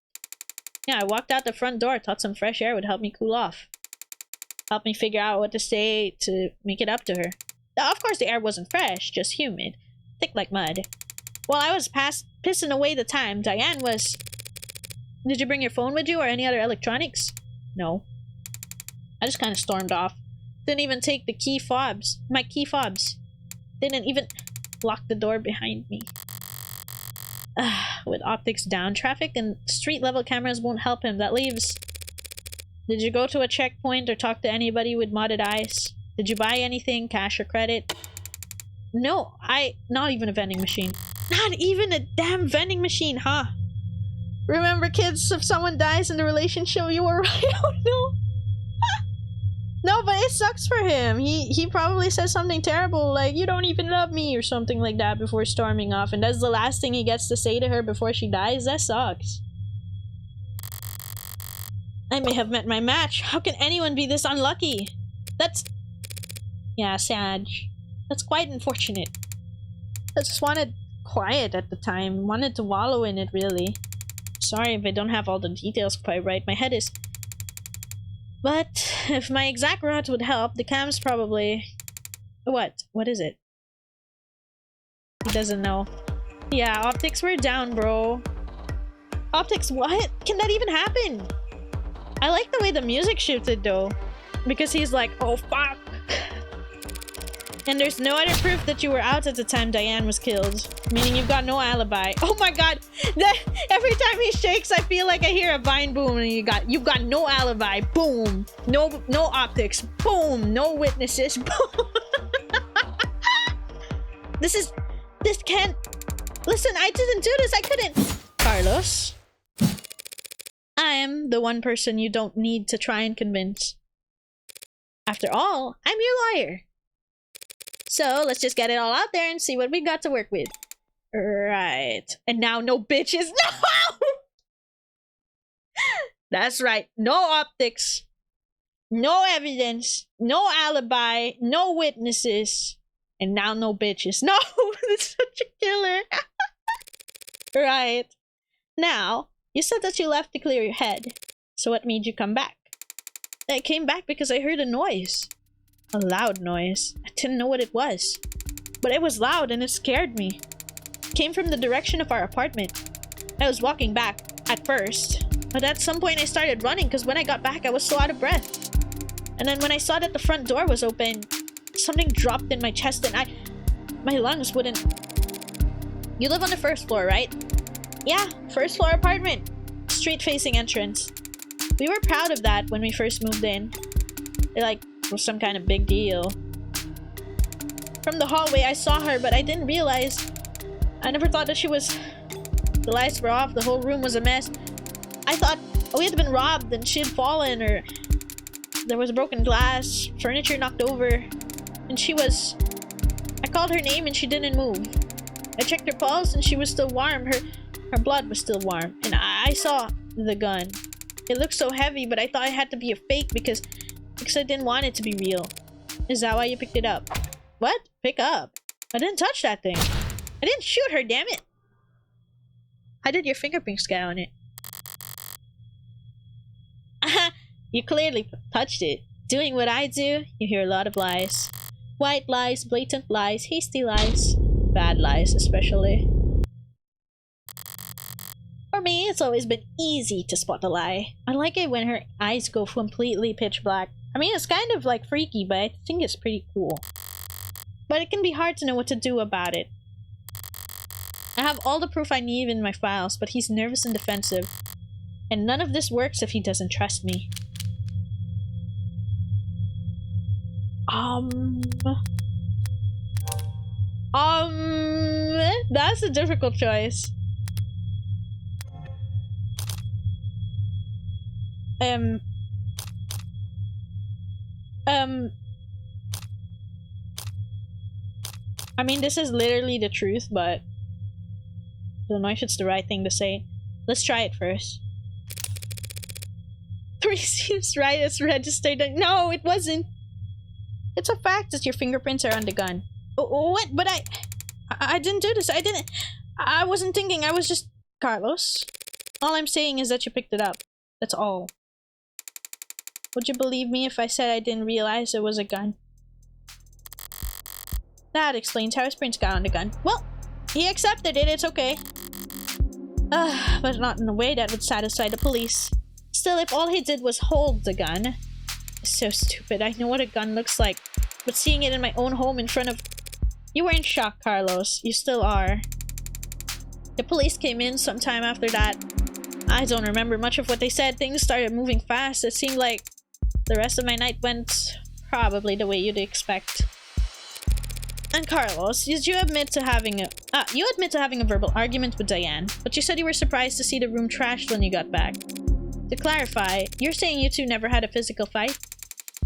Yeah, I walked out the front door, thought some fresh air would help me cool off. Help me figure out what to say to make it up to her. Of course the air wasn't fresh, just humid. Thick like mud. While I was pissing away the time, Diane was... Did you bring your phone with you or any other electronics? No. I just kind of stormed off. Didn't even take the key fobs. My key fobs. Didn't even lock the door behind me. With optics down, traffic and street level cameras won't help him. That leaves... Did you go to a checkpoint or talk to anybody with modded eyes? Did you buy anything, cash or credit? No, not even a vending machine. Not even a damn vending machine, huh? Remember, kids, if someone dies in the relationship, you were right. Oh no. No, but it sucks for him. He probably says something terrible like, you don't even love me or something like that before storming off. And that's the last thing he gets to say to her before she dies. That sucks. I may have met my match. How can anyone be this unlucky? That's... Yeah, sad. That's quite unfortunate. I just wanted quiet at the time. Wanted to wallow in it, really. Sorry if I don't have all the details quite right. My head is... But if my exact route would help, the cam's probably... What? What is it? He doesn't know. Yeah, optics were down, bro. Optics what? Can that even happen? I like the way the music shifted, though. Because he's like, oh fuck. And there's no other proof that you were out at the time Diane was killed. Meaning you've got no alibi. Oh my god! Every time he shakes, I feel like I hear a vine boom and you've got no alibi. Boom! No optics. Boom! No witnesses. Boom! This can't... Listen, I didn't do this. I couldn't... Carlos? I am the one person you don't need to try and convince. After all, I'm your lawyer. So, let's just get it all out there and see what we got to work with. Right. And now no bitches. No! That's right. No optics. No evidence. No alibi. No witnesses. And now no bitches. No! It's such a killer. Right. Now, you said that you left to clear your head. So what made you come back? I came back because I heard a noise. A loud noise. I didn't know what it was. But it was loud and it scared me. It came from the direction of our apartment. I was walking back, at first. But at some point I started running because when I got back I was so out of breath. And then when I saw that the front door was open, something dropped in my chest and my lungs wouldn't... You live on the first floor, right? Yeah, first floor apartment. street-facing entrance. We were proud of that when we first moved in. It, like, was some kind of big deal. From the hallway, I saw her, but I didn't realize. I never thought that she was... The lights were off, the whole room was a mess. I thought we had been robbed and she had fallen, or there was broken glass, furniture knocked over, and she was... I called her name and she didn't move. I checked her pulse and she was still warm. Her blood was still warm. And I saw the gun. It looked so heavy, but I thought it had to be a fake because I didn't want it to be real. Is that why you picked it up? What? Pick up? I didn't touch that thing. I didn't shoot her, damn it! How did your fingerprints get on it? You clearly touched it. Doing what I do, you hear a lot of lies. White lies, blatant lies, hasty lies. Bad lies, especially. For me, it's always been easy to spot a lie. I like it when her eyes go completely pitch black. I mean, it's kind of like freaky, but I think it's pretty cool. But it can be hard to know what to do about it. I have all the proof I need in my files, but he's nervous and defensive. And none of this works if he doesn't trust me. That's a difficult choice. I mean, this is literally the truth, but I don't know if it's the right thing to say. Let's try it first. 3 seems right, it's registered. No, it wasn't. It's a fact that your fingerprints are on the gun. What? But I didn't do this. I wasn't thinking. I was just... Carlos, all I'm saying is that you picked it up. That's all. Would you believe me if I said I didn't realize it was a gun? That explains how his prints got on the gun. Well, he accepted it. It's okay. But not in a way that would satisfy the police. Still, if all he did was hold the gun... So stupid. I know what a gun looks like. But seeing it in my own home in front of... You were in shock, Carlos. You still are. The police came in sometime after that. I don't remember much of what they said. Things started moving fast. It seemed like the rest of my night went probably the way you'd expect. And Carlos, did you admit to having a... you admit to having a verbal argument with Diane, but you said you were surprised to see the room trashed when you got back. To clarify, you're saying you two never had a physical fight?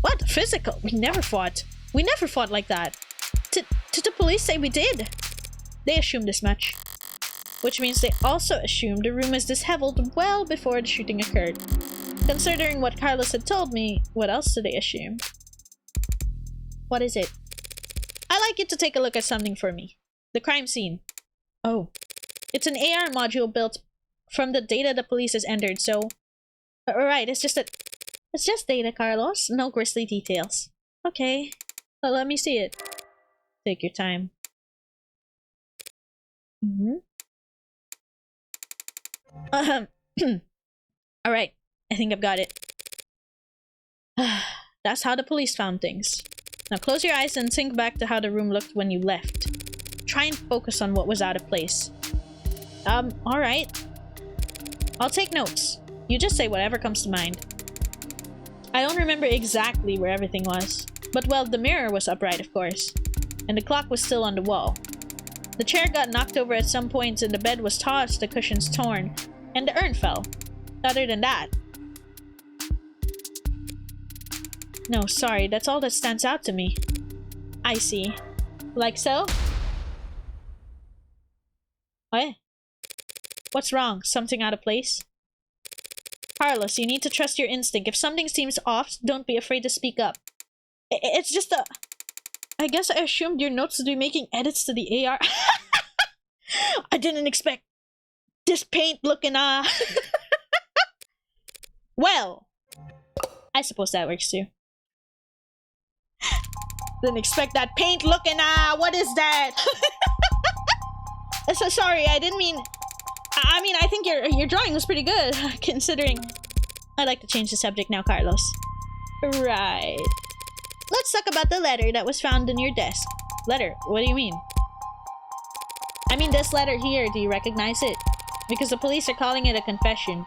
What? Physical? We never fought. We never fought like that. Did the police say we did? They assumed as much. Which means they also assumed the room was disheveled well before the shooting occurred. Considering what Carlos had told me, what else did they assume? What is it? I'd like you to take a look at something for me. The crime scene. Oh. It's an AR module built from the data the police has entered, so... Alright, it's just data, Carlos. No grisly details. Okay. Well, let me see it. Take your time. Alright. I think I've got it. That's how the police found things. Now close your eyes and think back to how the room looked when you left. Try and focus on what was out of place. Alright. I'll take notes. You just say whatever comes to mind. I don't remember exactly where everything was. But well, the mirror was upright, of course. And the clock was still on the wall. The chair got knocked over at some points and the bed was tossed, the cushions torn. And the urn fell. Other than that... No, sorry, that's all that stands out to me. I see. Like so? What? What's wrong? Something out of place? Carlos, you need to trust your instinct. If something seems off, don't be afraid to speak up. It's just a... I guess I assumed your notes would be making edits to the AR. I didn't expect this paint looking, Well, I suppose that works too. Didn't expect that paint looking, what is that? So sorry, I didn't mean... I mean, I think your drawing was pretty good, considering... I'd like to change the subject now, Carlos. Right. Let's talk about the letter that was found in your desk. Letter? What do you mean? I mean this letter here, do you recognize it? Because the police are calling it a confession.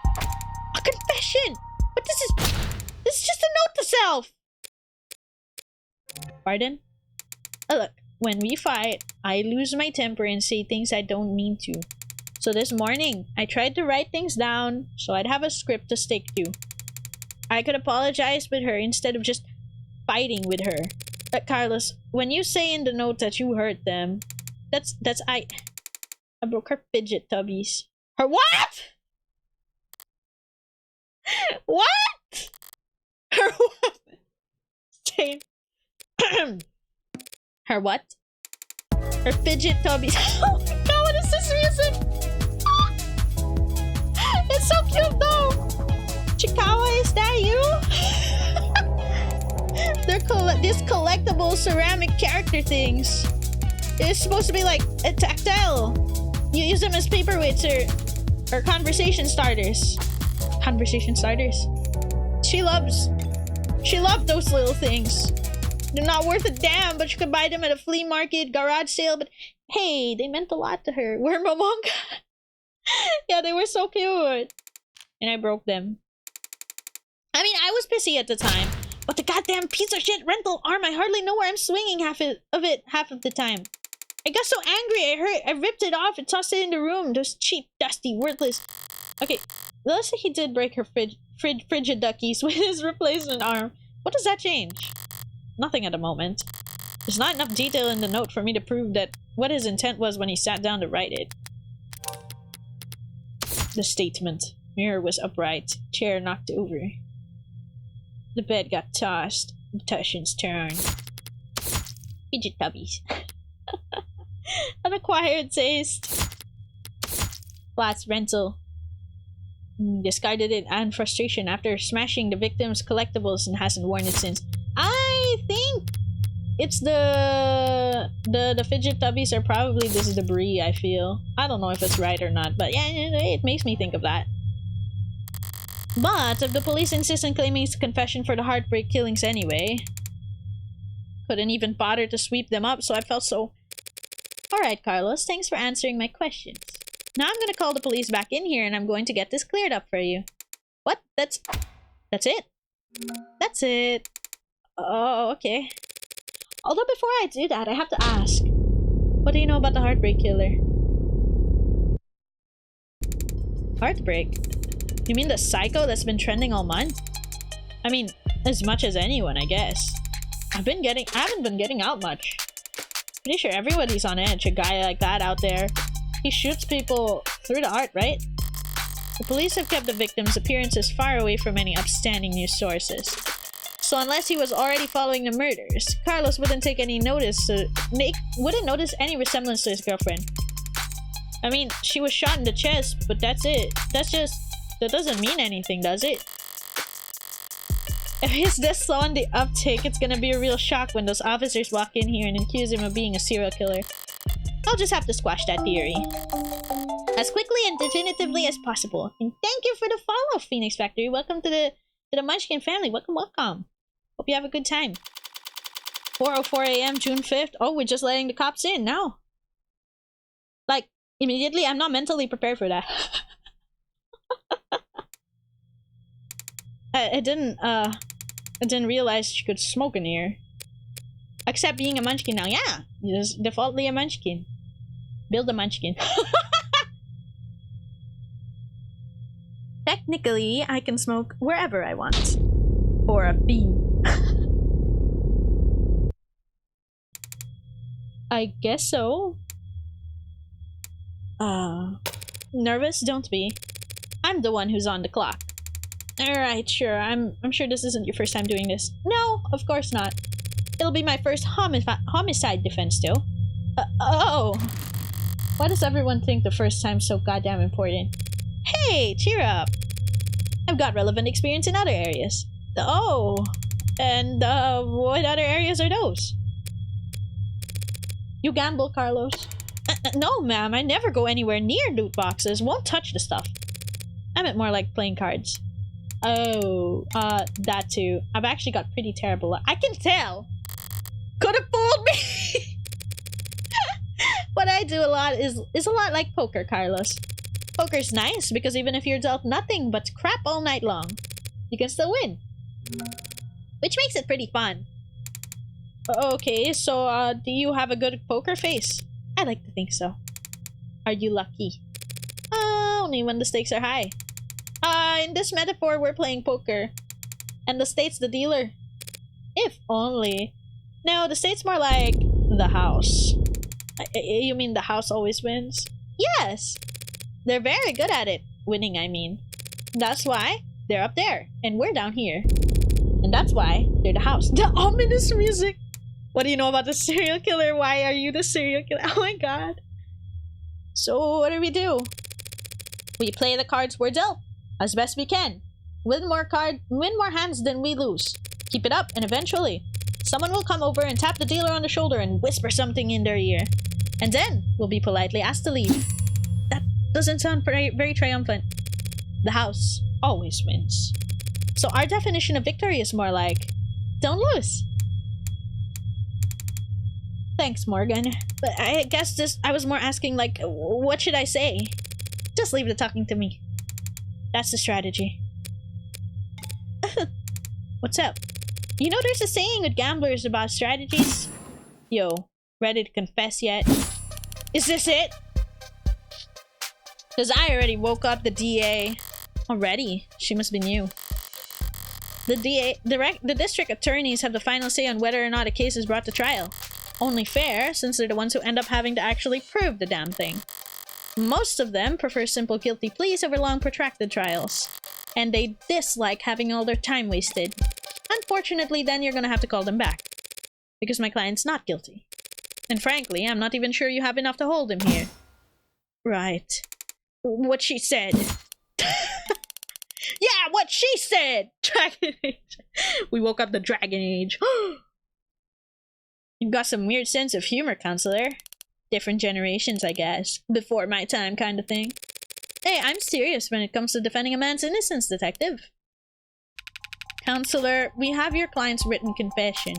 A confession! But this is just a note to self! Pardon? Look, when we fight, I lose my temper and say things I don't mean to. So this morning, I tried to write things down so I'd have a script to stick to. I could apologize with her instead of just fighting with her. But Carlos, when you say in the note that you hurt them, I broke her fidget tubbies. Her what? What? Her what? Say her what? Her fidget tubbies. Oh my god, what is this music? It's so cute though. Chikawa, is that you? They're these collectible ceramic character things. It's supposed to be like a tactile. You use them as paperweights or conversation starters. Conversation starters. She loved those little things. They're not worth a damn, but you could buy them at a flea market, garage sale, but hey, they meant a lot to her. We're Momonga. Yeah, they were so cute. And I broke them. I mean, I was pissy at the time, but the goddamn piece of shit rental arm, I hardly know where I'm swinging half of the time. I got so angry, I ripped it off and tossed it in the room. Those cheap, dusty, worthless... Okay, let's say he did break her frigid duckies with his replacement arm. What does that change? Nothing at the moment. There's not enough detail in the note for me to prove that what his intent was when he sat down to write it. The statement. Mirror was upright. Chair knocked over. The bed got tossed. Tashin's turn. Fidget tubbies. An acquired taste. Flats rental. Discarded it and frustration after smashing the victim's collectibles and hasn't worn it since. I think it's the fidget tubbies are probably this debris, I feel. I don't know if it's right or not, but yeah, it makes me think of that. But if the police insist on claiming it's a confession for the heartbreak killings anyway, couldn't even bother to sweep them up, so I felt so... Alright, Carlos, thanks for answering my questions. Now I'm gonna call the police back in here and I'm going to get this cleared up for you. What? That's it? That's it. Oh, okay. Although before I do that, I have to ask. What do you know about the heartbreak killer? Heartbreak? You mean the psycho that's been trending all month? I mean, as much as anyone, I guess. I haven't been getting out much. Pretty sure everybody's on edge, a guy like that out there. He shoots people through the art, right? The police have kept the victim's appearances far away from any upstanding news sources. So unless he was already following the murders, Carlos wouldn't take any notice wouldn't notice any resemblance to his girlfriend. I mean, she was shot in the chest, but that's it. That doesn't mean anything, does it? If he's this slow on the uptake, it's gonna be a real shock when those officers walk in here and accuse him of being a serial killer. I'll just have to squash that theory. As quickly and definitively as possible. And thank you for the follow, Phoenix Factory. Welcome to the Munchkin family. Welcome, welcome. Hope you have a good time. 4:04 a.m. June 5th. Oh, we're just letting the cops in now. Like, immediately, I'm not mentally prepared for that. I didn't realize you could smoke in here. Except being a munchkin now. Yeah, you're just defaultly a munchkin. Build a munchkin. Technically, I can smoke wherever I want. For a fee. I guess so. Nervous? Don't be. I'm the one who's on the clock. Alright, sure. I'm sure this isn't your first time doing this. No, of course not. It'll be my first homicide defense, though. Oh! Why does everyone think the first time's so goddamn important? Hey, cheer up! I've got relevant experience in other areas. Oh! And, what other areas are those? You gamble, Carlos? No, ma'am. I never go anywhere near loot boxes. Won't touch the stuff. I meant more like playing cards. Oh, that too. I've actually got pretty terrible luck. I can tell! Could have fooled me! What I do a lot is a lot like poker, Carlos. Poker's nice because even if you're dealt nothing but crap all night long, you can still win. Which makes it pretty fun. Okay, so do you have a good poker face? I like to think so. Are you lucky? Only when the stakes are high. In this metaphor, we're playing poker. And the state's the dealer. If only. No, the state's more like the house. You mean the house always wins? Yes! They're very good at it. Winning, I mean. That's why they're up there, and we're down here. And that's why they're the house. The ominous music! What do you know about the serial killer? Why are you the serial killer? Oh my god. So what do? We play the cards we're dealt, as best we can. Win more hands than we lose. Keep it up, and eventually, someone will come over and tap the dealer on the shoulder and whisper something in their ear. And then, we'll be politely asked to leave. That doesn't sound very triumphant. The house always wins. So our definition of victory is more like, don't lose. Thanks, Morgan. But I guess I was more asking, like, what should I say? Just leave the talking to me. That's the strategy. What's up? You know there's a saying with gamblers about strategies? Yo, ready to confess yet? Is this it? Because I already woke up the DA. Already? She must be new. The district attorneys have the final say on whether or not a case is brought to trial. Only fair, since they're the ones who end up having to actually prove the damn thing. Most of them prefer simple guilty pleas over long protracted trials. And they dislike having all their time wasted. Unfortunately, then you're gonna have to call them back. Because my client's not guilty. And frankly, I'm not even sure you have enough to hold him here. Right. What she said. Yeah, what she said! Dragon Age. We woke up the Dragon Age. You've got some weird sense of humor, counselor. Different generations, I guess. Before my time kind of thing. Hey, I'm serious when it comes to defending a man's innocence, detective. Counselor, we have your client's written confession.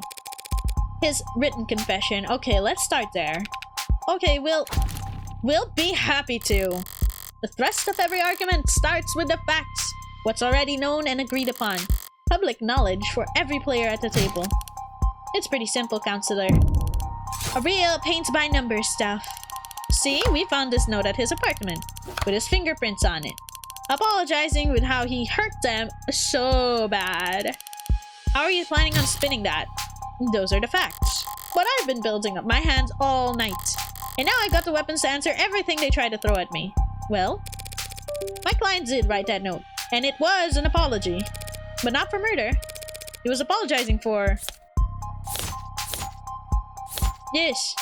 His written confession. Okay, let's start there. Okay, we'll be happy to. The thrust of every argument starts with the facts. What's already known and agreed upon. Public knowledge for every player at the table. It's pretty simple, counselor. A real paint-by-numbers stuff. See, we found this note at his apartment, with his fingerprints on it. Apologizing with how he hurt them so bad. How are you planning on spinning that? Those are the facts. But I've been building up my hands all night. And now I got the weapons to answer everything they tried to throw at me. Well, my client did write that note. And it was an apology. But not for murder. He was apologizing for... Yes.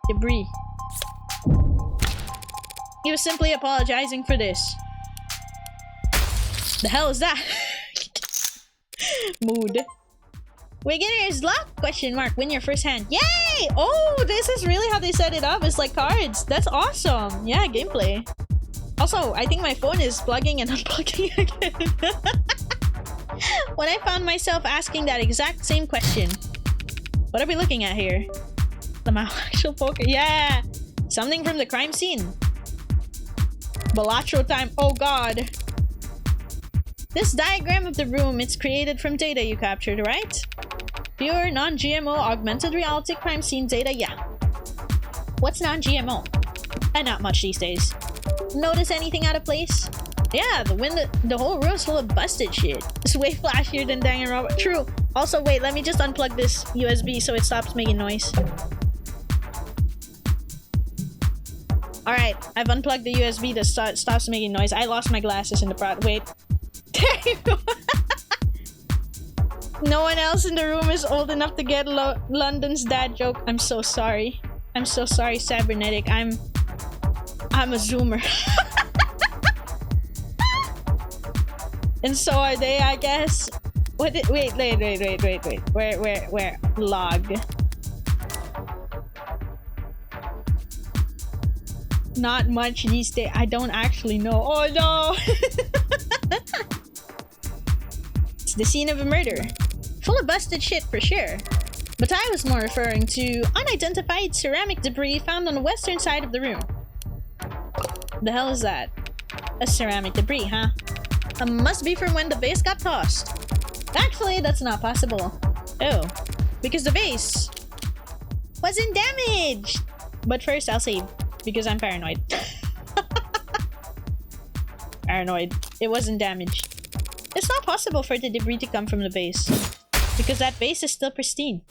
Debris. He was simply apologizing for this. The hell is that? Mood. Beginner's luck? Question mark. Win your first hand. Yay! Oh, this is really how they set it up. It's like cards. That's awesome. Yeah, gameplay. Also, I think my phone is plugging and unplugging again. When I found myself asking that exact same question. What are we looking at here? The actual poker. Yeah! Something from the crime scene. Balatro time. Oh god. This diagram of the room, it's created from data you captured, right? Pure, non-GMO, augmented reality crime scene data, yeah. What's non-GMO? And not much these days. Notice anything out of place? Yeah, the whole room's full of busted shit. It's way flashier than Danganronpa. True. Also, wait, let me just unplug this USB so it stops making noise. Alright, I've unplugged the USB that stops making noise. I lost my glasses in the prod. Wait. There you go. No one else in the room is old enough to get London's dad joke. I'm so sorry. I'm so sorry, Cybernetic. I'm a zoomer. And so are they, I guess. What wait. Where? Log. Not much these days. I don't actually know. Oh no! It's the scene of a murder. Full of busted shit for sure. But I was more referring to unidentified ceramic debris found on the western side of the room. The hell is that? A ceramic debris, huh? Must be from when the vase got tossed. Actually, that's not possible. Oh, because the vase wasn't damaged. But first, I'll save because I'm paranoid. Paranoid. It wasn't damaged. It's not possible for the debris to come from the vase because that vase is still pristine.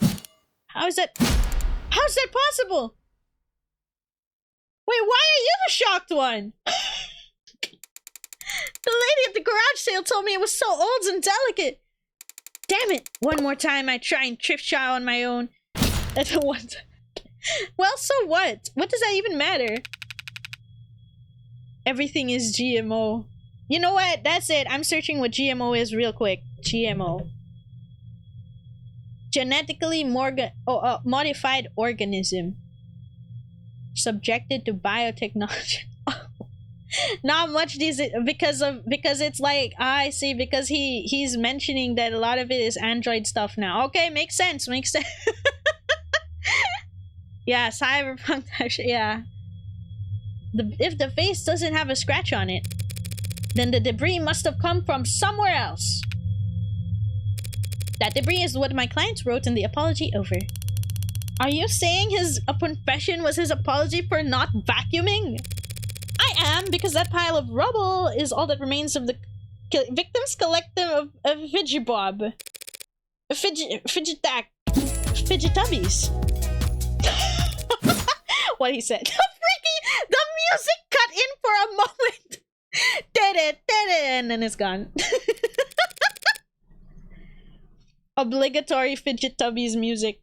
How is that? How's that possible? Wait, why are you the shocked one? The lady at the garage sale told me it was so old and delicate. Damn it! One more time I try and thrift shop on my own. Well, so what? What does that even matter? Everything is GMO. You know what? That's it. I'm searching what GMO is real quick. GMO. Genetically modified organism. Subjected to biotechnology. Not much these because it's like I see because he's mentioning that a lot of it is Android stuff now. Okay, makes sense. Makes sense. Yeah, cyberpunk. Yeah. If the face doesn't have a scratch on it, then the debris must have come from somewhere else. That debris is what my client wrote in the apology over. Are you saying his confession was his apology for not vacuuming? I am, because that pile of rubble is all that remains of the victim's collective of Fidgibob. Fidgetubbies. What he said. The music cut in for a moment. And then it's gone. Obligatory Fidgetubbies music.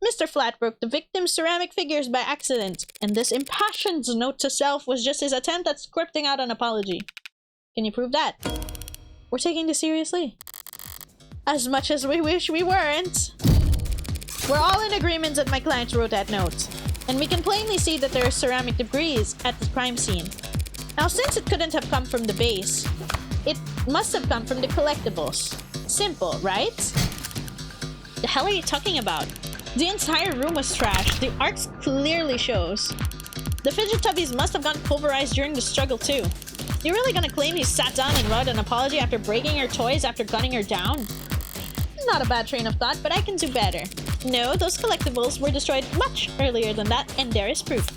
Mr. Flat broke the victim's ceramic figures by accident, and this impassioned note to self was just his attempt at scripting out an apology. Can you prove that? We're taking this seriously. As much as we wish we weren't. We're all in agreement that my client wrote that note, and we can plainly see that there are ceramic debris at the crime scene. Now, since it couldn't have come from the base, it must have come from the collectibles. Simple, right? The hell are you talking about? The entire room was trashed. The art clearly shows. The Fidgetubbies must have gotten pulverized during the struggle too. You're really gonna claim he sat down and wrote an apology after breaking her toys after gunning her down? Not a bad train of thought, but I can do better. No, those collectibles were destroyed much earlier than that, and there is proof.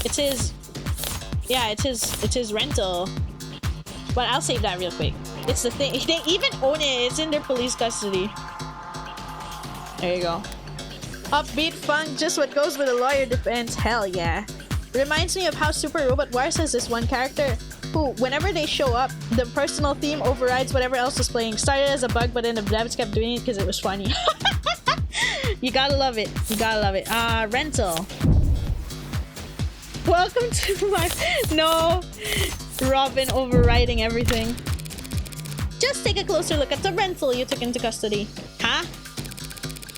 It's his... Yeah, it's his rental. But I'll save that real quick. It's the thing. They even own it. It's in their police custody. There you go. Upbeat funk, just what goes with a lawyer defense. Hell yeah. Reminds me of how Super Robot Wars has this one character who, whenever they show up, the personal theme overrides whatever else is playing. Started as a bug, but then the devs kept doing it because it was funny. You gotta love it. You gotta love it. Rental. Welcome to my... No. Robin overriding everything. Just take a closer look at the rental you took into custody. Huh?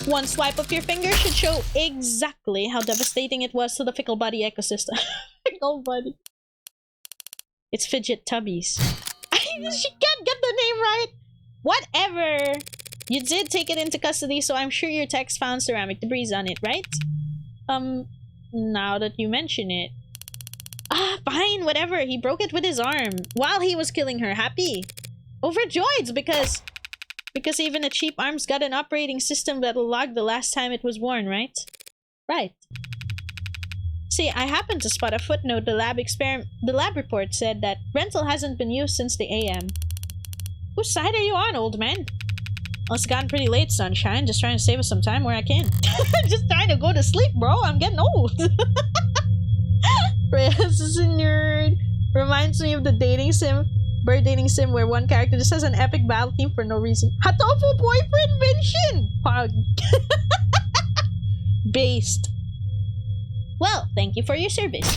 One swipe of your finger should show exactly how devastating it was to the Fickle Buddy ecosystem. Fickle Buddy. It's Fidgetubbies. She can't get the name right! Whatever! You did take it into custody, so I'm sure your text found ceramic debris on it, right? Now that you mention it. Fine, whatever. He broke it with his arm while he was killing her. Happy. Overjoyed because even a cheap arm's got an operating system that'll log the last time it was worn, right? Right. See, I happened to spot a footnote. The lab report said that rental hasn't been used since the AM. Whose side are you on, old man? Well, it's gotten pretty late, sunshine. Just trying to save us some time where I can. Just trying to go to sleep, bro. I'm getting old. This is a nerd. Reminds me of the dating sim. Bird dating sim where one character just has an epic battle theme for no reason. Hatofu boyfriend mention! Pug. Based. Well, thank you for your service.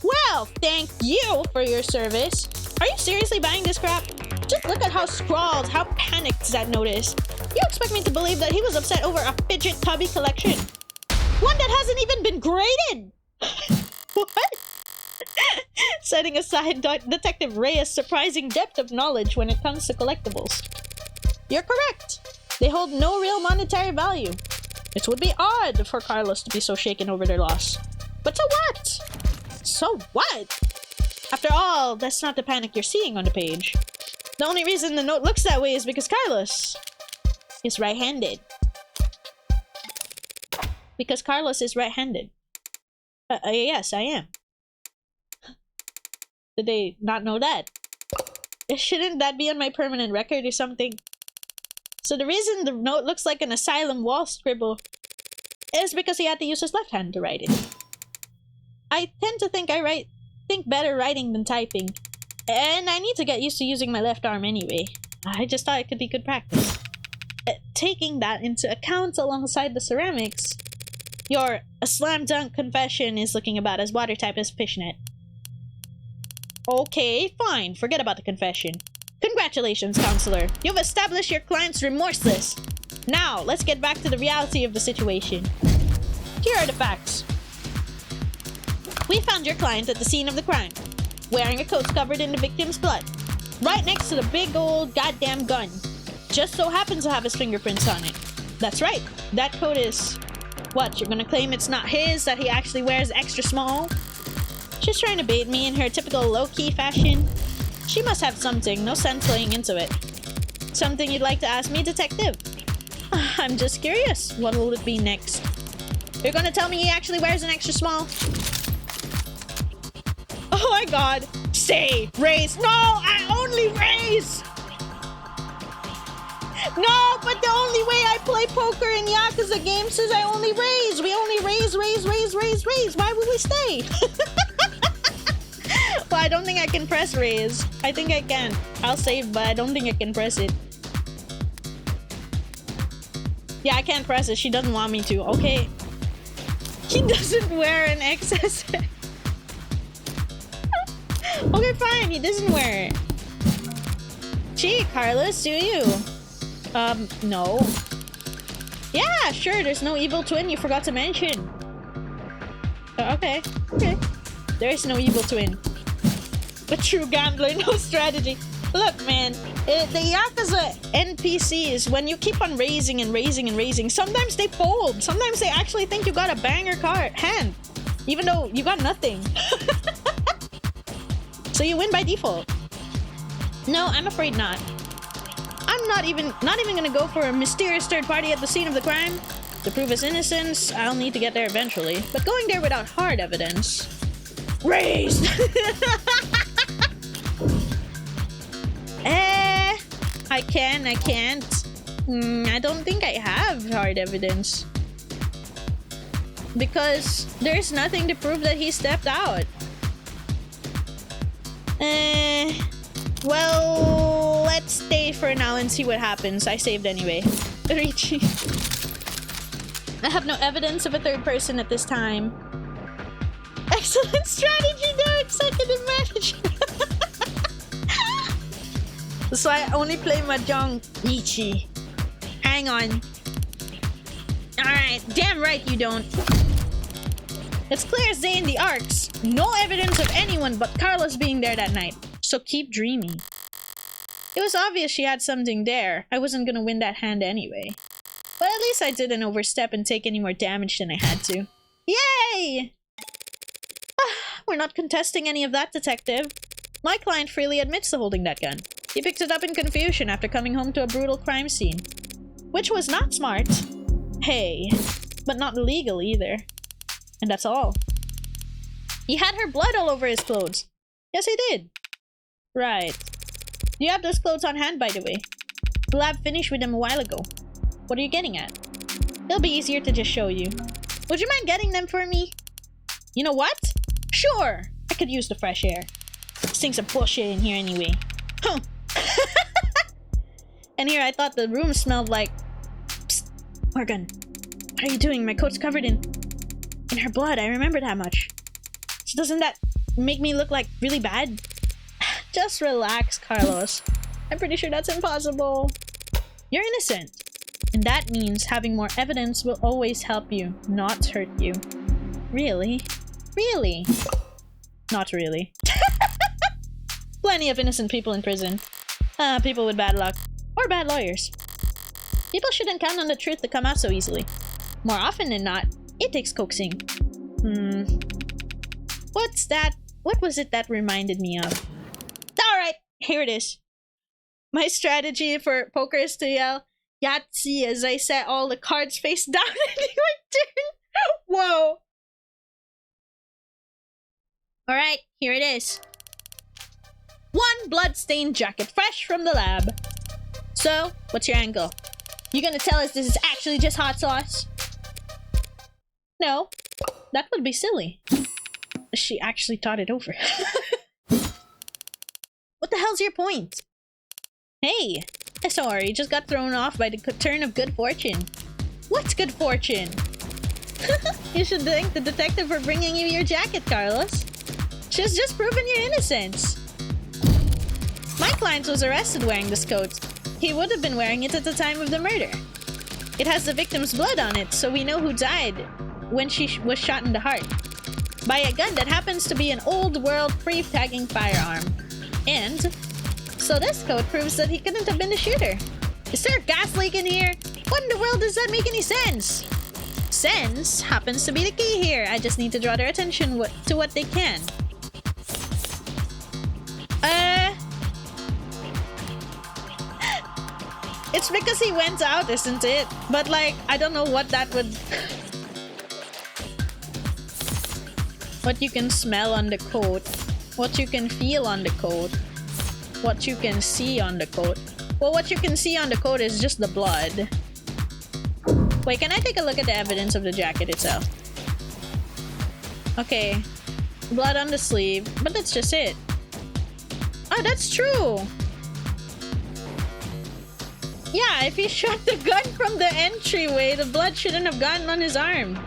Well, thank you for your service. Are you seriously buying this crap? Just look at how scrawled, how panicked that note is. You expect me to believe that he was upset over a fidget tubby collection? One that hasn't even been graded! What? Setting aside Detective Reyes' surprising depth of knowledge when it comes to collectibles. You're correct. They hold no real monetary value. It would be odd for Carlos to be so shaken over their loss. But so what? So what? After After all, that's not the panic you're seeing on the page. The only reason the note looks that way is because Carlos is right-handed. Because Carlos is right-handed. Yes, I am. Did they not know that? Shouldn't that be on my permanent record or something? So the reason the note looks like an asylum wall scribble is because he had to use his left hand to write it. I tend to think I think better writing than typing. And I need to get used to using my left arm anyway. I just thought it could be good practice. Taking that into account alongside the ceramics, your slam dunk confession is looking about as watertight as fishnet. Okay, fine. Forget about the confession. Congratulations, counselor. You've established your client's remorseless. Now, let's get back to the reality of the situation. Here are the facts. We found your client at the scene of the crime, wearing a coat covered in the victim's blood, right next to the big old goddamn gun. Just so happens to have his fingerprints on it. That's right. That coat is... What, you're gonna claim it's not his, that he actually wears extra small? She's trying to bait me in her typical low-key fashion. She must have something, no sense laying into it. Something you'd like to ask me, detective? I'm just curious. What will it be next? You're gonna tell me he actually wears an extra small? Oh my god. Say, raise. No, I only raise! No, but the only way I play poker in Yakuza games says I only raise. We only raise. Why would we stay? Well, I don't think I can press raise. I think I can. I'll save, but I don't think I can press it. Yeah, I can't press it. She doesn't want me to. Okay. He doesn't wear an excess. Okay, fine. He doesn't wear it. Gee, Carlos, do you? No. Yeah, sure. There's no evil twin you forgot to mention. Okay. There is no evil twin. A true gambler, no strategy. Look, man, the Yakuza NPCs, when you keep on raising, sometimes they fold. Sometimes they actually think you got a banger hand, even though you got nothing. So you win by default. No, I'm afraid not. I'm not even gonna go for a mysterious third party at the scene of the crime. To prove his innocence, I'll need to get there eventually. But going there without hard evidence... Raised! I can't. I don't think I have hard evidence. Because there's nothing to prove that he stepped out. Well, let's stay for now and see what happens. I saved anyway. Richie. I have no evidence of a third person at this time. Excellent strategy there, executive manager. So I only play Mahjong Ichi. Hang on. Alright, damn right you don't. It's clear as day in the arcs. No evidence of anyone but Carlos being there that night. So keep dreaming. It was obvious she had something there. I wasn't gonna win that hand anyway. But at least I didn't overstep and take any more damage than I had to. Yay! We're not contesting any of that, detective. My client freely admits to holding that gun. He picked it up in confusion after coming home to a brutal crime scene. Which was not smart. Hey, but not illegal either. And that's all. He had her blood all over his clothes. Yes, he did. Right. You have those clothes on hand, by the way. The lab finished with them a while ago. What are you getting at? It'll be easier to just show you. Would you mind getting them for me? You know what? Sure! I could use the fresh air. Stinks of bullshit in here anyway. Huh. And here I thought the room smelled like... Psst, Morgan. What are you doing? My coat's covered in her blood. I remember that much. So doesn't that make me look like really bad? Just relax, Carlos. I'm pretty sure that's impossible. You're innocent. And that means having more evidence will always help you, not hurt you. Really? Really? Not really. Plenty of innocent people in prison. People with bad luck. Or bad lawyers. People shouldn't count on the truth to come out so easily. More often than not, it takes coaxing. What's that? What was it that reminded me of? Alright, here it is. My strategy for poker is to yell Yahtzee as I set all the cards face down in your turn. Whoa. Alright, here it is. 1 bloodstained jacket, fresh from the lab. So, what's your angle? You gonna tell us this is actually just hot sauce? No, that would be silly. She actually thought it over. What the hell's your point? Hey, sorry, just got thrown off by the turn of good fortune. What's good fortune? You should thank the detective for bringing you your jacket, Carlos. She's just proven your innocence. My client was arrested wearing this coat. He would have been wearing it at the time of the murder. It has the victim's blood on it, so we know who died when she was shot in the heart. By a gun that happens to be an old-world free-tagging firearm. And so this coat proves that he couldn't have been the shooter. Is there a gas leak in here? What in the world does that make any sense? Sense happens to be the key here. I just need to draw their attention to what they can. It's because he went out, isn't it? But like, I don't know what that would... What you can smell on the coat. What you can feel on the coat. What you can see on the coat. Well, what you can see on the coat is just the blood. Wait, can I take a look at the evidence of the jacket itself? Okay. Blood on the sleeve. But that's just it. Oh, that's true! Yeah, if he shot the gun from the entryway, the blood shouldn't have gotten on his arm.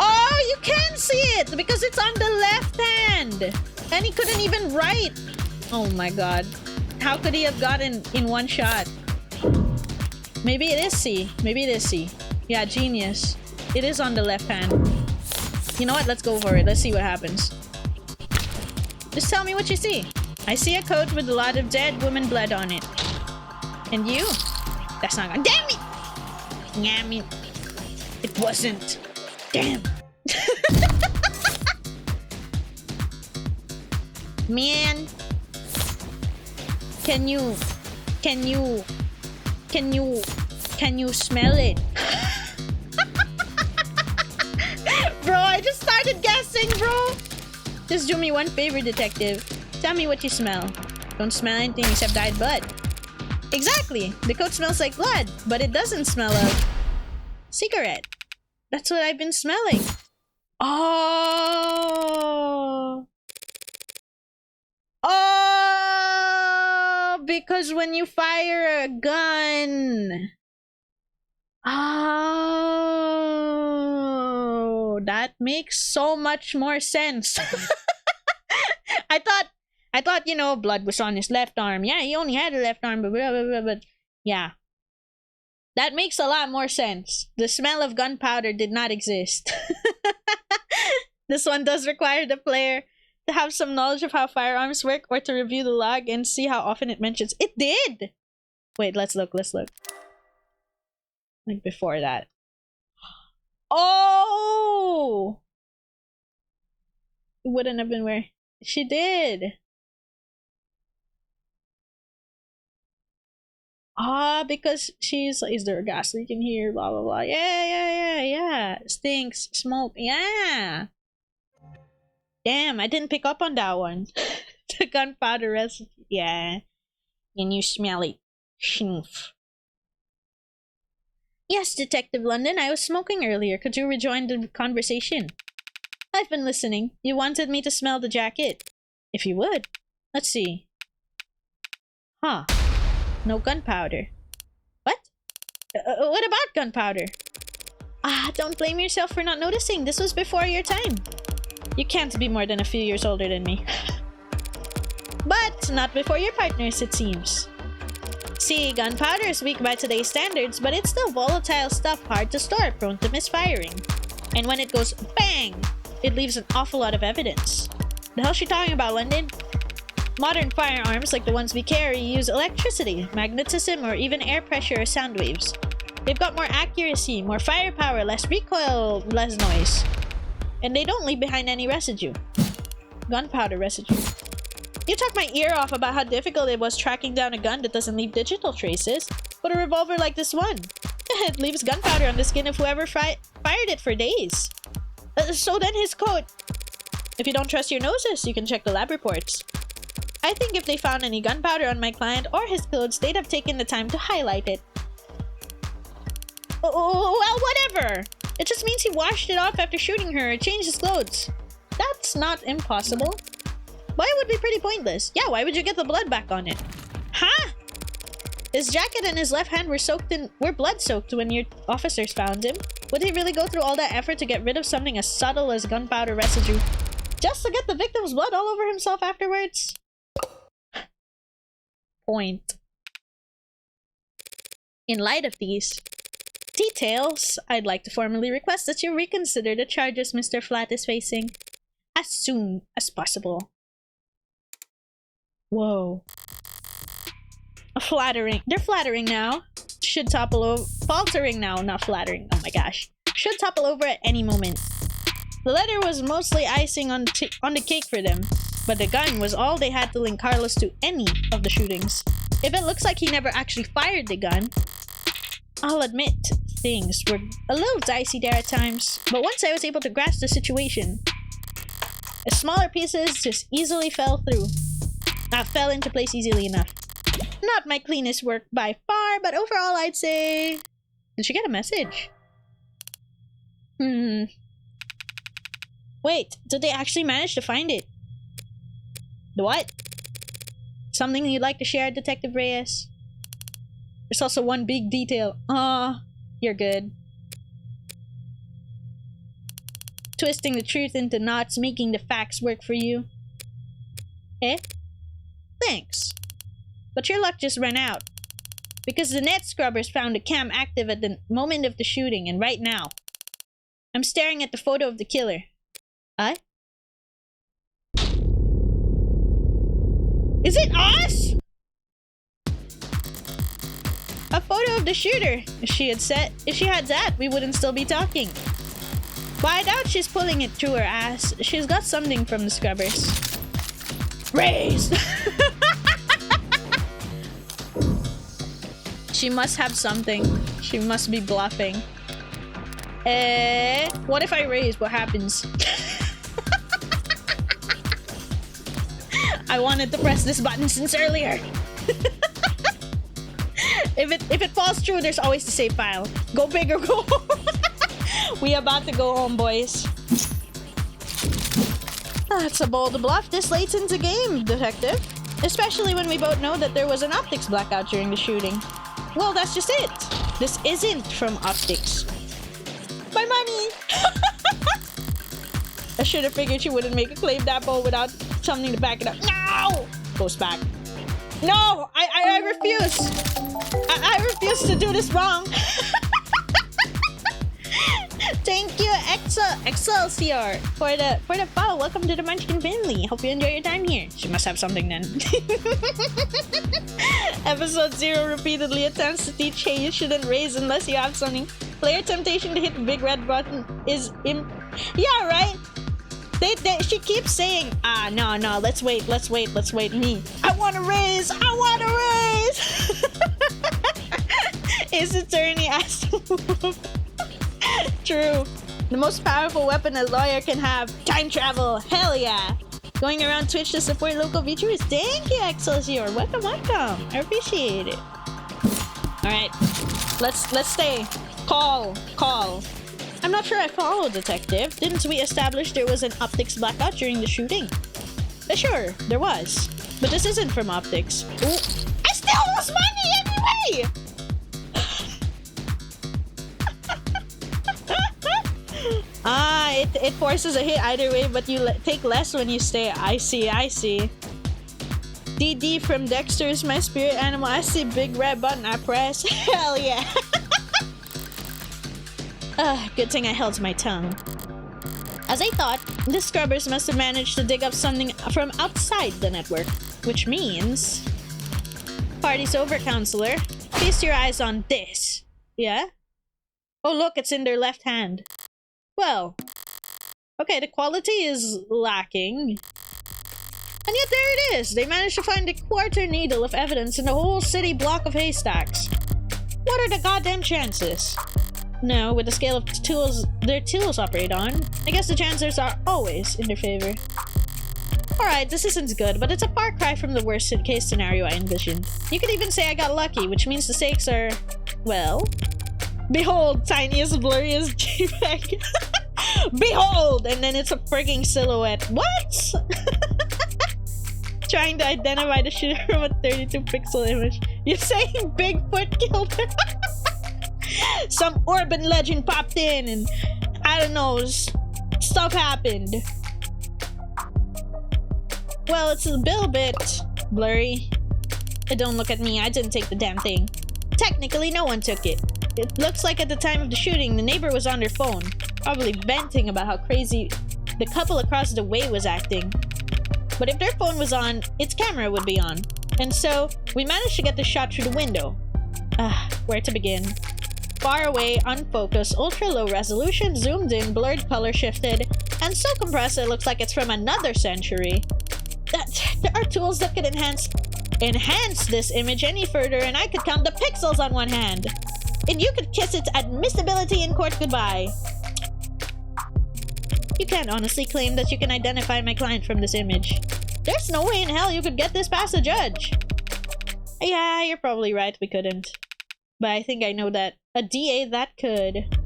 Oh, you can see it! Because it's on the left hand! And he couldn't even write! Oh my god. How could he have gotten in one shot? Maybe it is C. Maybe it is C. Yeah, genius. It is on the left hand. You know what? Let's go for it. Let's see what happens. Just tell me what you see. I see a coat with a lot of dead woman blood on it. And you? That's not gonna— Damn it! Damn it. It wasn't. Damn. Man. Can you smell it? Bro, I just started guessing, bro. Just do me one favor, detective. Tell me what you smell. Don't smell anything except dyed blood. Exactly. The coat smells like blood, but it doesn't smell of cigarette. That's what I've been smelling. Oh. Oh, because when you fire a gun. Oh, that makes so much more sense. I thought, you know, blood was on his left arm. Yeah, he only had a left arm, but blah, blah, blah, but yeah. That makes a lot more sense. The smell of gunpowder did not exist. This one does require the player to have some knowledge of how firearms work or to review the log and see how often it mentions. It did! Wait, let's look. Like before that. Oh! It wouldn't have been where she did. Because she's like, is there a gas leak in here? Blah blah blah. Yeah. Stinks, smoke. Yeah. Damn, I didn't pick up on that one. The gunpowder recipe. Yeah. And you smell it. Shnoof. Yes, Detective London, I was smoking earlier. Could you rejoin the conversation? I've been listening. You wanted me to smell the jacket. If you would. Let's see. Huh. No gunpowder. What? What about gunpowder? Don't blame yourself for not noticing. This was before your time. You can't be more than a few years older than me. But not before your partners, it seems. See, gunpowder is weak by today's standards, but it's still volatile stuff, hard to store, prone to misfiring. And when it goes bang, it leaves an awful lot of evidence. The hell's she talking about, London? Modern firearms, like the ones we carry, use electricity, magnetism, or even air pressure or sound waves. They've got more accuracy, more firepower, less recoil, less noise. And they don't leave behind any residue. Gunpowder residue. You took my ear off about how difficult it was tracking down a gun that doesn't leave digital traces, but a revolver like this one. It leaves gunpowder on the skin of whoever fired it for days. So then his coat. If you don't trust your noses, you can check the lab reports. I think if they found any gunpowder on my client or his clothes, they'd have taken the time to highlight it. Oh, well, whatever. It just means he washed it off after shooting her or changed his clothes. That's not impossible. But it would be pretty pointless. Yeah, why would you get the blood back on it? Huh? His jacket and his left hand were blood-soaked when your officers found him. Would he really go through all that effort to get rid of something as subtle as gunpowder residue? Just to get the victim's blood all over himself afterwards? Point. In light of these details, I'd like to formally request that you reconsider the charges Mr. Flat is facing as soon as possible. Whoa. Flattering. They're flattering now. Should topple over. Faltering now, not flattering. Oh my gosh. Should topple over at any moment. The letter was mostly icing on the cake for them, but the gun was all they had to link Carlos to any of the shootings. If it looks like he never actually fired the gun, I'll admit things were a little dicey there at times, but once I was able to grasp the situation, the smaller pieces just easily fell into place easily enough. Not my cleanest work by far, but overall I'd say... Did she get a message? Wait, did they actually manage to find it? The what? Something you'd like to share, Detective Reyes? There's also one big detail. You're good. Twisting the truth into knots, making the facts work for you. Eh? Thanks. But your luck just ran out. Because the net scrubbers found the cam active at the moment of the shooting, and right now, I'm staring at the photo of the killer. Is it us? A photo of the shooter. If she had that, we wouldn't still be talking. But I doubt she's pulling it through her ass. She's got something from the scrubbers. Raised! She must have something. She must be bluffing. What if I raise? What happens? I wanted to press this button since earlier. If it falls through, there's always the save file. Go big or go home. We about to go home, boys. That's a bold bluff this late into game, Detective. Especially when we both know that there was an optics blackout during the shooting. Well, that's just it. This isn't from optics. My money! I should have figured she wouldn't make a claim that bold without something to back it up. No! Goes back. No! I refuse! I refuse to do this wrong! Thank you, Excelsior, for the follow. Welcome to the Munchkin family. Hope you enjoy your time here. She must have something then. Episode 0 repeatedly attempts to teach, hey, you shouldn't raise unless you have something. Player temptation to hit the big red button is yeah, right? She keeps saying, no, let's wait. Me, I wanna raise! His attorney asked to move. True. The most powerful weapon a lawyer can have. Time travel. Hell yeah. Going around Twitch to support local VTubers. Thank you, Excelsior. Welcome. I appreciate it. Alright. Let's stay. Call. I'm not sure I follow, Detective. Didn't we establish there was an optics blackout during the shooting? Sure, there was. But this isn't from optics. Ooh. I still lose money anyway! It forces a hit either way, but you take less when you stay. I see. DD from Dexter is my spirit animal. I see big red button, I press. Hell yeah. Good thing I held my tongue. As I thought, the scrubbers must have managed to dig up something from outside the network. Which means... Party's over, counselor. Feast your eyes on this. Yeah? Oh look, it's in their left hand. Well... Okay, the quality is lacking. And yet there it is! They managed to find a quarter needle of evidence in the whole city block of haystacks. What are the goddamn chances? No, with the scale of tools their tools operate on, I guess the chances are always in their favor. Alright, this isn't good, but it's a far cry from the worst case scenario I envisioned. You could even say I got lucky, which means the stakes are... well... behold, tiniest, blurriest JPEG. Behold! And then it's a frigging silhouette. What? Trying to identify the shooter from a 32-pixel image. You're saying Bigfoot killed her? Some urban legend popped in and... I don't know, stuff happened. Well, it's a little bit blurry. Don't look at me, I didn't take the damn thing. Technically, no one took it. It looks like at the time of the shooting, the neighbor was on their phone, probably venting about how crazy the couple across the way was acting. But if their phone was on, its camera would be on. And so, we managed to get the shot through the window. Where to begin? Far away, unfocused, ultra-low resolution, zoomed in, blurred color shifted, and so compressed it looks like it's from another century. There are tools that could enhance this image any further, and I could count the pixels on one hand. And you could kiss its admissibility in court goodbye. You can't honestly claim that you can identify my client from this image. There's no way in hell you could get this past a judge. Yeah, you're probably right, we couldn't. But I think I know that a DA that could.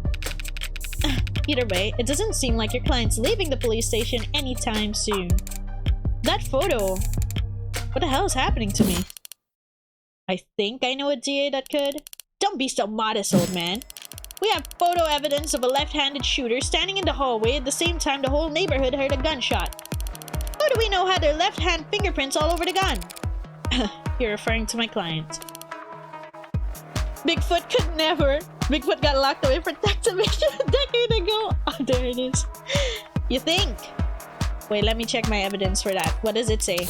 Either way, it doesn't seem like your client's leaving the police station anytime soon. That photo! What the hell is happening to me? I think I know a DA that could. Don't be so modest, old man. We have photo evidence of a left-handed shooter standing in the hallway at the same time the whole neighborhood heard a gunshot. How do we know had their left-hand fingerprints all over the gun? You're referring to my client. Bigfoot could never. Bigfoot got locked away for activation a decade ago. Oh, there it is. You think? Wait, let me check my evidence for that. What does it say?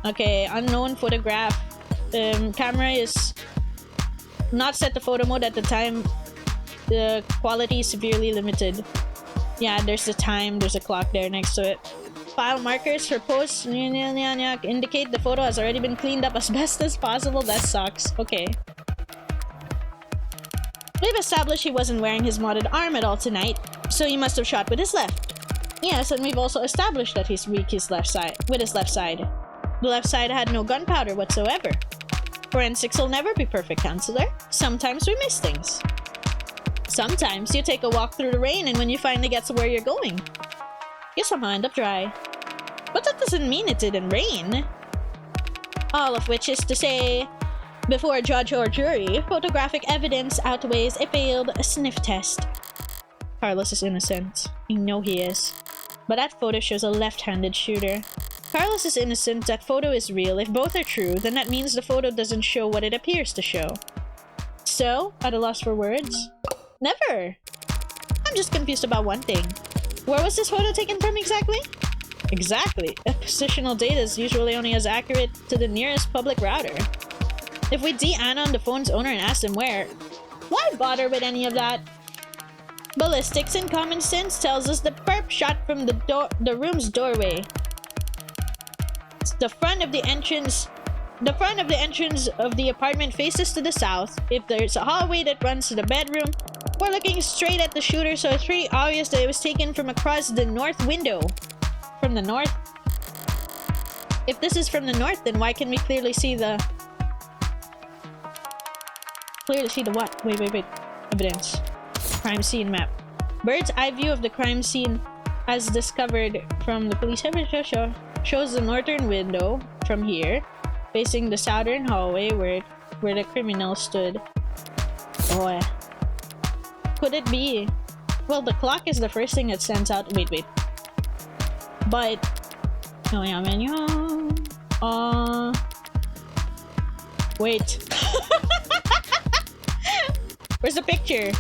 Okay, unknown photograph. Camera is not set to photo mode at the time. The quality is severely limited. Yeah, there's the time. There's a clock there next to it. File markers for posts indicate the photo has already been cleaned up as best as possible. That sucks. Okay. We've established he wasn't wearing his modded arm at all tonight, so he must have shot with his left. Yes, and we've also established that he's weak with his left side. The left side had no gunpowder whatsoever. Forensics will never be perfect, counselor. Sometimes we miss things. Sometimes you take a walk through the rain and when you finally get to where you're going, you somehow end up dry. But that doesn't mean it didn't rain. All of which is to say, before a judge or jury, photographic evidence outweighs a failed sniff test. Carlos is innocent. You know he is. But that photo shows a left-handed shooter. Carlos is innocent, that photo is real. If both are true, then that means the photo doesn't show what it appears to show. So, at a loss for words? Never! I'm just confused about one thing. Where was this photo taken from exactly? Exactly. Positional data is usually only as accurate to the nearest public router. If we de-anon the phone's owner and ask them where, why bother with any of that? Ballistics and common sense tells us the perp shot from the room's doorway. The front of the entrance of the apartment faces to the south. If there's a hallway that runs to the bedroom, we're looking straight at the shooter, so it's pretty obvious that it was taken from across the north window. From the north? If this is from the north, then why can we clearly see the... what? Wait. Evidence. Crime scene map. Bird's eye view of the crime scene as discovered from the police evidence shows the northern window from here, facing the southern hallway where the criminal stood. Oh, could it be? Well, the clock is the first thing that stands out. Wait. But... wait. Where's the picture?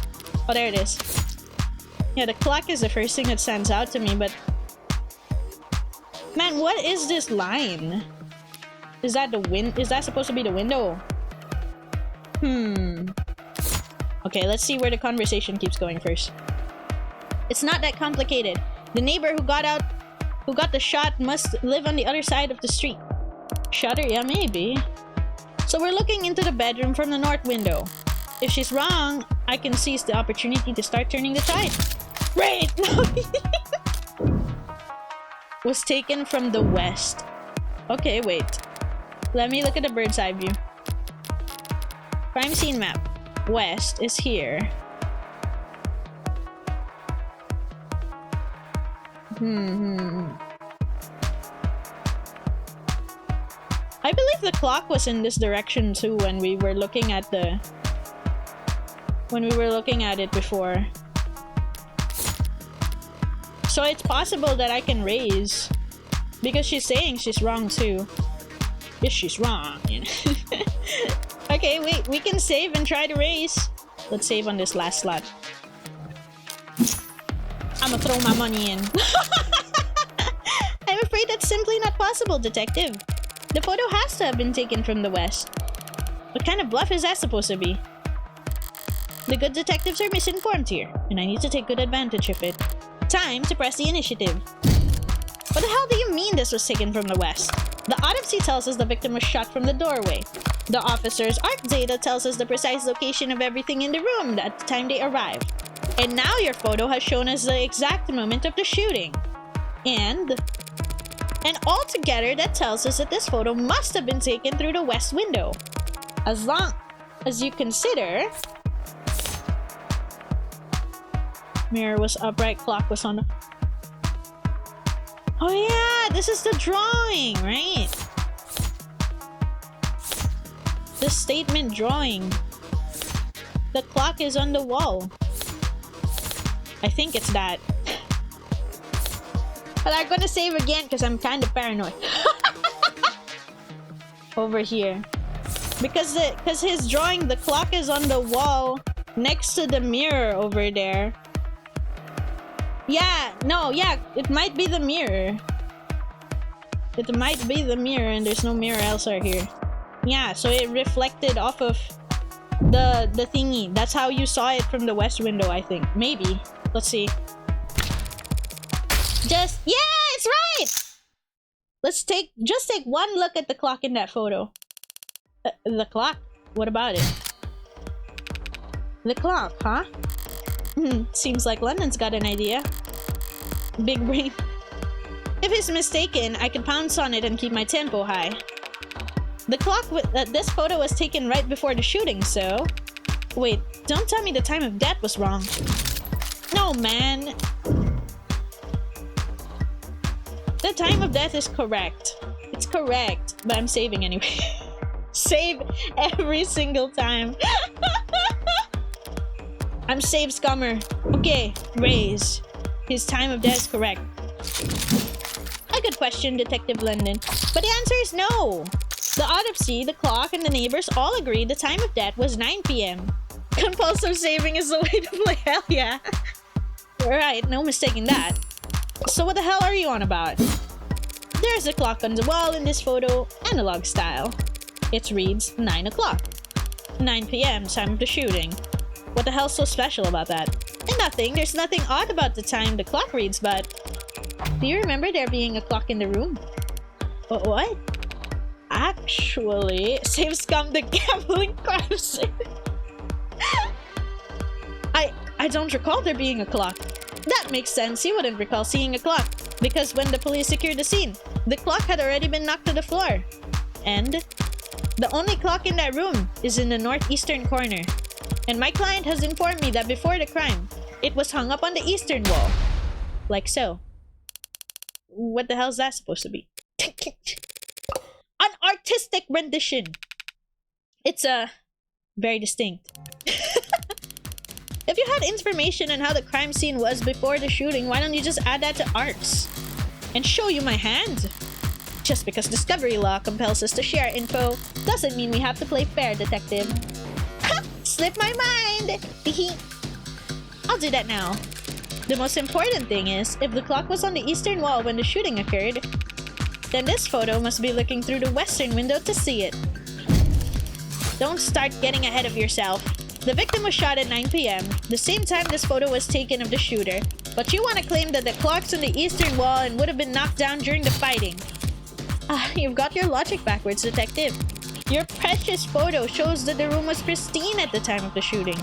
Oh, there it is. Yeah, the clock is the first thing that stands out to me, but... Man, what is this line? Is that is that supposed to be the window? Okay, let's see where the conversation keeps going first. It's not that complicated. The neighbor who who got the shot must live on the other side of the street. Shutter? Yeah, maybe. So we're looking into the bedroom from the north window. If she's wrong, I can seize the opportunity to start turning the tide. Wait! No! Was taken from the west. Okay, wait. Let me look at the bird's eye view. Crime scene map. West is here. I believe the clock was in this direction too when we were looking at the... when we were looking at it before. So it's possible that I can raise. Because she's saying she's wrong too. If she's wrong, you know. Okay, wait, we can save and try to raise. Let's save on this last slot. I'ma throw my money in. I'm afraid that's simply not possible, detective. The photo has to have been taken from the west. What kind of bluff is that supposed to be? The good detectives are misinformed here, and I need to take good advantage of it. Time to press the initiative. What the hell do you mean this was taken from the west? The autopsy tells us the victim was shot from the doorway. The officer's ARC data tells us the precise location of everything in the room at the time they arrived. And now your photo has shown us the exact moment of the shooting. And altogether, that tells us that this photo must have been taken through the west window. As long as you consider... Mirror was upright, clock was on the... Oh yeah, this is the drawing, right? The statement drawing. The clock is on the wall. I think it's that. But I'm gonna save again because I'm kind of paranoid. Over here. Because his drawing, the clock is on the wall next to the mirror over there. Yeah, no, yeah, it might be the mirror. It might be the mirror and there's no mirror elsewhere here. Yeah, so it reflected off of the thingy. That's how you saw it from the west window, I think. Maybe. Let's see. Yeah, it's right! Let's just take one look at the clock in that photo. The clock? What about it? The clock, huh? Seems like London's got an idea. Big brain. If he's mistaken, I can pounce on it and keep my tempo high. The clock this photo was taken right before the shooting, so... Wait, don't tell me the time of death was wrong. No, man. The time of death is correct. It's correct, but I'm saving anyway. Save every single time. I'm save scummer. Okay, raise. His time of death is correct. A good question, Detective London. But the answer is no. The autopsy, the clock, and the neighbors all agree the time of death was 9 p.m. Compulsive saving is the way to play, hell yeah. Right, no mistaking that. So what the hell are you on about? There's a clock on the wall in this photo, analog style. It reads 9 o'clock. 9 p.m. time of the shooting. What the hell's so special about that? And nothing, there's nothing odd about the time the clock reads, but... Do you remember there being a clock in the room? What? Actually, save scum the gambling crime scene. I don't recall there being a clock. That makes sense, you wouldn't recall seeing a clock. Because when the police secured the scene, the clock had already been knocked to the floor. And the only clock in that room is in the northeastern corner. And my client has informed me that before the crime, it was hung up on the eastern wall. Like so. What the hell is that supposed to be? An artistic rendition. It's very distinct. If you had information on how the crime scene was before the shooting, why don't you just add that to arts? And show you my hand? Just because discovery law compels us to share info doesn't mean we have to play fair, detective. Slip my mind! I'll do that now. The most important thing is, if the clock was on the eastern wall when the shooting occurred, then this photo must be looking through the western window to see it. Don't start getting ahead of yourself. The victim was shot at 9 p.m., the same time this photo was taken of the shooter, but you want to claim that the clock's on the eastern wall and would have been knocked down during the fighting. You've got your logic backwards, detective. Your precious photo shows that the room was pristine at the time of the shooting.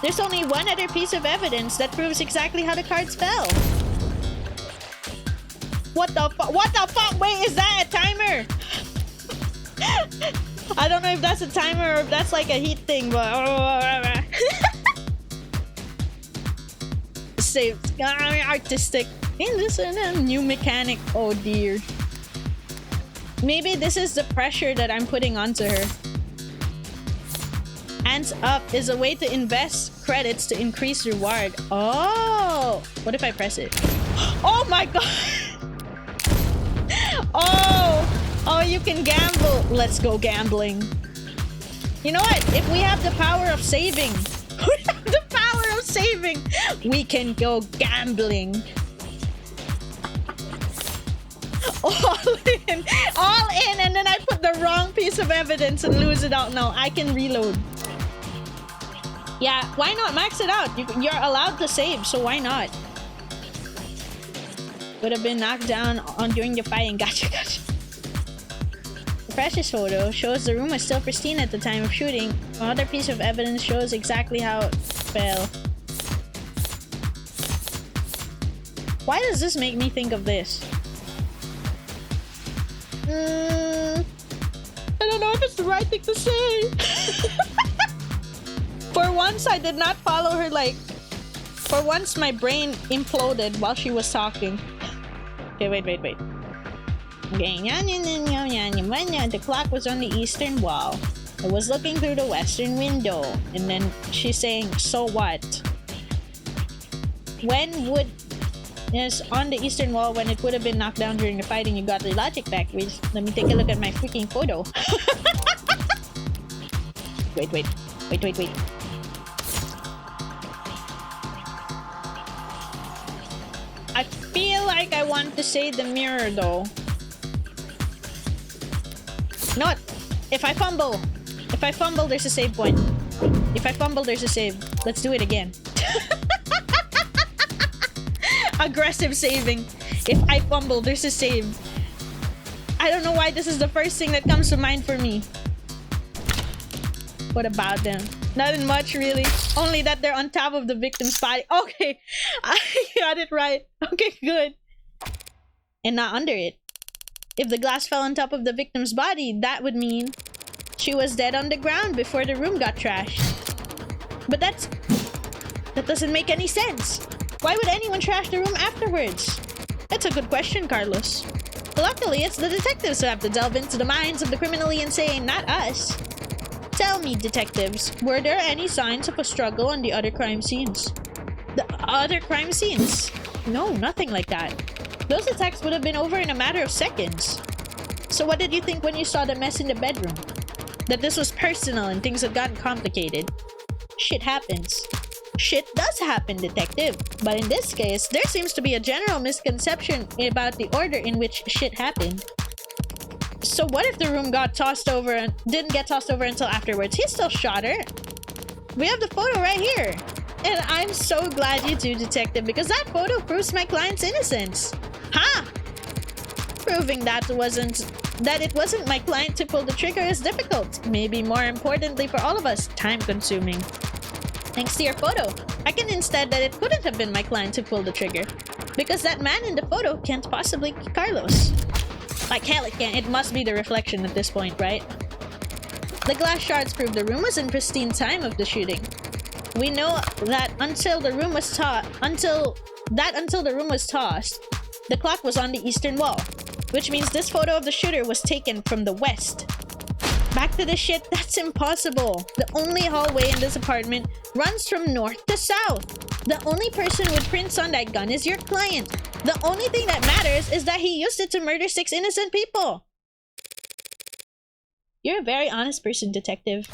There's only one other piece of evidence that proves exactly how the cards fell. What the fuck? What the fuck? Wait, is that a timer? I don't know if that's a timer or if that's like a heat thing, but... Saved. Artistic. Ain't this a new mechanic? Oh dear. Maybe this is the pressure that I'm putting onto her. Hands up is a way to invest credits to increase reward. Oh! What if I press it? Oh my god! Oh, you can gamble. Let's go gambling. You know what? If we have the power of saving, we can go gambling. All in, and then I put the wrong piece of evidence and lose it out. No, I can reload. Yeah, why not max it out? You're allowed to save, so why not? Would have been knocked down during the fighting. Gotcha. The precious photo shows the room was still pristine at the time of shooting. Another piece of evidence shows exactly how it fell. Why does this make me think of this? I don't know if it's the right thing to say. For once, I did not follow her, like... For once, my brain imploded while she was talking. Okay, wait. Okay, the clock was on the eastern wall. I was looking through the western window. And then she's saying, so what? When would... Yes, on the eastern wall when it would have been knocked down during the fighting. You got the logic back. Wait, let me take a look at my freaking photo. Wait. I feel like I want to say the mirror though. Not. If I fumble, there's a save point. If I fumble, there's a save. Let's do it again. Aggressive saving. If I fumble, there's a save. I don't know why this is the first thing that comes to mind for me. What about them? Nothing much, really. Only that they're on top of the victim's body. Okay, I got it right. Okay, good. And not under it. If the glass fell on top of the victim's body, that would mean she was dead on the ground before the room got trashed. But that doesn't make any sense. Why would anyone trash the room afterwards? That's a good question, Carlos. Luckily, it's the detectives who have to delve into the minds of the criminally insane, not us. Tell me, detectives, were there any signs of a struggle on the other crime scenes? The other crime scenes? No, nothing like that. Those attacks would have been over in a matter of seconds. So what did you think when you saw the mess in the bedroom? That this was personal and things had gotten complicated. Shit happens. Shit does happen, detective. But in this case, there seems to be a general misconception about the order in which shit happened. So what if the room got tossed over and didn't get tossed over until afterwards? He still shot her. We have the photo right here. And I'm so glad you do, detective, because that photo proves my client's innocence. Huh? Proving that it wasn't my client to pull the trigger is difficult. Maybe more importantly for all of us, time-consuming. Thanks to your photo, I can instead that it couldn't have been my client to pull the trigger. Because that man in the photo can't possibly be Carlos. Like hell it can't. It must be the reflection at this point, right? The glass shards prove the room was in pristine time of the shooting. We know that until the room was tossed, the clock was on the eastern wall. Which means this photo of the shooter was taken from the west. Back to the shit, that's impossible. The only hallway in this apartment runs from north to south. The only person with prints on that gun is your client. The only thing that matters is that he used it to murder 6 innocent people. You're a very honest person, detective.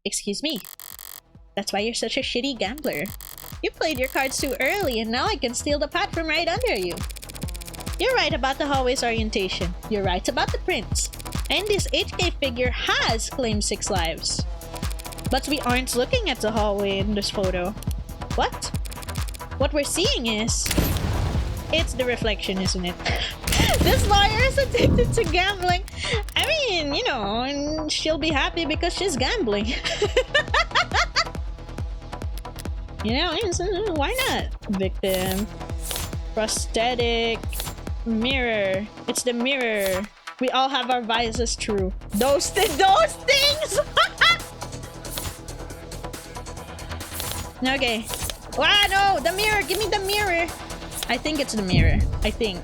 Excuse me. That's why you're such a shitty gambler. You played your cards too early and now I can steal the pot from right under you. You're right about the hallway's orientation. You're right about the prints. And this HK figure has claimed 6 lives. But we aren't looking at the hallway in this photo. What? What we're seeing is... It's the reflection, isn't it? This lawyer is addicted to gambling. I mean, you know, and she'll be happy because she's gambling. You know, why not? Victim. Prosthetic. Mirror. It's the mirror. We all have our vices, true. Those things! Okay. Ah, no! The mirror! Give me the mirror! I think it's the mirror. I think.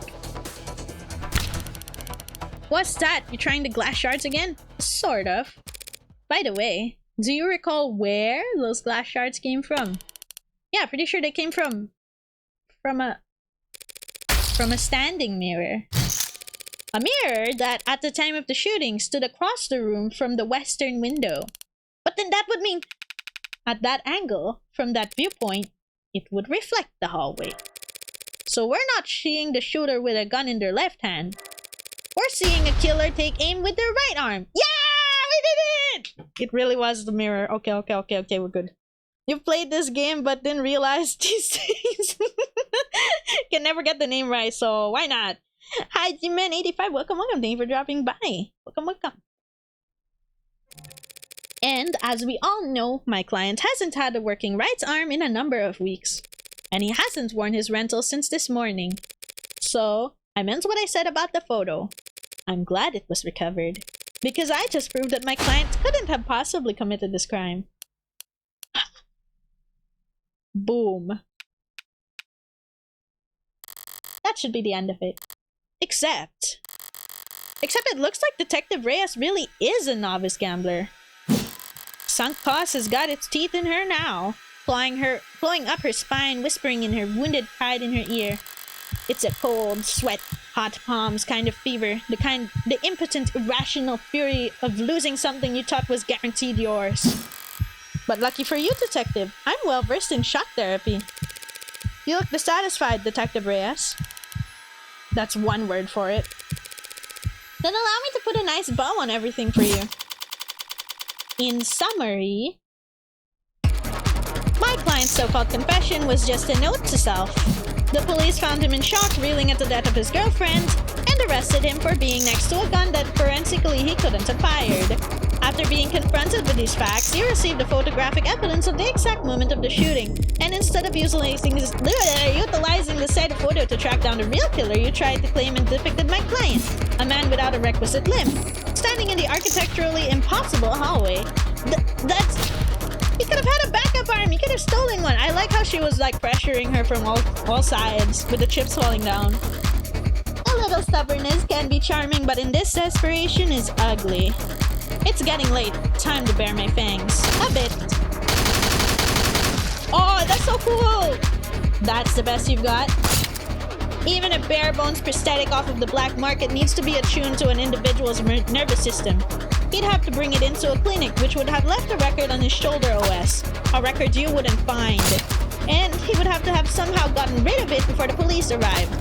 What's that? You trying the glass shards again? Sort of. By the way, do you recall where those glass shards came from? Yeah, pretty sure they came from a standing mirror. A mirror that, at the time of the shooting, stood across the room from the western window. But then that would mean, at that angle, from that viewpoint, it would reflect the hallway. So we're not seeing the shooter with a gun in their left hand. We're seeing a killer take aim with their right arm. Yeah! We did it! It really was the mirror. Okay, we're good. You played this game but didn't realize these things. Can never get the name right, so why not? Hi, Chimernyan85. Welcome. Thank you for dropping by. Welcome. And as we all know, my client hasn't had a working right arm in a number of weeks. And he hasn't worn his rental since this morning. So, I meant what I said about the photo. I'm glad it was recovered. Because I just proved that my client couldn't have possibly committed this crime. Boom. That should be the end of it. Except it looks like Detective Reyes really is a novice gambler. Sunk cost has got its teeth in her now, clawing up her spine, whispering in her wounded pride in her ear. It's a cold, sweat, hot palms kind of fever, the impotent, irrational fury of losing something you thought was guaranteed yours. But lucky for you, Detective, I'm well versed in shock therapy. You look dissatisfied, Detective Reyes. That's one word for it. Then allow me to put a nice bow on everything for you. In summary, my client's so-called confession was just a note to self. The police found him in shock, reeling at the death of his girlfriend, and arrested him for being next to a gun that forensically he couldn't have fired. After being confronted with these facts, you received the photographic evidence of the exact moment of the shooting, and instead of utilizing the said photo to track down the real killer, you tried to claim and depicted my client, a man without a requisite limb, standing in the architecturally impossible hallway. He could have had a backup arm. He could have stolen one. I like how she was like pressuring her from all sides with the chips falling down. A little stubbornness can be charming, but in this desperation is ugly. It's getting late. Time to bare my fangs. A bit. Oh, that's so cool! That's the best you've got? Even a bare bones prosthetic off of the black market needs to be attuned to an individual's nervous system. He'd have to bring it into a clinic, which would have left a record on his shoulder OS. A record you wouldn't find. And he would have to have somehow gotten rid of it before the police arrived.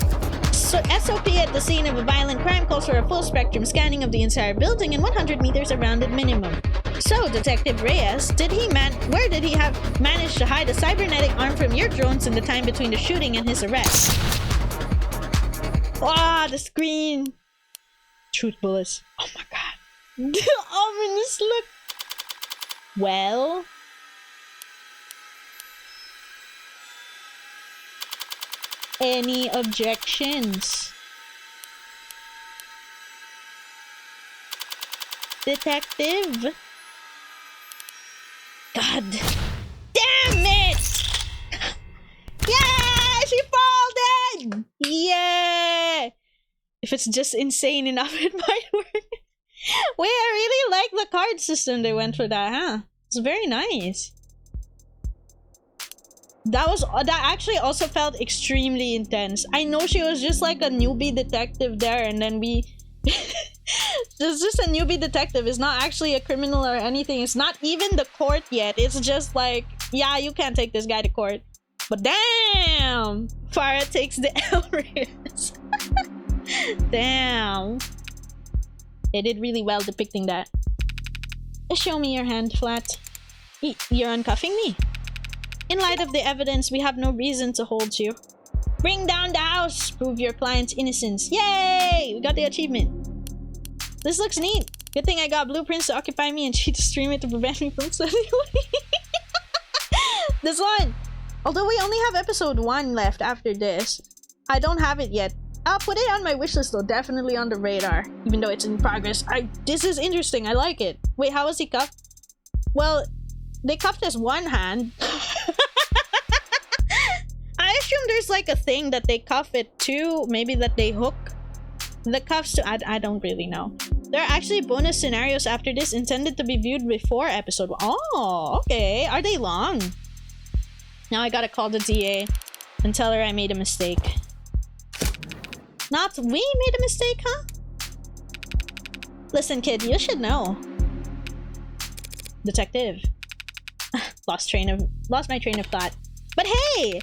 So SOP at the scene of a violent crime calls for a full spectrum scanning of the entire building and 100 meters around at minimum. So, Detective Reyes, where did he have managed to hide a cybernetic arm from your drones in the time between the shooting and his arrest? Ah, the screen! Truth bullets. Oh my god. The ominous look. Well... Any objections? Detective? God damn it! Yeah! She folded! Yeah! If it's just insane enough, it might work. Wait, I really like the card system they went for that, huh? It's very nice. That actually also felt extremely intense. I know she was just like a newbie detective there, and then we... It's just a newbie detective. It's not actually a criminal or anything. It's not even the court yet. It's just like, yeah, you can't take this guy to court. But damn! Farah takes the L-race. Damn. They did really well depicting that. Show me your hand, Flat. You're uncuffing me. In light of the evidence, we have no reason to hold you. Bring down the house! Prove your client's innocence. Yay! We got the achievement. This looks neat. Good thing I got blueprints to occupy me and cheat to stream it to prevent me from studying. This one! Although we only have episode 1 left after this, I don't have it yet. I'll put it on my wishlist though, definitely on the radar. Even though it's in progress. This is interesting, I like it. Wait, how was he cuffed? Well, they cuffed his one hand. I assume there's like a thing that they cuff it to. Maybe that they hook the cuffs to. I don't really know. There are actually bonus scenarios after this intended to be viewed before episode 1. Oh, okay. Are they long? Now I gotta call the DA and tell her I made a mistake. Not we made a mistake, huh? Listen, kid, you should know. Detective. Lost my train of thought. But hey!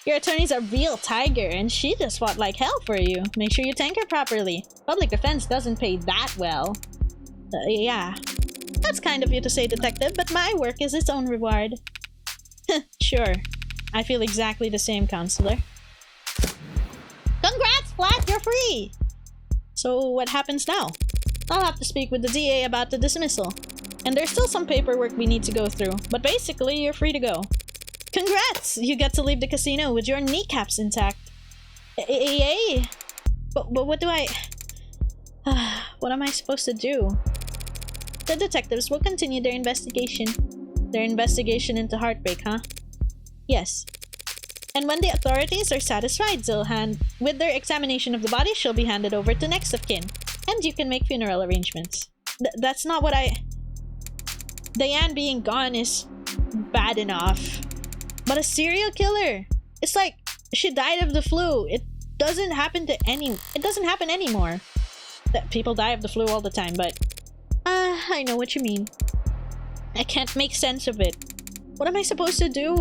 Your attorney's a real tiger and she just fought like hell for you. Make sure you thank her properly. Public defense doesn't pay that well. Yeah. That's kind of you to say, detective, but my work is its own reward. Sure. I feel exactly the same, counselor. Congrats, Flat! You're free! So what happens now? I'll have to speak with the DA about the dismissal. And there's still some paperwork we need to go through, but basically you're free to go. Congrats! You get to leave the casino with your kneecaps intact. Yay! But what do I... what am I supposed to do? The detectives will continue their investigation. Their investigation into heartbreak, huh? Yes. And when the authorities are satisfied, with their examination of the body, she'll be handed over to next of kin. And you can make funeral arrangements. That's not what I... Diane being gone is bad enough. But a serial killer? It's like she died of the flu. It doesn't happen anymore. That people die of the flu all the time, but I know what you mean. I can't make sense of it. What am I supposed to do?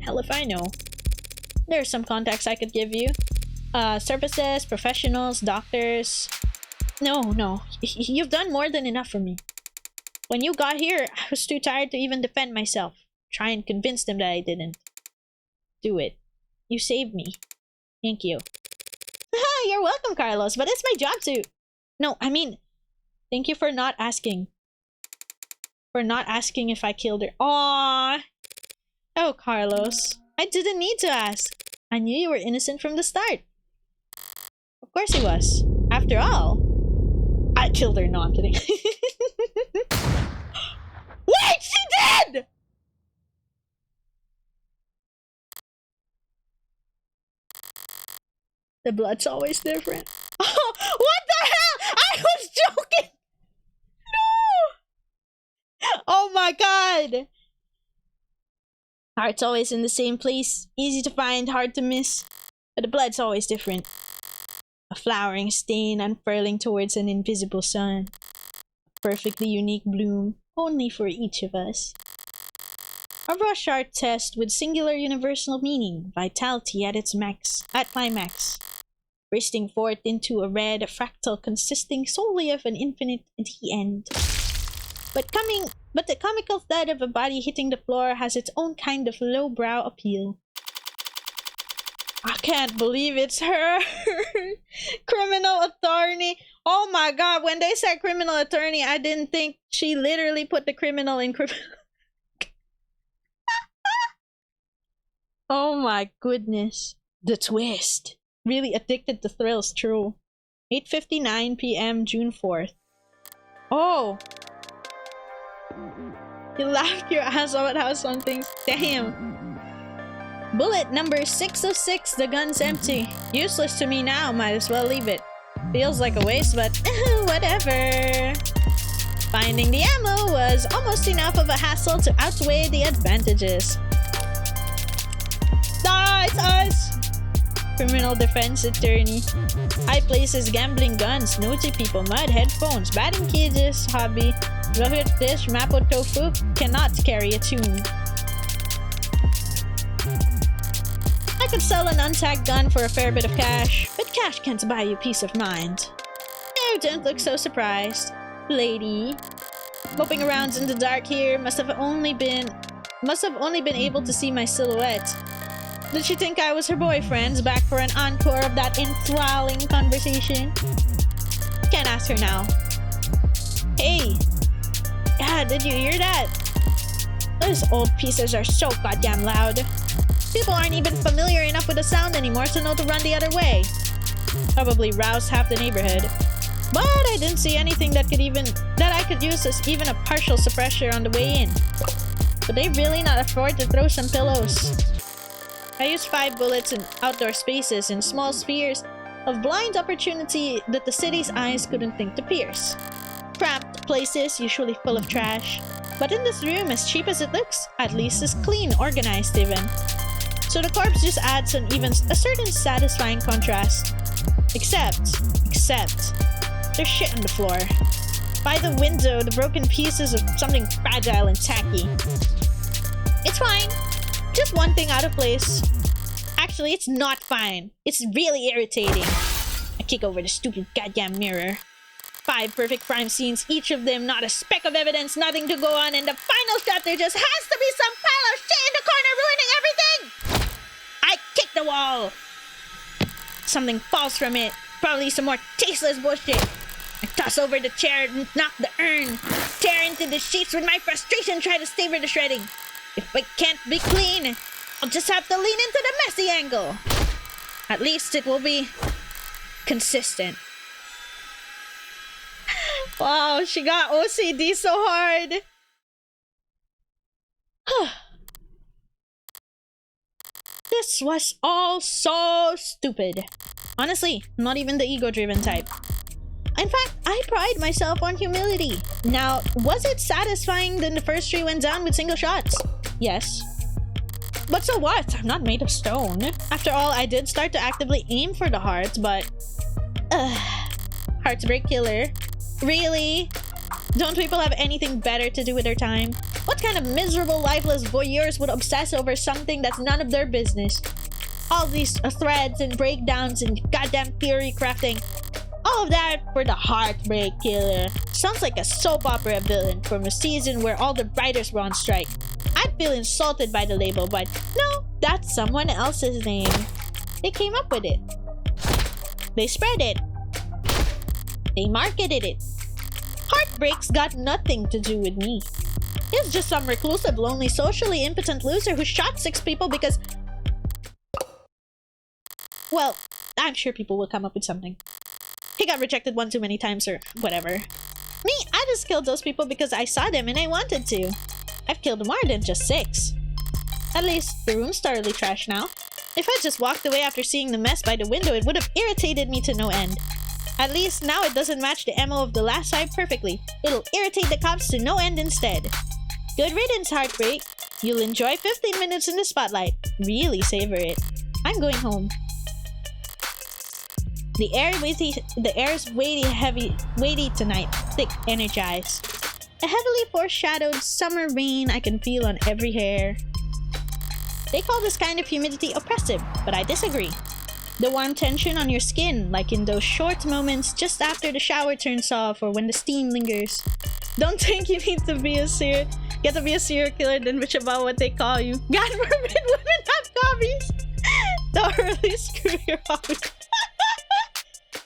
Hell if I know. There are some contacts I could give you. Services, professionals, doctors. No. You've done more than enough for me. When you got here, I was too tired to even defend myself. Try and convince them that I didn't. Do it. You saved me. Thank you. You're welcome, Carlos, but it's my job to... No, I mean... Thank you for not asking. For not asking if I killed her. Aww. Oh, Carlos. I didn't need to ask. I knew you were innocent from the start. Of course he was. After all, I killed her. No, I'm kidding. Wait, she did! The blood's always different. Oh, what the hell? I was joking! No! Oh my god! Heart's always in the same place. Easy to find, hard to miss. But the blood's always different. A flowering stain unfurling towards an invisible sun. A perfectly unique bloom, only for each of us. A Rorschach test with singular universal meaning, vitality at its climax. Bursting forth into a red fractal consisting solely of an infinite the end. But the comical thud of a body hitting the floor has its own kind of lowbrow appeal. I can't believe it's her! Criminal attorney! Oh my god, when they said criminal attorney, I didn't think she literally put the criminal in criminal. Oh my goodness. The twist. Really addicted to thrills, true. 8:59 p.m. June 4th. Oh! You laughed your ass off at how some things. Damn. Bullet number 606. The gun's empty. Useless to me now. Might as well leave it. Feels like a waste, but whatever. Finding the ammo was almost enough of a hassle to outweigh the advantages. It's us! Criminal defense attorney. High places, gambling, guns, naughty people, mud, headphones, batting cages, hobby, rohit dish, mapo tofu, cannot carry a tune. I could sell an untagged gun for a fair bit of cash, but cash can't buy you peace of mind. Oh, don't look so surprised, lady. Moping around in the dark here must have only been able to see my silhouette. Did she think I was her boyfriend, back for an encore of that enthralling conversation? Can't ask her now. Hey! Yeah, did you hear that? Those old pieces are so goddamn loud. People aren't even familiar enough with the sound anymore to know to run the other way. Probably roused half the neighborhood. But I didn't see anything that I could use as even a partial suppressor on the way in. But they really not afford to throw some pillows. I used 5 bullets in outdoor spaces in small spheres of blind opportunity that the city's eyes couldn't think to pierce. Cramped places, usually full of trash. But in this room, as cheap as it looks, at least is clean, organized even. So the corpse just adds a certain satisfying contrast. Except, there's shit on the floor. By the window, the broken pieces of something fragile and tacky. It's fine. Just one thing out of place. Actually, it's not fine. It's really irritating. I kick over the stupid goddamn mirror. 5 perfect crime scenes, each of them not a speck of evidence, nothing to go on, and the final shot there just has to be some pile of shit in the corner ruining everything! I kick the wall! Something falls from it. Probably some more tasteless bullshit. I toss over the chair and knock the urn. Tear into the sheets with my frustration, try to savor the shredding. If it can't be clean, I'll just have to lean into the messy angle. At least it will be consistent. Wow, she got OCD so hard. This was all so stupid. Honestly, I'm not even the ego-driven type. In fact, I pride myself on humility. Now, was it satisfying that the first 3 went down with single shots? Yes. But so what? I'm not made of stone. After all, I did start to actively aim for the heart, but... Heartbreak killer. Really? Don't people have anything better to do with their time? What kind of miserable, lifeless voyeurs would obsess over something that's none of their business? All these threads and breakdowns and goddamn theory crafting. All of that for the heartbreak killer. Sounds like a soap opera villain from a season where all the writers were on strike. I'd feel insulted by the label, but no, that's someone else's name. They came up with it. They spread it. They marketed it. Heartbreak's got nothing to do with me. He's just some reclusive, lonely, socially impotent loser who shot 6 people because... Well, I'm sure people will come up with something. He got rejected 1 too many times or whatever. Me, I just killed those people because I saw them and I wanted to. I've killed more than just 6. At least, the room's thoroughly trashed now. If I just walked away after seeing the mess by the window, it would have irritated me to no end. At least now it doesn't match the MO of the last 5 perfectly. It'll irritate the cops to no end instead. Good riddance, Heartbreak. You'll enjoy 15 minutes in the spotlight. Really savor it. I'm going home. The air's weighty tonight, thick, energized. A heavily foreshadowed summer rain I can feel on every hair. They call this kind of humidity oppressive, but I disagree. The warm tension on your skin, like in those short moments just after the shower turns off or when the steam lingers. Don't think you need to be a serial killer then bitch about what they call you. God forbid women have hobbies. Thoroughly screw your hobby.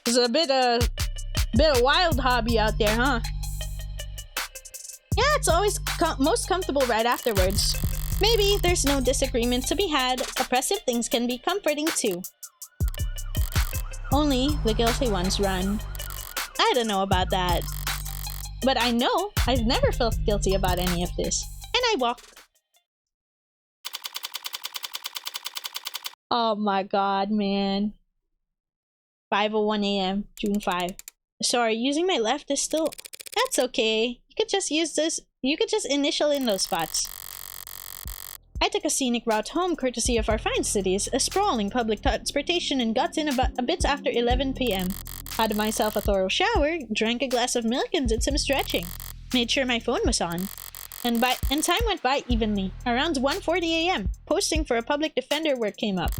It's a bit of wild hobby out there, huh? Yeah, it's always most comfortable right afterwards. Maybe there's no disagreement to be had. Oppressive things can be comforting too. Only the guilty ones run. I don't know about that. But I know I've never felt guilty about any of this. And I walk. Oh my god, man. 5:01 a.m. June 5. Sorry, using my left is still... That's okay. You could just use this... You could just initial in those spots. I took a scenic route home courtesy of our fine cities, a sprawling public transportation, and got in about a bit after 11 p.m. Had myself a thorough shower, drank a glass of milk, and did some stretching. Made sure my phone was on. And time went by evenly. Around 1:40 a.m., posting for a public defender work came up.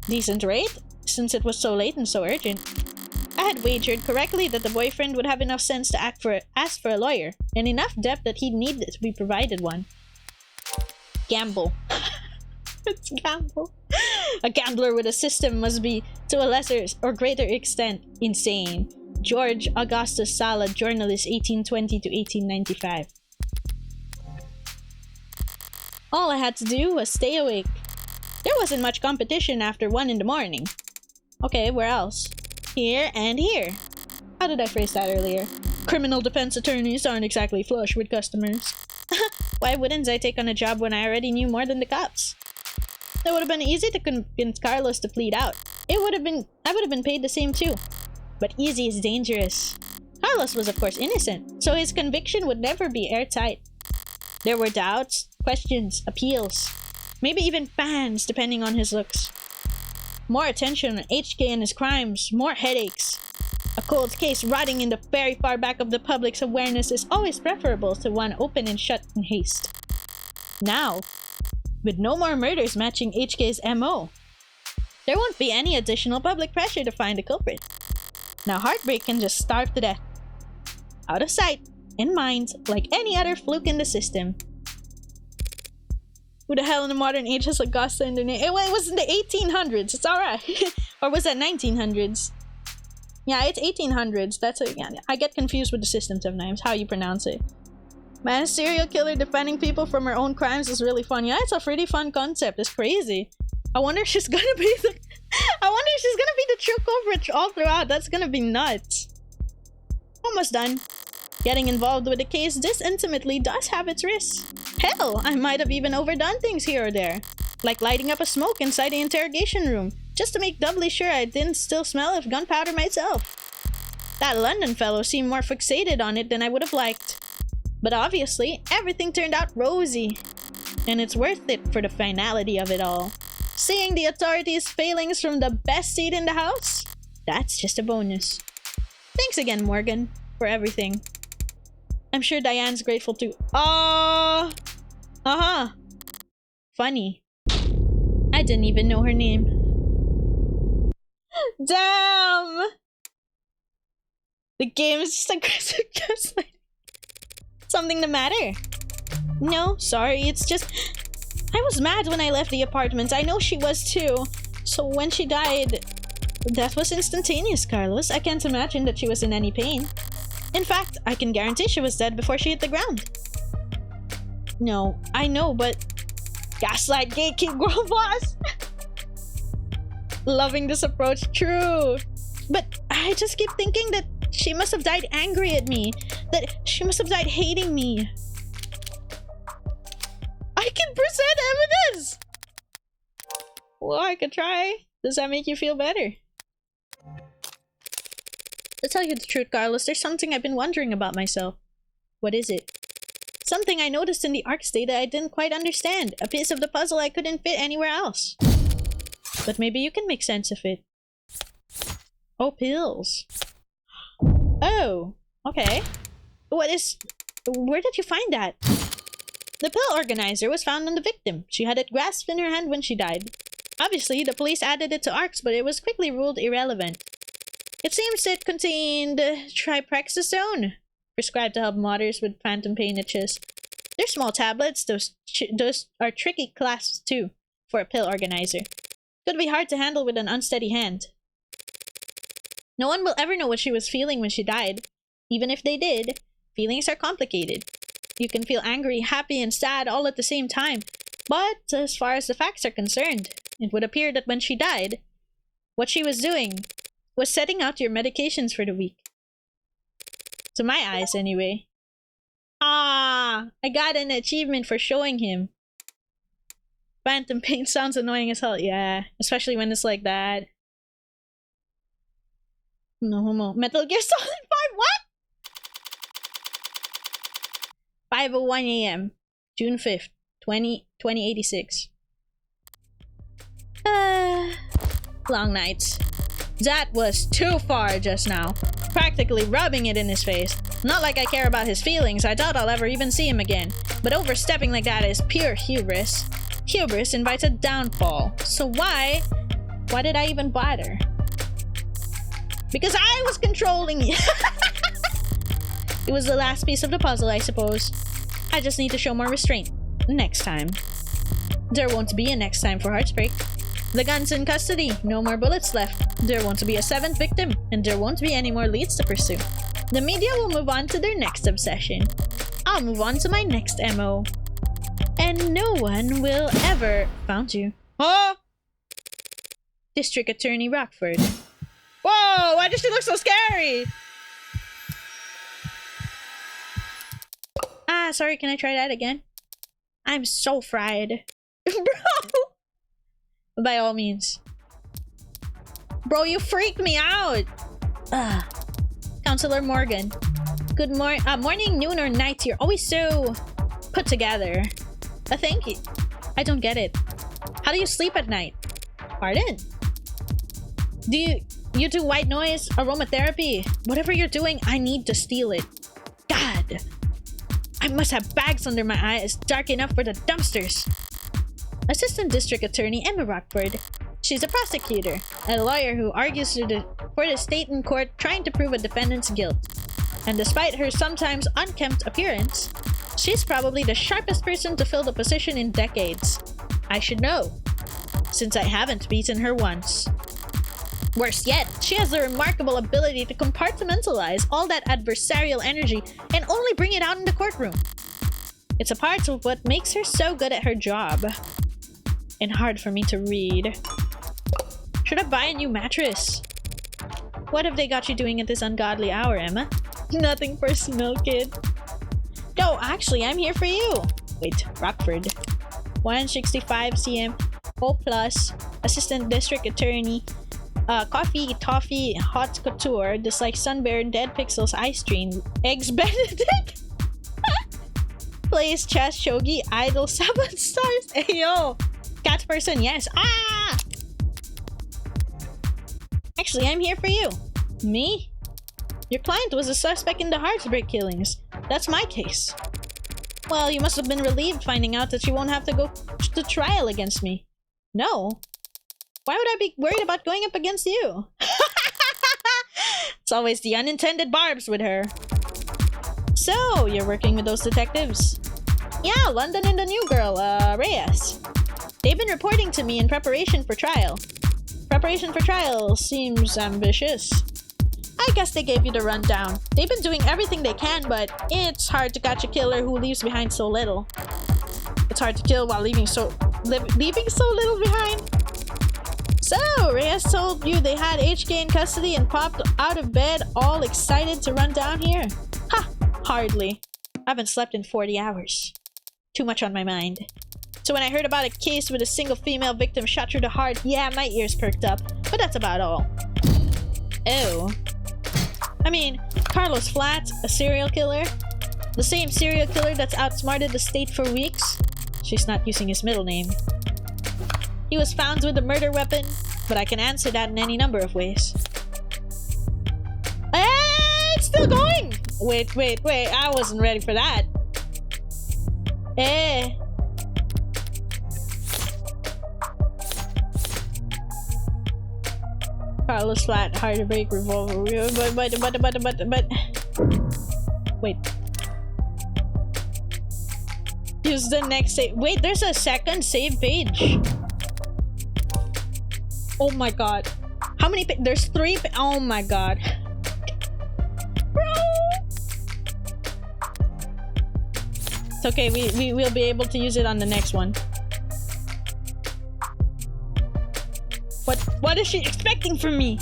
Decent rate, since it was so late and so urgent. I had wagered correctly that the boyfriend would have enough sense to ask for a lawyer, and enough depth that he'd need to be provided one. Gamble. It's gamble. A gambler with a system must be, to a lesser or greater extent, insane. George Augustus Sala, journalist, 1820 to 1895. All I had to do was stay awake. There wasn't much competition after 1 in the morning. Okay, where else? Here and here. How did I phrase that earlier? Criminal defense attorneys aren't exactly flush with customers. Why wouldn't I take on a job when I already knew more than the cops? It would have been easy to convince Carlos to plead out. I would have been paid the same too. But easy is dangerous. Carlos was of course innocent, so his conviction would never be airtight. There were doubts, questions, appeals, maybe even bans depending on his looks. More attention on HK and his crimes, more headaches. A cold case rotting in the very far back of the public's awareness is always preferable to one open and shut in haste. Now, with no more murders matching HK's MO, there won't be any additional public pressure to find the culprit. Now heartbreak can just starve to death. Out of sight, in mind, like any other fluke in the system. Who the hell in the modern age has Augusta in their name? Well, it was in the 1800s, it's alright. Or was that 1900s? Yeah, it's 1800s. Yeah, I get confused with the system sometimes, how you pronounce it. Man, a serial killer defending people from her own crimes is really fun. Yeah, it's a pretty fun concept. It's crazy. I wonder if she's gonna be the... true culprit all throughout. That's gonna be nuts. Almost done. Getting involved with a case this intimately does have its risks. Hell, I might have even overdone things here or there. Like lighting up a smoke inside the interrogation room, just to make doubly sure I didn't still smell of gunpowder myself. That London fellow seemed more fixated on it than I would have liked. But obviously, everything turned out rosy. And it's worth it for the finality of it all. Seeing the authorities' failings from the best seat in the house? That's just a bonus. Thanks again, Morgan, for everything. I'm sure Diane's grateful too. Uh-huh. Funny. I didn't even know her name. Damn! The game is just aggressive gaslighting. Something the matter? No, sorry, it's just... I was mad when I left the apartment. I know she was too. So when she died... That was instantaneous, Carlos. I can't imagine that she was in any pain. In fact, I can guarantee she was dead before she hit the ground. No, I know, but... Gaslight gatekeep girl boss! Loving this approach, true. But I just keep thinking that she must have died angry at me. That she must have died hating me. I can present evidence! Well, I could try. Does that make you feel better? To tell you the truth, Carlos, there's something I've been wondering about myself. What is it? Something I noticed in the ARC data I didn't quite understand. A piece of the puzzle I couldn't fit anywhere else. But maybe you can make sense of it. Oh, pills. Oh, okay. Where did you find that? The pill organizer was found on the victim. She had it grasped in her hand when she died. Obviously, the police added it to ARCs, but it was quickly ruled irrelevant. It seems it contained triprexazone, prescribed to help mothers with phantom pain itches. They're small tablets. Those are tricky clasps too for a pill organizer. Could be hard to handle with an unsteady hand. No one will ever know what she was feeling when she died. Even if they did, feelings are complicated. You can feel angry, happy, and sad all at the same time. But as far as the facts are concerned, it would appear that when she died, what she was doing was setting out your medications for the week. To my eyes, anyway. Ah, I got an achievement for showing him. Phantom pain sounds annoying as hell. Yeah, especially when it's like that. No homo. Metal Gear Solid 5, what? 5:01 AM, June 5th, 2086. Long nights. That was too far just now. Practically rubbing it in his face. Not like I care about his feelings, I doubt I'll ever even see him again. But overstepping like that is pure hubris. Hubris invites a downfall. So why did I even bother? Because I was controlling you. It was the last piece of the puzzle, I suppose. I just need to show more restraint. Next time. There won't be a next time for Heartbreak. The gun's in custody. No more bullets left. There won't be a 7th victim. And there won't be any more leads to pursue. The media will move on to their next obsession. I'll move on to my next MO. And no one will ever found you. Huh? District Attorney Rockford. Whoa! Why does she look so scary? Ah, sorry, can I try that again? I'm so fried. Bro! By all means. Bro, you freaked me out! Ugh. Counselor Morgan. Good morning, noon, or night. You're always so put together. Thank you. I don't get it. How do you sleep at night? Pardon? Do you do white noise, aromatherapy? Whatever you're doing, I need to steal it. God. I must have bags under my eyes, dark enough for the dumpsters. Assistant District Attorney Emma Rockford. She's a prosecutor, a lawyer who argues for the state in court trying to prove a defendant's guilt. And despite her sometimes unkempt appearance, she's probably the sharpest person to fill the position in decades. I should know, since I haven't beaten her once. Worse yet, she has the remarkable ability to compartmentalize all that adversarial energy and only bring it out in the courtroom. It's a part of what makes her so good at her job. And hard for me to read. Should I buy a new mattress? What have they got you doing at this ungodly hour, Emma? Nothing personal, kid. No, actually, I'm here for you. Wait, Rockford. 165 cm, O+, Assistant District Attorney. Coffee, toffee, hot couture, dislike sunburn, dead pixels, ice cream, eggs Benedict. Plays chess, shogi, idol, 7 stars. Hey yo, cat person, yes. Ah! Actually, I'm here for you. Me? Your client was a suspect in the Heartbreak killings. That's my case. Well, you must have been relieved finding out that you won't have to go to trial against me. No. Why would I be worried about going up against you? It's always the unintended barbs with her. So, you're working with those detectives? Yeah, London and the new girl, Reyes. They've been reporting to me in preparation for trial. Preparation for trial seems ambitious. I guess they gave you the rundown. They've been doing everything they can, but it's hard to catch a killer who leaves behind so little. It's hard to kill while leaving so little behind. So, Reyes told you they had HK in custody and popped out of bed all excited to run down here? Ha! Hardly. I haven't slept in 40 hours. Too much on my mind. So when I heard about a case with a single female victim shot through the heart, yeah, my ears perked up. But that's about all. Oh. I mean, Carlos Flat, a serial killer? The same serial killer that's outsmarted the state for weeks? She's not using his middle name. He was found with a murder weapon, but I can answer that in any number of ways. It's still going! Wait, I wasn't ready for that. Carlos Flat, Heartbreak, Revolver, but... Wait. Use the next save. Wait, there's a second save page. Oh my god. How many there's 3 oh my god. Bro! It's okay, we'll be able to use it on the next one. What is she expecting from me?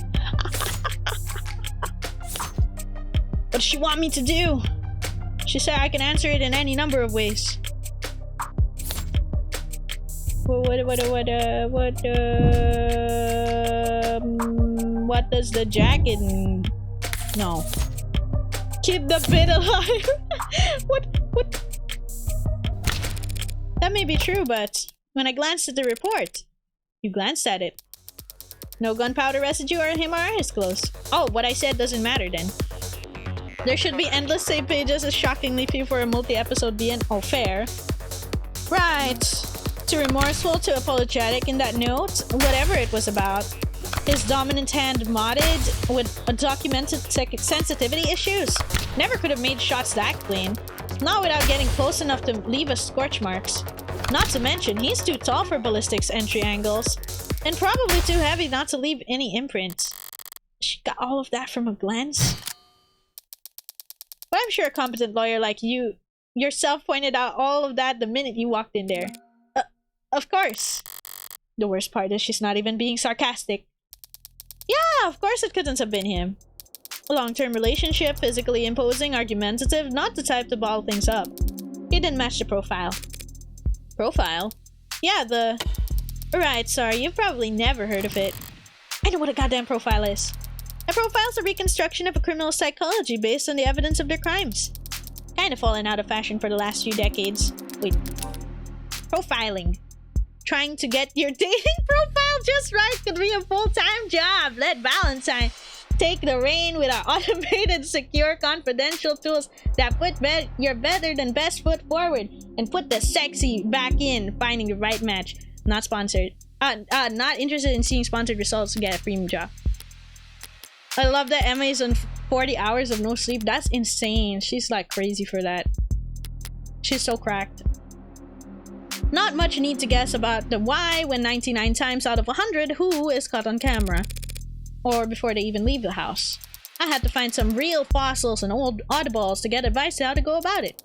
What does she want me to do? She said I can answer it in any number of ways. What does the jacket... No. Keep the bit alive. What? That may be true, but when I glanced at the report... You glanced at it. No gunpowder residue or MRIs close. Oh, what I said doesn't matter then. There should be endless save pages as shockingly few for a multi-episode BN. Oh, fair. Right. Too remorseful, too apologetic in that note. Whatever it was about. His dominant hand modded with documented sensitivity issues. Never could have made shots that clean. Not without getting close enough to leave us scorch marks. Not to mention, he's too tall for ballistics entry angles. And probably too heavy not to leave any imprints. She got all of that from a glance? But I'm sure a competent lawyer like you yourself pointed out all of that the minute you walked in there. Of course. The worst part is she's not even being sarcastic. Yeah, of course it couldn't have been him. A long-term relationship, physically imposing, argumentative, not the type to bottle things up. He didn't match the profile. Profile? Yeah, Right, sorry, you've probably never heard of it. I know what a goddamn profile is. A profile's a reconstruction of a criminal's psychology based on the evidence of their crimes. Kinda fallen out of fashion for the last few decades. Wait. Profiling. Trying to get your dating profile just right could be a full-time job. Let Valentine take the reign with our automated, secure, confidential tools that put your better than best foot forward and put the sexy back in finding the right match. Not sponsored. Not interested in seeing sponsored results to get a premium job. I love that Emma is on 40 hours of no sleep. That's insane. She's like crazy for that. She's so cracked. Not much need to guess about the why when 99 times out of 100 who is caught on camera. Or before they even leave the house. I had to find some real fossils and old oddballs to get advice on how to go about it.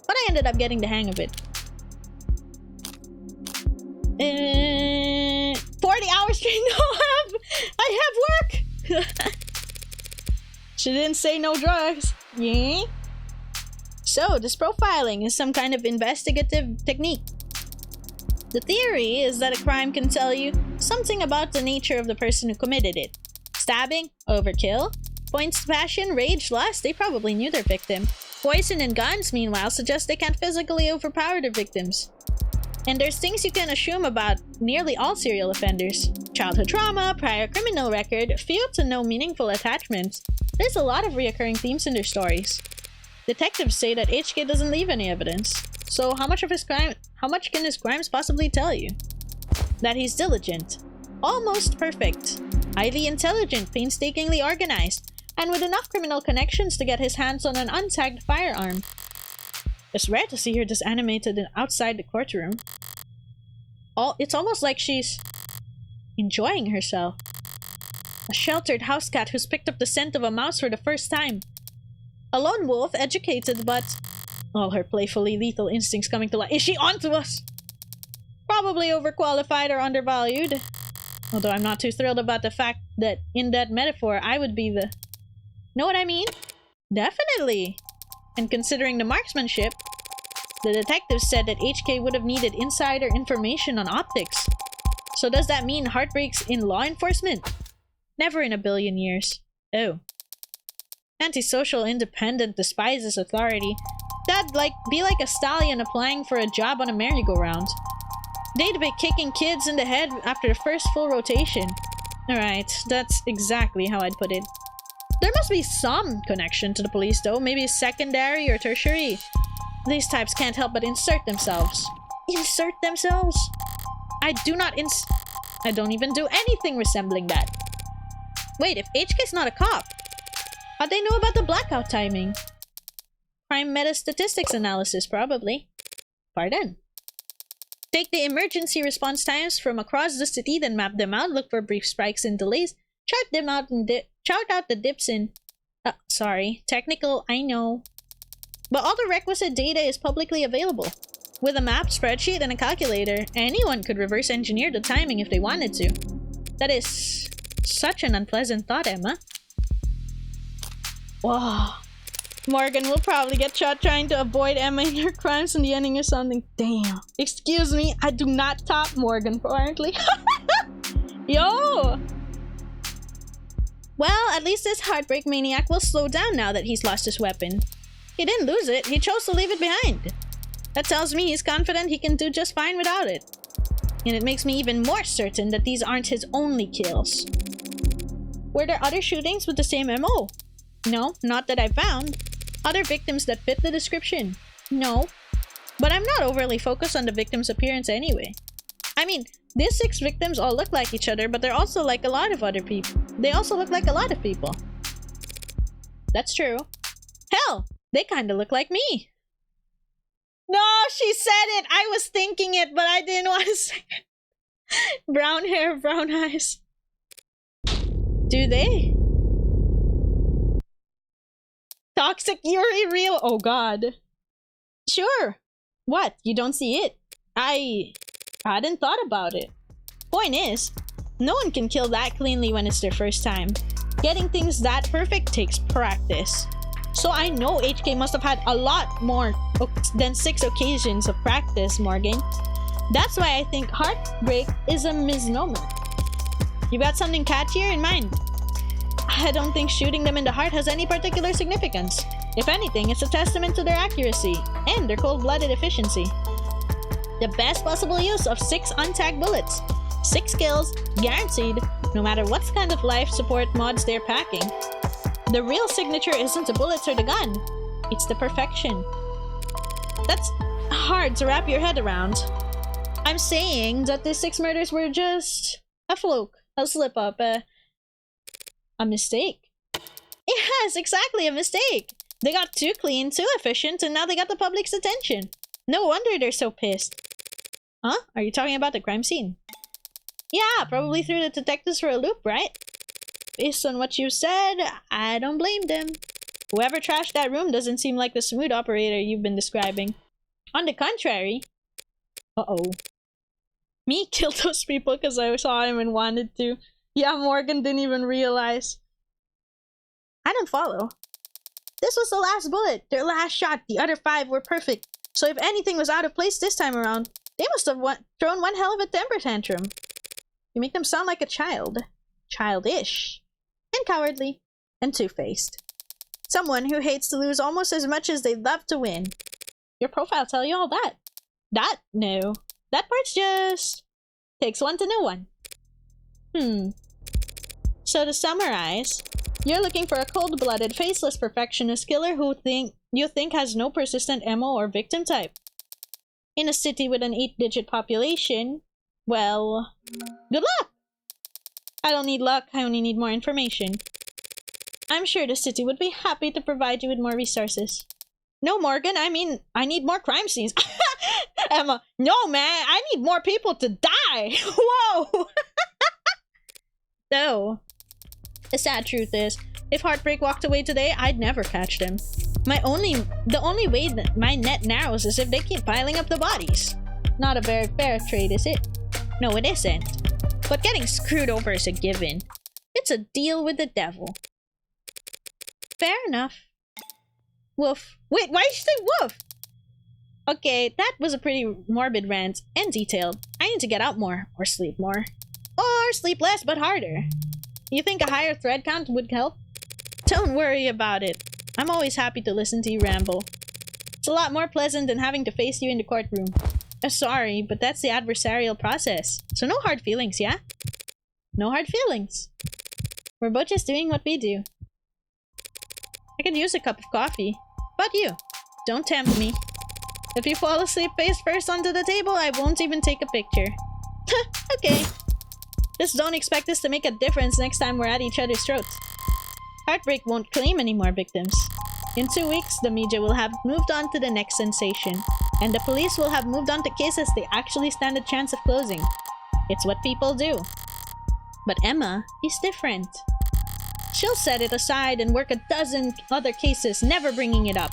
But I ended up getting the hang of it. 40 hours straight. No, I have work. She didn't say no drugs. Yeah. So this profiling is some kind of investigative technique. The theory is that a crime can tell you something about the nature of the person who committed it. Stabbing, overkill, points to passion, rage, lust. They probably knew their victim. Poison and guns, meanwhile, suggest they can't physically overpower their victims. And there's things you can assume about nearly all serial offenders. Childhood trauma, prior criminal record, few to no meaningful attachments. There's a lot of reoccurring themes in their stories. Detectives say that HK doesn't leave any evidence. So how much can his crimes possibly tell you? That he's diligent, almost perfect, highly intelligent, painstakingly organized, and with enough criminal connections to get his hands on an untagged firearm. It's rare to see her this animated and outside the courtroom. It's almost like she's enjoying herself. A sheltered house cat who's picked up the scent of a mouse for the first time. A lone wolf, educated, but all her playfully lethal instincts coming to life. Is she onto us? Probably overqualified or undervalued. Although I'm not too thrilled about the fact that in that metaphor, I would be the... Know what I mean? Definitely. And considering the marksmanship, the detective said that HK would have needed insider information on optics. So does that mean heartbreaks in law enforcement? Never in a billion years. Oh. Antisocial, independent, despises authority. That'd be like a stallion applying for a job on a merry-go-round. They'd be kicking kids in the head after the first full rotation. Alright, that's exactly how I'd put it. There must be some connection to the police though, maybe secondary or tertiary. These types can't help but insert themselves. Insert themselves? I don't even do anything resembling that. Wait, if HK's not a cop, how'd they know about the blackout timing? Crime meta-statistics analysis, probably. Pardon? Take the emergency response times from across the city, then map them out, look for brief spikes and delays, chart them out and chart out the dips in... sorry. Technical, I know. But all the requisite data is publicly available. With a map, spreadsheet, and a calculator, anyone could reverse engineer the timing if they wanted to. That is such an unpleasant thought, Emma. Wow. Morgan will probably get shot trying to avoid Emma in her crimes, and the ending is something. Damn. Excuse me, I do not top Morgan, apparently. Yo! Well, at least this heartbreak maniac will slow down now that he's lost his weapon. He didn't lose it, he chose to leave it behind. That tells me he's confident he can do just fine without it. And it makes me even more certain that these aren't his only kills. Were there other shootings with the same MO? No, not that I found. Other victims that fit the description? No. But I'm not overly focused on the victim's appearance anyway. I mean, these 6 victims all look like each other, but they're also like a lot of other people. They also look like a lot of people. That's true. Hell, they kind of look like me. No, she said it! I was thinking it, but I didn't want to say it. Brown hair, brown eyes. Do they? Toxic Yuri real? Oh god. Sure. What? You don't see it? I hadn't thought about it. Point is, no one can kill that cleanly when it's their first time. Getting things that perfect takes practice. So I know HK must have had a lot more than 6 occasions of practice, Morgan. That's why I think heartbreak is a misnomer. You got something catchier in mind? I don't think shooting them in the heart has any particular significance. If anything, it's a testament to their accuracy and their cold-blooded efficiency. The best possible use of 6 untagged bullets. 6 kills, guaranteed, no matter what kind of life support mods they're packing. The real signature isn't the bullets or the gun. It's the perfection. That's hard to wrap your head around. I'm saying that the 6 murders were just a fluke, a slip-up, a mistake. Yes, exactly, a mistake. They got too clean, too efficient, and now they got the public's attention. No wonder they're so pissed. Huh? Are you talking about the crime scene? Yeah, probably threw the detectives for a loop, right? Based on what you said, I don't blame them. Whoever trashed that room doesn't seem like the smooth operator you've been describing. On the contrary... Uh-oh. Me killed those people because I saw him and wanted to. Yeah, Morgan didn't even realize. I don't follow. This was the last bullet, their last shot. The other 5 were perfect. So if anything was out of place this time around, they must have thrown one hell of a temper tantrum. You make them sound like a child. Childish. And cowardly. And two-faced. Someone who hates to lose almost as much as they love to win. Your profile tell you all that. That? No. That part's just... takes one to know one. So to summarize, you're looking for a cold-blooded, faceless perfectionist killer who you think has no persistent MO or victim type. In a city with an 8-digit population, well, good luck! I don't need luck, I only need more information. I'm sure the city would be happy to provide you with more resources. No, Morgan, I mean, I need more crime scenes. Emma, no, man, I need more people to die! Whoa! No. The sad truth is, if Heartbreak walked away today, I'd never catch them. The only way that my net narrows is if they keep piling up the bodies. Not a very fair trade, is it? No, it isn't. But getting screwed over is a given. It's a deal with the devil. Fair enough. Woof. Wait, why did you say woof? Okay, that was a pretty morbid rant and detailed. I need to get out more, or sleep more. Or sleep less but harder. You think a higher thread count would help? Don't worry about it. I'm always happy to listen to you ramble. It's a lot more pleasant than having to face you in the courtroom. Sorry, but that's the adversarial process. So no hard feelings, yeah? No hard feelings. We're both just doing what we do. I could use a cup of coffee. But you, don't tempt me. If you fall asleep face first onto the table, I won't even take a picture. Okay. Just don't expect this to make a difference next time we're at each other's throats. Heartbreak won't claim any more victims. In 2 weeks, the media will have moved on to the next sensation, and the police will have moved on to cases they actually stand a chance of closing. It's what people do. But Emma is different. She'll set it aside and work a dozen other cases, never bringing it up.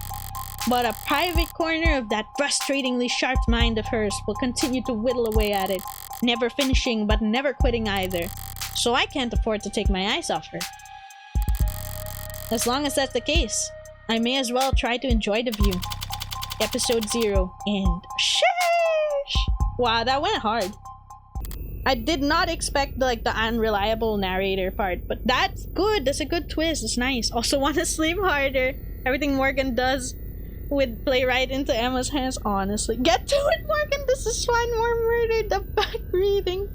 But a private corner of that frustratingly sharp mind of hers will continue to whittle away at it, never finishing but never quitting either. So I can't afford to take my eyes off her. As long as that's the case, I may as well try to enjoy the view. Episode 0 and sheesh! Wow, that went hard. I did not expect the unreliable narrator part, but that's good. That's a good twist. It's nice. Also want to sleep harder. Everything Morgan does would play right into Emma's hands, honestly. Get to it, Morgan! This is one more murder. The back breathing.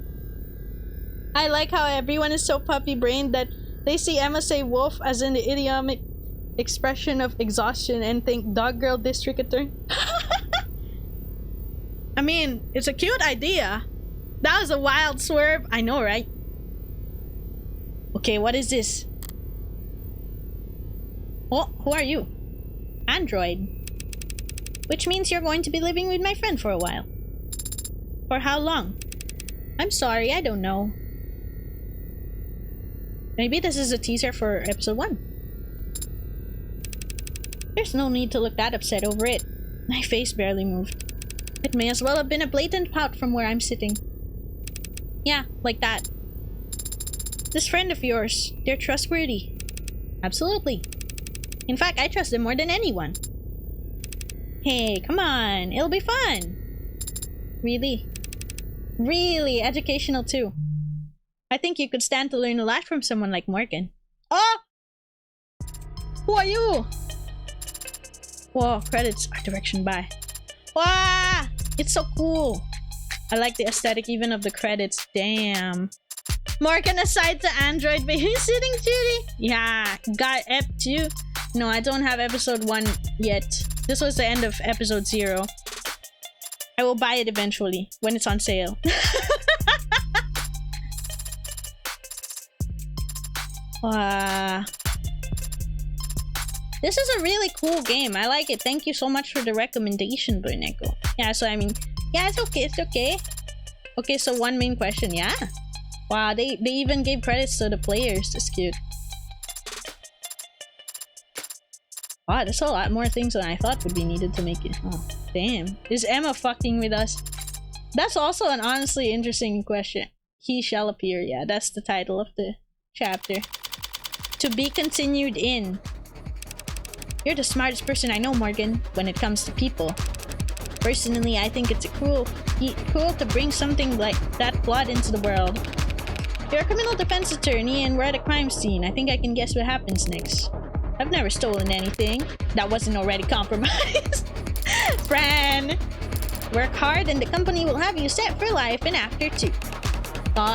I like how everyone is so puppy-brained that they see Emma say wolf as in the idiomatic expression of exhaustion and think dog girl district attorney. I mean, it's a cute idea. That was a wild swerve. I know, right? Okay, what is this? Oh, who are you? Android. Which means you're going to be living with my friend for a while. For how long? I'm sorry, I don't know. Maybe this is a teaser for episode 1. There's no need to look that upset over it. My face barely moved. It may as well have been a blatant pout from where I'm sitting. Yeah, like that. This friend of yours, they're trustworthy. Absolutely. In fact, I trust them more than anyone. Hey, come on, it'll be fun. Really? Really educational too. I think you could stand to learn a lot from someone like Morgan. Oh! Who are you? Whoa, credits, art direction by. Wow! It's so cool. I like the aesthetic even of the credits. Damn. Morgan aside to Android babysitting duty. Yeah, got Ep 2. No, I don't have episode 1 yet. This was the end of episode 0. I will buy it eventually when it's on sale. This is a really cool game. I like it. Thank you so much for the recommendation, Bruneko. Yeah, so I mean, yeah, it's okay. It's okay. Okay, so one main question. Yeah. Wow, they even gave credits to the players. That's cute. Wow, there's a lot more things than I thought would be needed to make it. Oh, damn. Is Emma fucking with us? That's also an honestly interesting question. He shall appear. Yeah, that's the title of the chapter. To be continued in. You're the smartest person I know, Morgan, when it comes to people. Personally, I think it's cruel to bring something like that plot into the world. You're a criminal defense attorney and we're at a crime scene. I think I can guess what happens next. I've never stolen anything. That wasn't already compromised. Fran! Work hard and the company will have you set for life in after 2.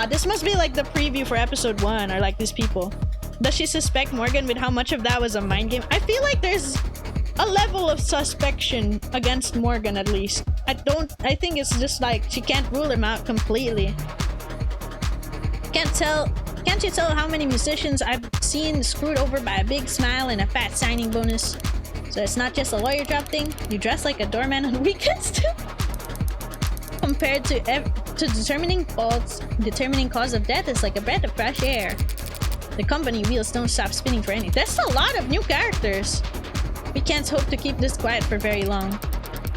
This must be like the preview for episode 1, or like these people. Does she suspect Morgan with how much of that was a mind game? I feel like there's a level of suspicion against Morgan at least. I think it's just like she can't rule him out completely. Can't you tell how many musicians I've seen screwed over by a big smile and a fat signing bonus? So it's not just a lawyer job thing? You dress like a doorman on weekends too? Compared to determining cause of death is like a breath of fresh air. The company wheels don't stop spinning for anything. That's a lot of new characters. We can't hope to keep this quiet for very long.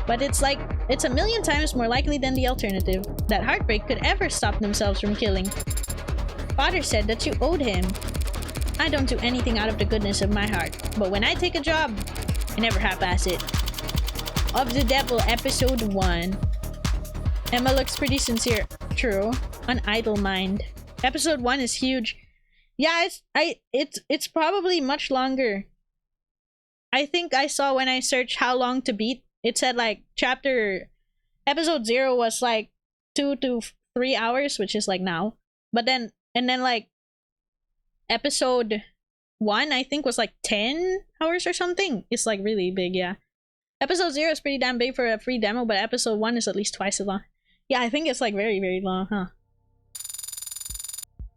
But it's like, it's a million times more likely than the alternative, that Heartbreak could ever stop themselves from killing. Father said that you owed him. I don't do anything out of the goodness of my heart, but when I take a job, I never half-ass it. Of the Devil, episode 1. Emma looks pretty sincere. True. An idle mind. Episode 1 is huge. Yeah, it's probably much longer. I think I saw when I searched how long to beat, it said like episode 0 was like 2 to 3 hours, which is like now. But then, and then like episode 1 I think was like 10 hours or something. It's like really big, yeah. Episode 0 is pretty damn big for a free demo, but episode 1 is at least twice as long. Yeah, I think it's like very, very long, huh?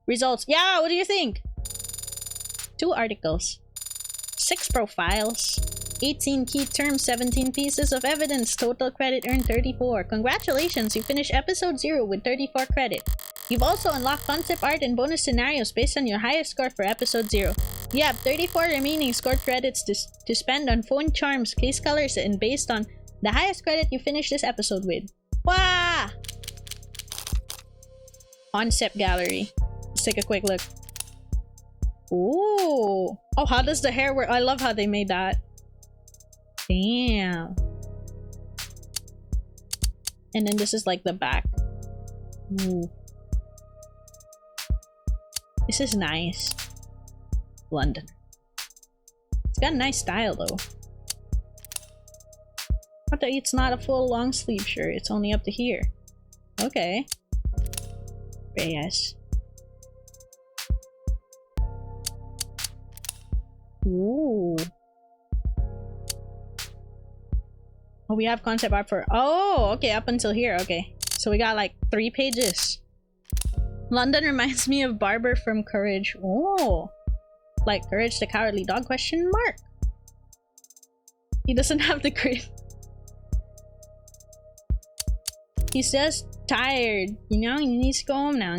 Results. Yeah, what do you think? 2 articles. 6 profiles. 18 key terms, 17 pieces of evidence. Total credit earned 34. Congratulations, you finished episode 0 with 34 credit. You've also unlocked concept art and bonus scenarios based on your highest score for episode 0. You have 34 remaining scored credits to spend on phone charms, case colors, and based on the highest credit you finished this episode with. Wow! Concept gallery. Let's take a quick look. Ooh. Oh, how does the hair work? I love how they made that. Damn. And then this is like the back. Ooh. This is nice. London. It's got a nice style though. But it's not a full long sleeve shirt. It's only up to here. Okay. Yes. Ooh. Oh, we have concept art for... Oh, okay, up until here. Okay. So we got like 3 pages. London reminds me of Barber from Courage. Oh, like Courage the Cowardly Dog? Question mark. He doesn't have the grit. He's just tired. You know, he needs to go home now.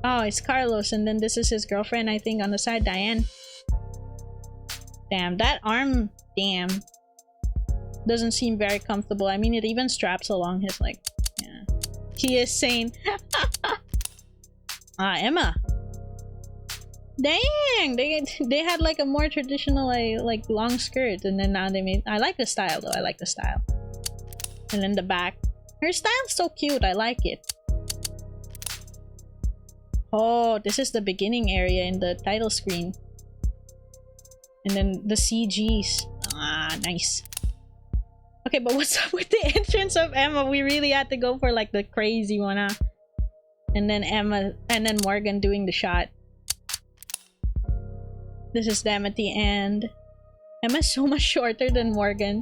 Oh, it's Carlos, and then this is his girlfriend, I think, on the side, Diane. Damn, that arm, damn, doesn't seem very comfortable. I mean, it even straps along his, like, yeah. He is sane. Emma. Dang, they had like a more traditional like long skirt, and then now they made. I like the style though. I like the style. And then the back, her style's so cute. I like it. Oh, this is the beginning area in the title screen, and then the CGs. Nice. Okay, but what's up with the entrance of Emma? We really had to go for like the crazy one, huh? And then Emma, and then Morgan doing the shot. This is them at the end. Emma's so much shorter than Morgan.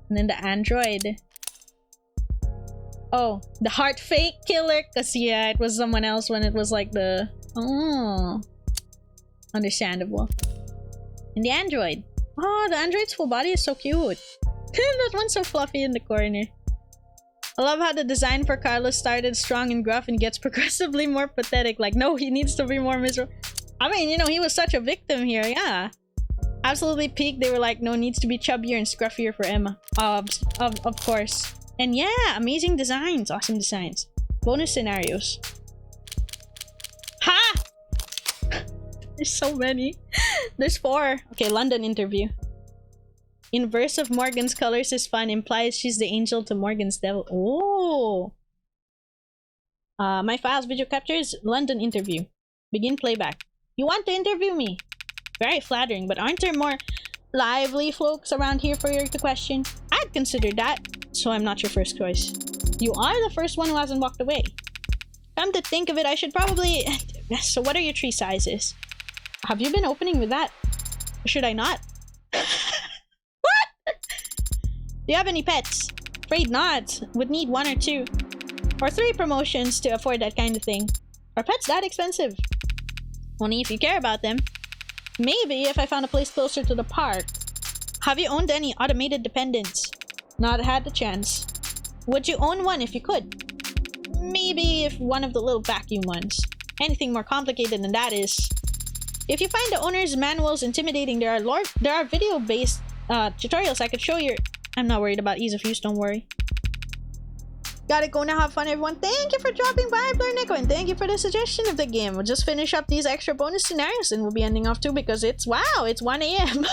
And then the android. Oh, the heart fake killer. Cause yeah, it was someone else when it was like the... Oh. Understandable. And the android. Oh, the android's full body is so cute. That one's so fluffy in the corner. I love how the design for Carlos started strong and gruff and gets progressively more pathetic. Like, no, he needs to be more miserable. I mean, you know, he was such a victim here, yeah. Absolutely peaked. They were like, no, needs to be chubbier and scruffier for Emma. Of course. And yeah, amazing designs. Awesome designs. Bonus scenarios. Ha! There's so many. There's 4. Okay, London interview. Inverse of Morgan's colors is fun. Implies she's the angel to Morgan's devil. Oh. My files video captures London interview. Begin playback. You want to interview me? Very flattering, but aren't there more lively folks around here for you to question? I'd consider that, so I'm not your first choice. You are the first one who hasn't walked away. Come to think of it, I should probably... So what are your tree sizes? Have you been opening with that? Or should I not? What? Do you have any pets? Afraid not. Would need 1 or 2. Or 3 promotions to afford that kind of thing. Are pets that expensive? Only if you care about them. Maybe if I found a place closer to the park. Have you owned any automated dependents? Not had the chance. Would you own one if you could? Maybe if one of the little vacuum ones. Anything more complicated than that is... If you find the owner's manuals intimidating, there are video-based tutorials I could show you. I'm not worried about ease of use, don't worry. Gotta go now, have fun everyone. Thank you for dropping by, Blurnico, and thank you for the suggestion of the game. We'll just finish up these extra bonus scenarios and we'll be ending off too because it's, wow, it's 1 AM.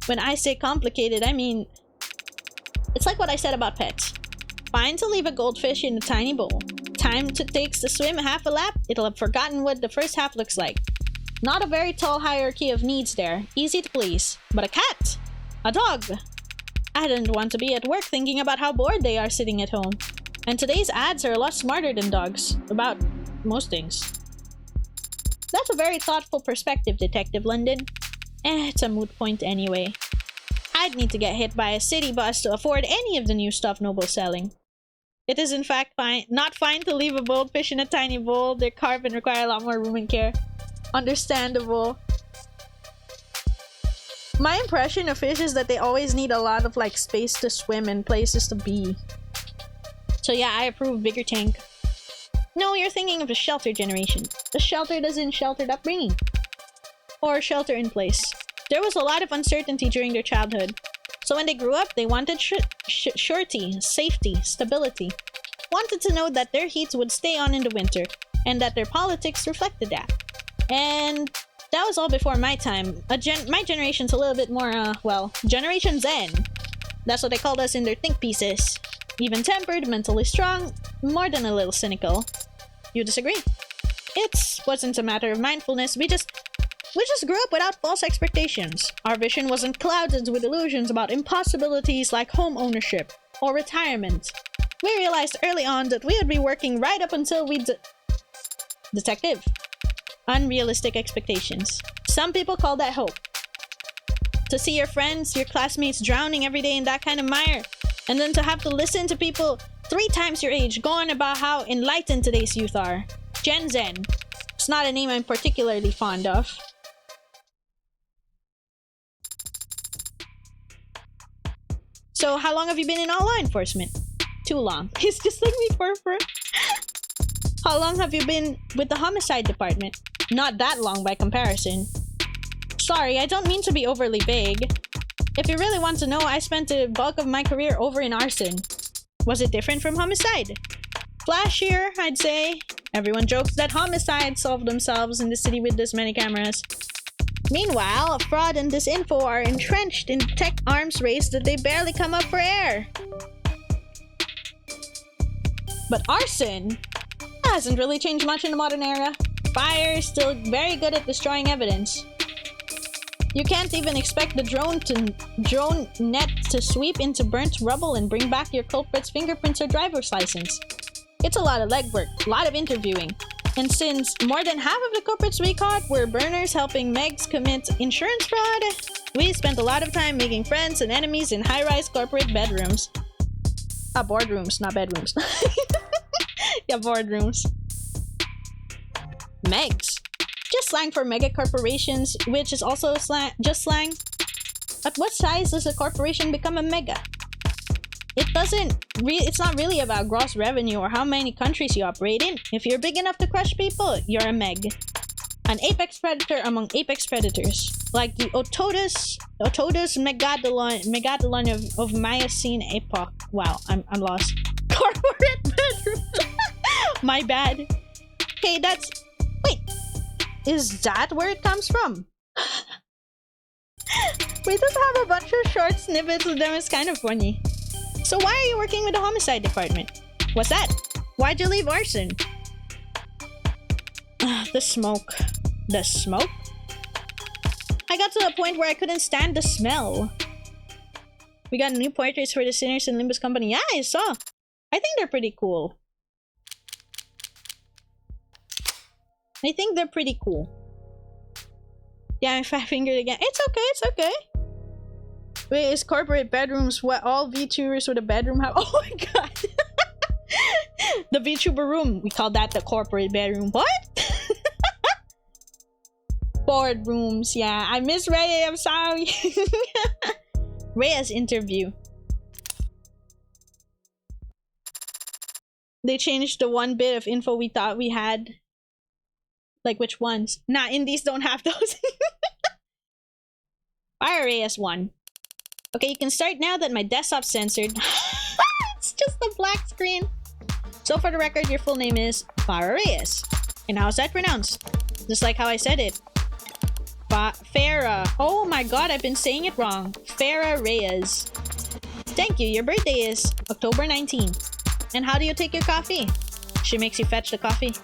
When I say complicated, I mean, it's like what I said about pets. Fine to leave a goldfish in a tiny bowl. Time to takes to swim half a lap, it'll have forgotten what the first half looks like. Not a very tall hierarchy of needs there. Easy to please. But a cat! A dog! I didn't want to be at work thinking about how bored they are sitting at home. And today's ads are a lot smarter than dogs. About most things. That's a very thoughtful perspective, Detective London. It's a moot point anyway. I'd need to get hit by a city bus to afford any of the new stuff Noble's selling. It is in fact not fine to leave a goldfish in a tiny bowl. They're carved and require a lot more room and care. Understandable. My impression of fish is that they always need a lot of like space to swim and places to be. So yeah, I approve bigger tank. No, you're thinking of the shelter generation. The shelter doesn't sheltered upbringing. Or shelter in place. There was a lot of uncertainty during their childhood. So when they grew up, they wanted surety, safety, stability. Wanted to know that their heats would stay on in the winter, and that their politics reflected that. And that was all before my time. My generation's a little bit more, well, Generation Zen. That's what they called us in their think pieces. Even-tempered, mentally strong, more than a little cynical. You disagree? It wasn't a matter of mindfulness, we just grew up without false expectations. Our vision wasn't clouded with illusions about impossibilities like home ownership or retirement. We realized early on that we would be working right up until we Detective. Unrealistic expectations. Some people call that hope. To see your friends, your classmates drowning every day in that kind of mire, and then to have to listen to people 3 times your age, going about how enlightened today's youth are. Gen Zen. It's not a name I'm particularly fond of. So, how long have you been in law enforcement? Too long. It's just like me, Furfur. How long have you been with the homicide department? Not that long by comparison. Sorry, I don't mean to be overly vague. If you really want to know, I spent the bulk of my career over in arson. Was it different from homicide? Flashier, I'd say. Everyone jokes that homicides solve themselves in the city with this many cameras. Meanwhile, fraud and disinfo are entrenched in tech arms race that they barely come up for air. But arson hasn't really changed much in the modern era. Fire is still very good at destroying evidence. You can't even expect the drone net to sweep into burnt rubble and bring back your culprit's fingerprints or driver's license. It's a lot of legwork, a lot of interviewing. And since more than half of the culprits we caught were burners helping Megs commit insurance fraud, we spent a lot of time making friends and enemies in high-rise corporate bedrooms. Boardrooms, not bedrooms. Yeah, boardrooms. Megs. Just slang for mega corporations, which is also just slang. At what size does a corporation become a mega? It's not really about gross revenue or how many countries you operate in. If you're big enough to crush people, you're a meg. An apex predator among apex predators. Like the Otodus megadolon of Miocene epoch. Wow, I'm lost. Corporate bedroom. My bad. Okay, that's... Wait. Is that where it comes from? We just have a bunch of short snippets of them. It's kind of funny. So why are you working with the homicide department? What's that? Why'd you leave arson? The smoke. The smoke? I got to the point where I couldn't stand the smell. We got new portraits for the sinners in Limbus Company. Yeah, I saw. I think they're pretty cool. I think they're pretty cool. Yeah, I'm fat-fingered again. It's okay, it's okay. Wait, is corporate bedrooms what all VTubers with a bedroom have? Oh my god! The VTuber room. We call that the corporate bedroom. What? Boardrooms, yeah. I miss Ray, I'm sorry. Rhea's interview. They changed the one bit of info we thought we had. Like which ones? Nah, indies don't have those. Fire AS1. Okay, you can start now that my desktop's censored. It's just a black screen. So for the record, your full name is Farah Reyes. And how's that pronounced? Just like how I said it. Farah. Oh my god, I've been saying it wrong. Farah Reyes. Thank you, your birthday is October 19th. And how do you take your coffee? She makes you fetch the coffee?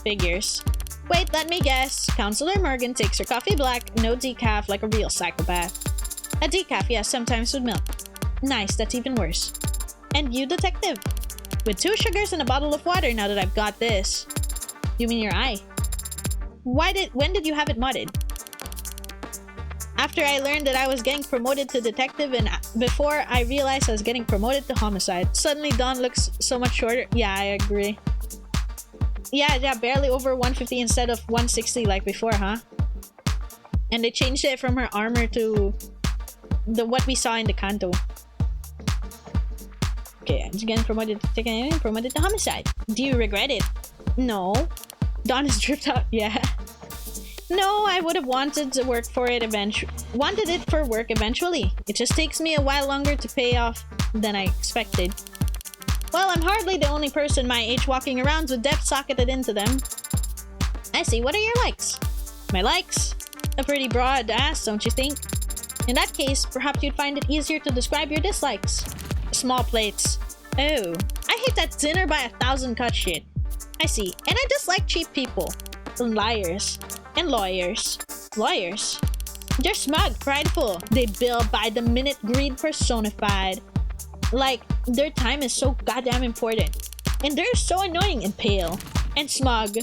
Figures. Wait, let me guess. Counselor Morgan takes her coffee black, no decaf, like a real psychopath. A decaf, yes, sometimes with milk. Nice, that's even worse. And you, detective? With 2 sugars and a bottle of water now that I've got this. You mean your eye? When did you have it mudded? After I learned that I was getting promoted to detective and before I realized I was getting promoted to homicide. Suddenly Dawn looks so much shorter. Yeah, I agree. Yeah, barely over 150 instead of 160 like before, huh? And they changed it from her armor to what we saw in the Kanto. Okay, I'm just getting promoted to homicide. Do you regret it? No. Dawn is dripped out. Yeah. No, I would have wanted to work for it wanted it for work eventually. It just takes me a while longer to pay off than I expected. Well, I'm hardly the only person my age walking around with depth socketed into them. I see. What are your likes? My likes? A pretty broad ass, don't you think? In that case, perhaps you'd find it easier to describe your dislikes. Small plates. Oh, I hate that dinner by 1,000 cut shit. I see. And I dislike cheap people. And liars. And lawyers. Lawyers. They're smug, prideful. They bill by the minute, greed personified. Like, their time is so goddamn important. And they're so annoying and pale. And smug.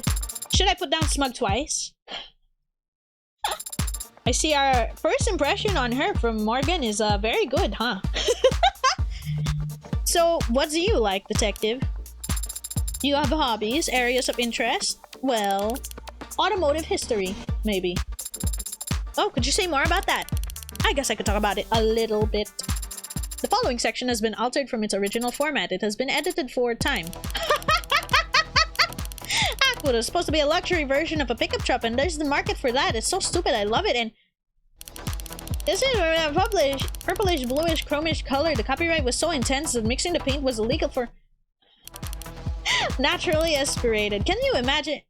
Should I put down smug twice? I see our first impression on her from Morgan is very good, huh? So, what do you like, detective? Do you have hobbies, areas of interest? Well, automotive history, maybe. Oh, could you say more about that? I guess I could talk about it a little bit. The following section has been altered from its original format. It has been edited for time. Aqua is supposed to be a luxury version of a pickup truck, and there's the market for that. It's so stupid, I love it, and... This is a purplish, bluish, chromish color. The copyright was so intense that mixing the paint was illegal for... Naturally aspirated. Can you imagine?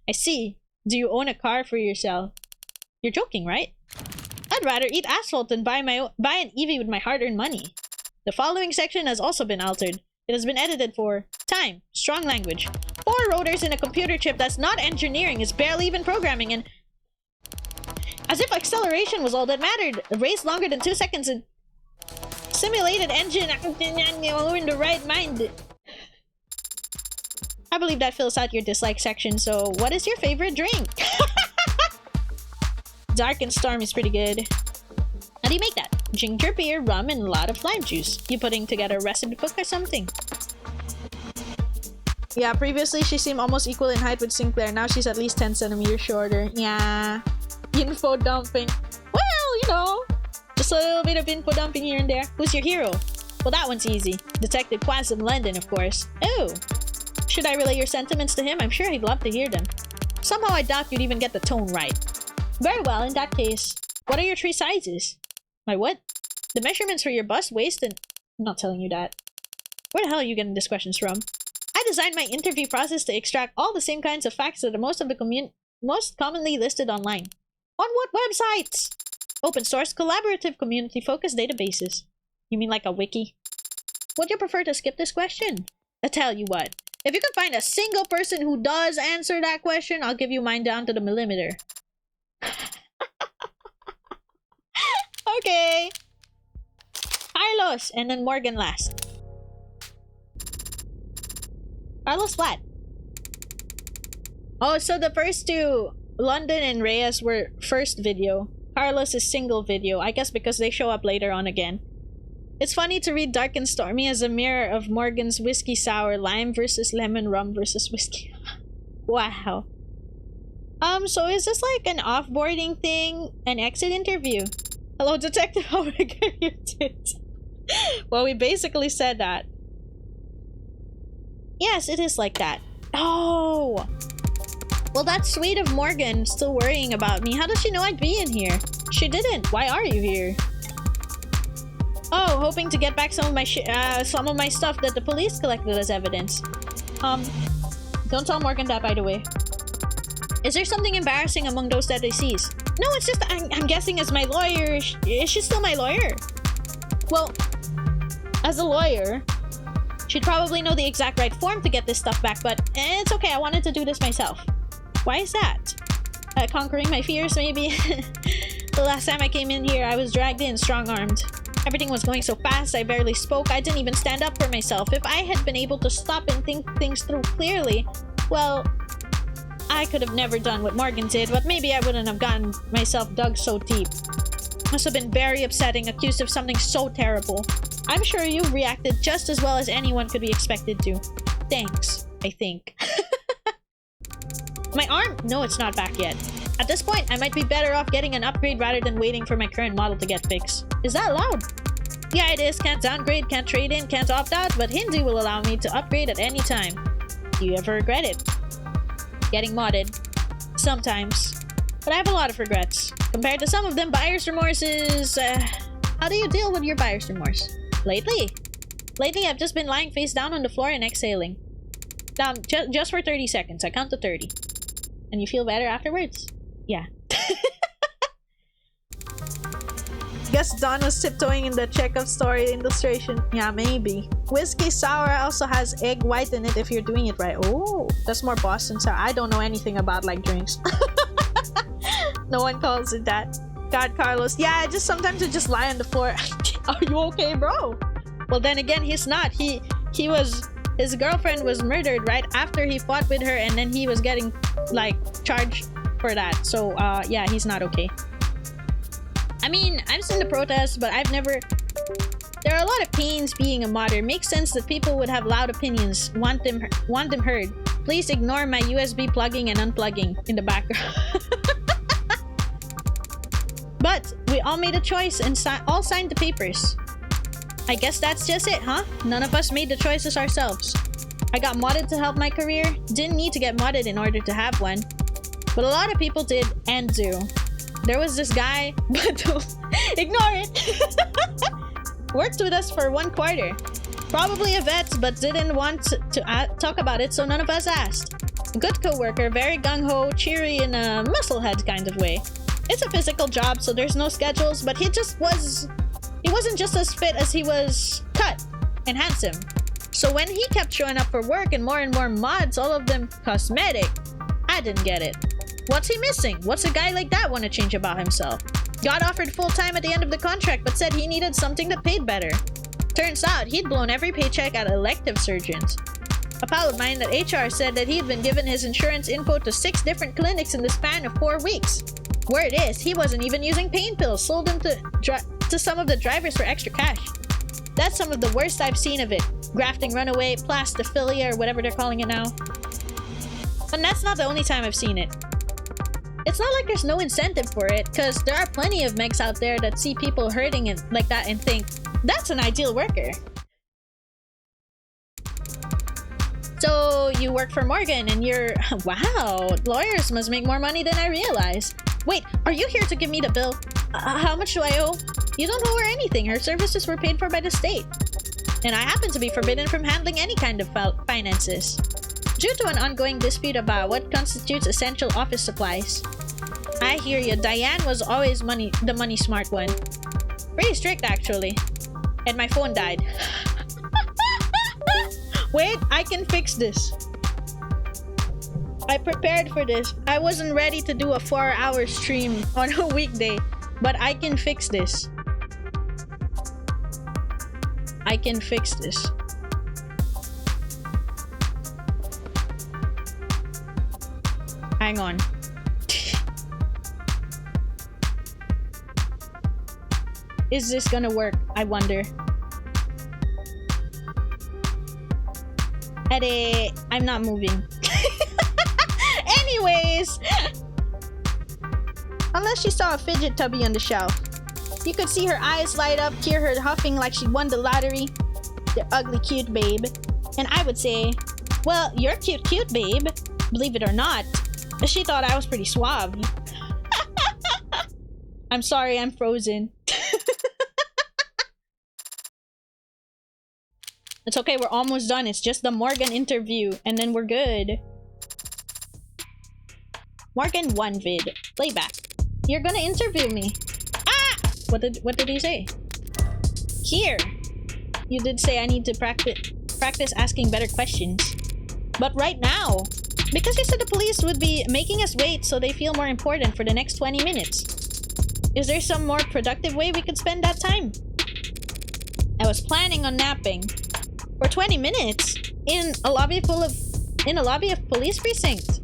I see. Do you own a car for yourself? You're joking, right? I'd rather eat asphalt than buy an EV with my hard-earned money. The following section has also been altered. It has been edited for time, strong language, 4 rotors in a computer chip that's not engineering, it's barely even programming, and as if acceleration was all that mattered. A race longer than 2 seconds and simulated engine in the right mind. I believe that fills out your dislike section. So what is your favorite drink? Dark and Storm is pretty good. How do you make that? Ginger beer, rum, and a lot of lime juice. You putting together a recipe book or something? Yeah, previously she seemed almost equal in height with Sinclair. Now she's at least 10 centimeters shorter. Yeah. Info dumping. Well, you know, just a little bit of info dumping here and there. Who's your hero? Well, that one's easy. Detective Quantum London, of course. Oh. Should I relay your sentiments to him? I'm sure he'd love to hear them. Somehow I doubt you'd even get the tone right. Very well, in that case. What are your 3 sizes? My what? The measurements for your bust, waist, and... I'm not telling you that. Where the hell are you getting these questions from? I designed my interview process to extract all the same kinds of facts that are most commonly listed online. On what websites? Open source, collaborative, community-focused databases. You mean like a wiki? Would you prefer to skip this question? I tell you what. If you can find a single person who does answer that question, I'll give you mine down to the millimeter. Okay. Carlos, and then Morgan last. Carlos what? Oh, so the first 2, London and Reyes, were first video. Carlos is single video. I guess because they show up later on again. It's funny to read Dark and Stormy as a mirror of Morgan's whiskey sour, lime versus lemon, rum versus whiskey. Wow. So is this like an offboarding thing? An exit interview? Hello, detective, how would I get your tits? Well, we basically said that. Yes, it is like that. Oh! Well, that's sweet of Morgan, still worrying about me. How does she know I'd be in here? She didn't. Why are you here? Oh, hoping to get back some of my stuff that the police collected as evidence. Don't tell Morgan that, by the way. Is there something embarrassing among those that they sees? No, it's just I'm guessing as my lawyer. Is she still my lawyer? Well, as a lawyer, she'd probably know the exact right form to get this stuff back, but it's okay. I wanted to do this myself. Why is that? Conquering my fears, maybe? The last time I came in here, I was dragged in, strong-armed. Everything was going so fast, I barely spoke. I didn't even stand up for myself. If I had been able to stop and think things through clearly, well, I could have never done what Morgan did, but maybe I wouldn't have gotten myself dug so deep. Must have been very upsetting, accused of something so terrible. I'm sure you reacted just as well as anyone could be expected to. Thanks, I think. My arm? No, it's not back yet. At this point, I might be better off getting an upgrade rather than waiting for my current model to get fixed. Is that allowed? Yeah, it is. Can't downgrade, can't trade in, can't opt out, but Hindi will allow me to upgrade at any time. Do you ever regret it? Getting modded. Sometimes. But I have a lot of regrets. Compared to some of them, buyer's remorse is... how do you deal with your buyer's remorse? Lately? Lately, I've just been lying face down on the floor and exhaling. Just for 30 seconds. I count to 30. And you feel better afterwards? Yeah. Guess Don was tiptoeing in the Chekhov story illustration. Yeah, maybe. Whiskey sour also has egg white in it if you're doing it right. Oh, that's more Boston sour. I don't know anything about like drinks. No one calls it that. God, Carlos. Yeah, sometimes I just lie on the floor. Are you okay, bro? Well, then again, he's not. His girlfriend was murdered right after he fought with her, and then he was getting like charged for that. So yeah, he's not okay. I mean, I've seen the protests, but I've never There are a lot of pains being a modder. Makes sense that people would have loud opinions, want them heard. Please ignore my USB plugging and unplugging in the background. But we all made a choice and all signed the papers. I guess that's just it, huh? None of us made the choices ourselves. I got modded to help my career. Didn't need to get modded in order to have one. But a lot of people did and do. There was this guy, but ignore it. Worked with us for 1 quarter. Probably a vet, but didn't want to talk about it, so none of us asked. Good co-worker, very gung-ho, cheery in a musclehead kind of way. It's a physical job, so there's no schedules, but he wasn't just as fit as he was cut and handsome. So when he kept showing up for work and more mods, all of them cosmetic, I didn't get it. What's he missing? What's a guy like that want to change about himself? Got offered full-time at the end of the contract, but said he needed something that paid better. Turns out, he'd blown every paycheck at elective surgeons. A pal of mine at HR said that he'd been given his insurance info to 6 different clinics in the span of 4 weeks. Word is, he wasn't even using pain pills, sold them to some of the drivers for extra cash. That's some of the worst I've seen of it. Grafting runaway, plastophilia, or whatever they're calling it now. And that's not the only time I've seen it. It's not like there's no incentive for it, because there are plenty of mechs out there that see people hurting it like that and think, that's an ideal worker. So you work for Morgan and you're... Wow, lawyers must make more money than I realized. Wait, are you here to give me the bill? How much do I owe? You don't owe her anything. Her services were paid for by the state. And I happen to be forbidden from handling any kind of finances. Due to an ongoing dispute about what constitutes essential office supplies. I hear you. Diane was always the money smart one. Pretty strict, actually. And my phone died. Wait, I can fix this. I prepared for this. I wasn't ready to do a 4-hour stream on a weekday, but I can fix this. I can fix this. Hang on. Is this gonna work? I wonder. I'm not moving. Anyways! Unless she saw a fidget tubby on the shelf. You could see her eyes light up, hear her huffing like she won the lottery. The ugly cute babe. And I would say, well, you're cute babe. Believe it or not. She thought I was pretty suave. I'm sorry, I'm frozen. It's okay, we're almost done. It's just the Morgan interview, and then we're good. Morgan 1 vid. Playback. You're gonna interview me. Ah! What did he say? Here. You did say I need to practice asking better questions. But right now. Because you said the police would be making us wait so they feel more important for the next 20 minutes. Is there some more productive way we could spend that time? I was planning on napping. For 20 minutes? In a lobby of police precinct?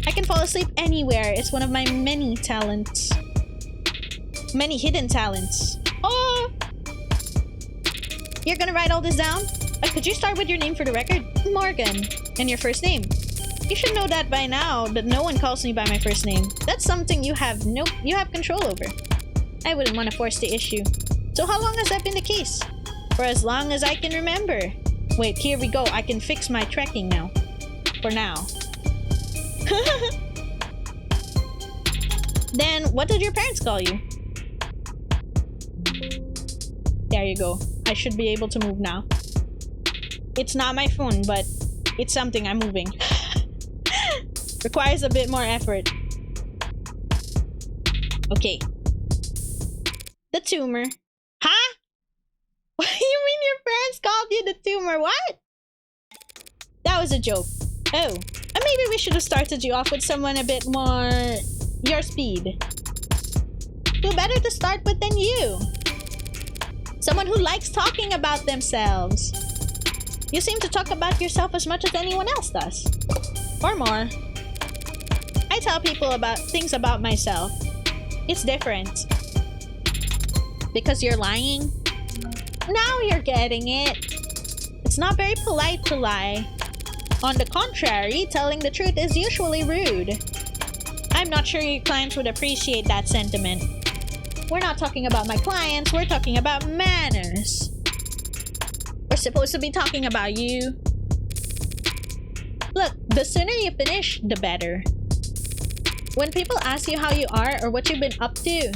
I can fall asleep anywhere. It's one of my many talents. Many hidden talents. Oh! You're gonna write all this down? Could you start with your name for the record? Morgan. And your first name. You should know that by now, that no one calls me by my first name. That's something you have control over. I wouldn't want to force the issue. So how long has that been the case? For as long as I can remember. Wait, here we go. I can fix my trekking now. For now. Then, what did your parents call you? There you go. I should be able to move now. It's not my phone, but it's something I'm moving. Requires a bit more effort. Okay. The tumor. Huh? What do you mean your parents called you the tumor? What? That was a joke. Oh. Maybe we should have started you off with someone a bit more... your speed. Who better to start with than you? Someone who likes talking about themselves. You seem to talk about yourself as much as anyone else does. Or more. I tell people about things about myself. It's different. Because you're lying? Now you're getting it. It's not very polite to lie. On the contrary, telling the truth is usually rude. I'm not sure your clients would appreciate that sentiment. We're not talking about my clients, we're talking about manners. We're supposed to be talking about you. Look, the sooner you finish, the better. When people ask you how you are or what you've been up to,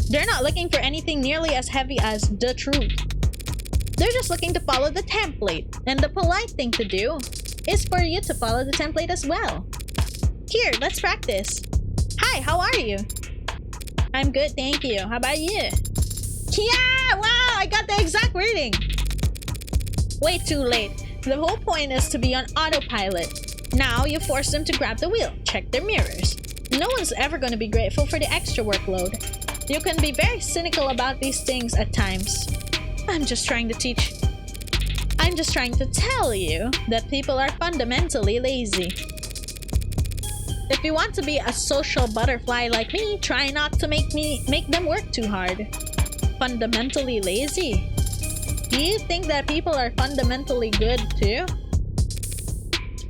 they're not looking for anything nearly as heavy as the truth. They're just looking to follow the template, and the polite thing to do is for you to follow the template as well. Here, let's practice. Hi, how are you? I'm good, thank you. How about you? Yeah! Wow, I got the exact wording! Way too late. The whole point is to be on autopilot. Now you force them to grab the wheel, check their mirrors. No one's ever going to be grateful for the extra workload. You can be very cynical about these things at times. I'm just trying to tell you that people are fundamentally lazy. If you want to be a social butterfly like me, try not to make them work too hard. Fundamentally lazy? Do you think that people are fundamentally good too?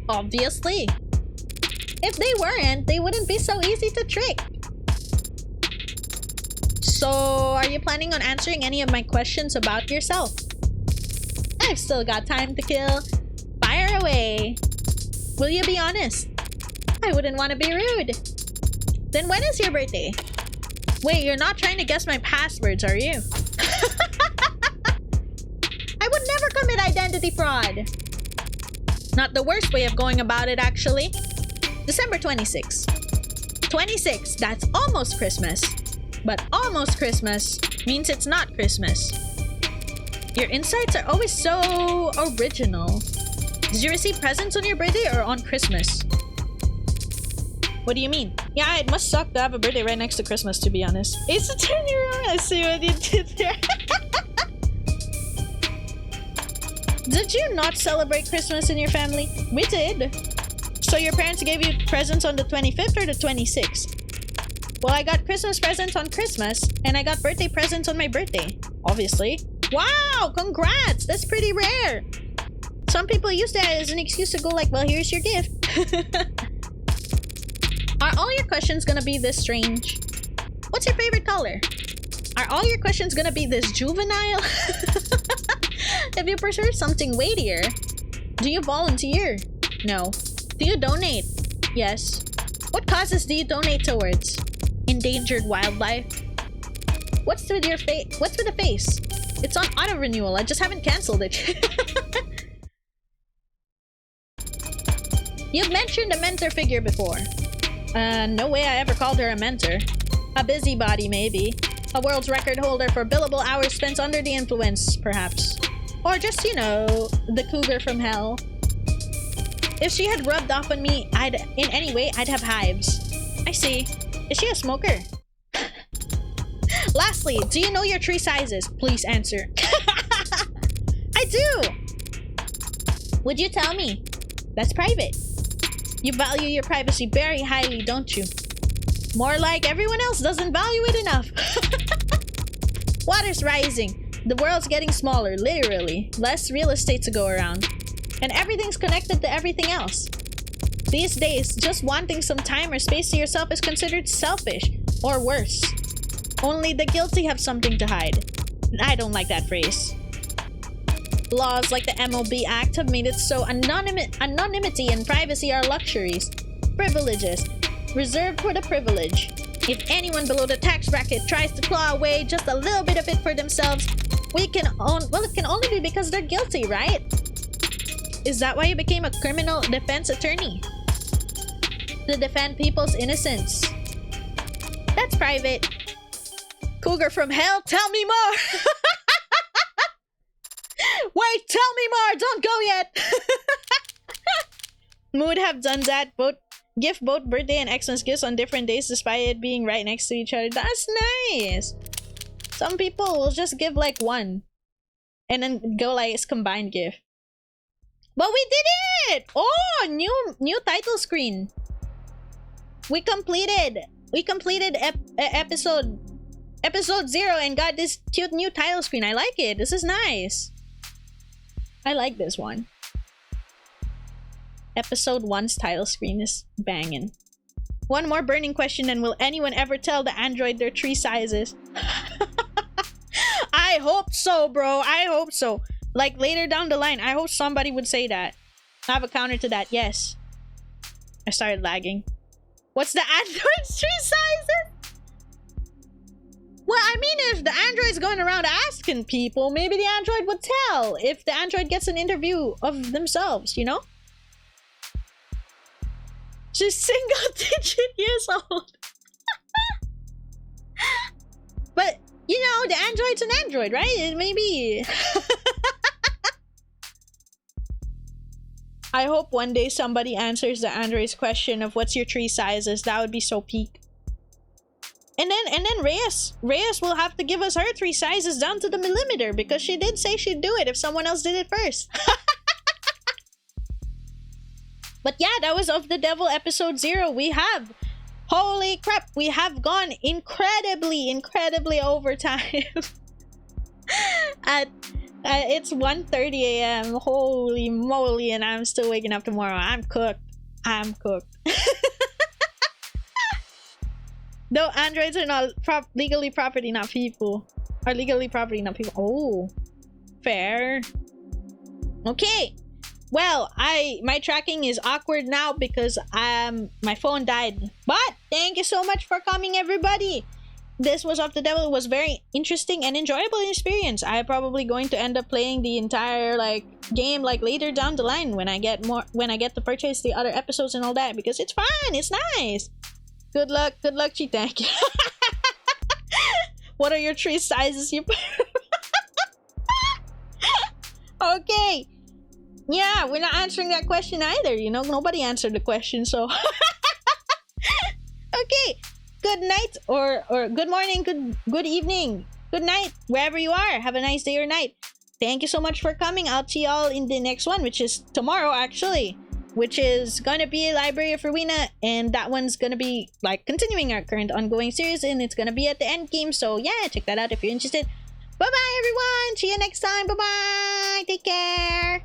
Obviously. If they weren't, they wouldn't be so easy to trick. So, are you planning on answering any of my questions about yourself? I've still got time to kill. Fire away. Will you be honest? I wouldn't want to be rude. Then when is your birthday? Wait, you're not trying to guess my passwords, are you? I would never commit identity fraud. Not the worst way of going about it, actually. December 26. 26, that's almost Christmas. But almost Christmas means it's not Christmas. Your insights are always so original. Did you receive presents on your birthday or on Christmas? What do you mean? Yeah, it must suck to have a birthday right next to Christmas, to be honest. It's a turnaround. I see what you did there. Did you not celebrate Christmas in your family? We did. So your parents gave you presents on the 25th or the 26th? Well, I got Christmas presents on Christmas, and I got birthday presents on my birthday. Obviously. Wow! Congrats! That's pretty rare. Some people use that as an excuse to go like, well, here's your gift. Are all your questions gonna be this strange? What's your favorite color? Are all your questions gonna be this juvenile? If you prefer something weightier, do you volunteer? No. Do you donate? Yes. What causes do you donate towards? Endangered wildlife. What's with your face? What's with the face? It's on auto renewal. I just haven't cancelled it. You've mentioned a mentor figure before. No way I ever called her a mentor. A busybody, maybe. A world's record holder for billable hours spent under the influence, perhaps. Or just, you know, the cougar from hell. If she had rubbed off on me in any way, I'd have hives. I see. Is she a smoker? Lastly, do you know your tree sizes? Please answer. I do! Would you tell me? That's private. You value your privacy very highly, don't you? More like everyone else doesn't value it enough. Water's rising. The world's getting smaller, literally. Less real estate to go around. And everything's connected to everything else. These days, just wanting some time or space to yourself is considered selfish, or worse. Only the guilty have something to hide. I don't like that phrase. Laws like the MLB Act have made it so anonymity and privacy are luxuries, privileges, reserved for the privileged. If anyone below the tax bracket tries to claw away just a little bit of it for themselves, it can only be because they're guilty, right? Is that why you became a criminal defense attorney? To defend people's innocence. That's private. Cougar from hell, tell me more! Wait, tell me more! Don't go yet! Mood have done that. Give both birthday and Xmas gifts on different days despite it being right next to each other. That's nice! Some people will just give like one. And then go like it's combined gift. But we did it! Oh, new title screen. We completed episode episode 0 and got this cute new title screen. I like it. This is nice. I like this one. Episode 1's title screen is banging. One more burning question, and will anyone ever tell the android their tree sizes? I hope so, bro. I hope so. Like later down the line, I hope somebody would say that. I have a counter to that. Yes. I started lagging. What's the android's tree sizes? Well, I mean, if the android's going around asking people, maybe the android would tell if the android gets an interview of themselves, you know? She's single-digit years old. But, you know, the android's an android, right? It may be. I hope one day somebody answers the android's question of what's your tree sizes. That would be so peak. And then Reyes will have to give us her tree sizes down to the millimeter, because she did say she'd do it if someone else did it first. But yeah, that was Of the Devil episode 0. We have, holy crap, we have gone incredibly over time. It's 1:30 a.m. Holy moly, and I'm still waking up tomorrow. I'm cooked. Though androids are not legally property, not people. Are legally property, not people. Oh, fair. Okay. Well, my tracking is awkward now because my phone died. But thank you so much for coming, everybody. This was Of the Devil. It was very interesting and enjoyable experience. I'm probably going to end up playing the entire game later down the line when I get to purchase the other episodes and all that, because it's fun. It's nice. Good luck, Chi. Thank you. What are your tree sizes? You. Okay. Yeah, we're not answering that question either. You know, nobody answered the question, so. Okay. Good night, or good morning, good evening, good night, wherever you are. Have a nice day or night. Thank you so much for coming. I'll see y'all in the next one, which is tomorrow, actually. Which is gonna be Library of Rowena, and that one's gonna be continuing our current ongoing series, and it's gonna be at the end game. So yeah, check that out if you're interested. Bye bye, everyone. See you next time. Bye bye. Take care.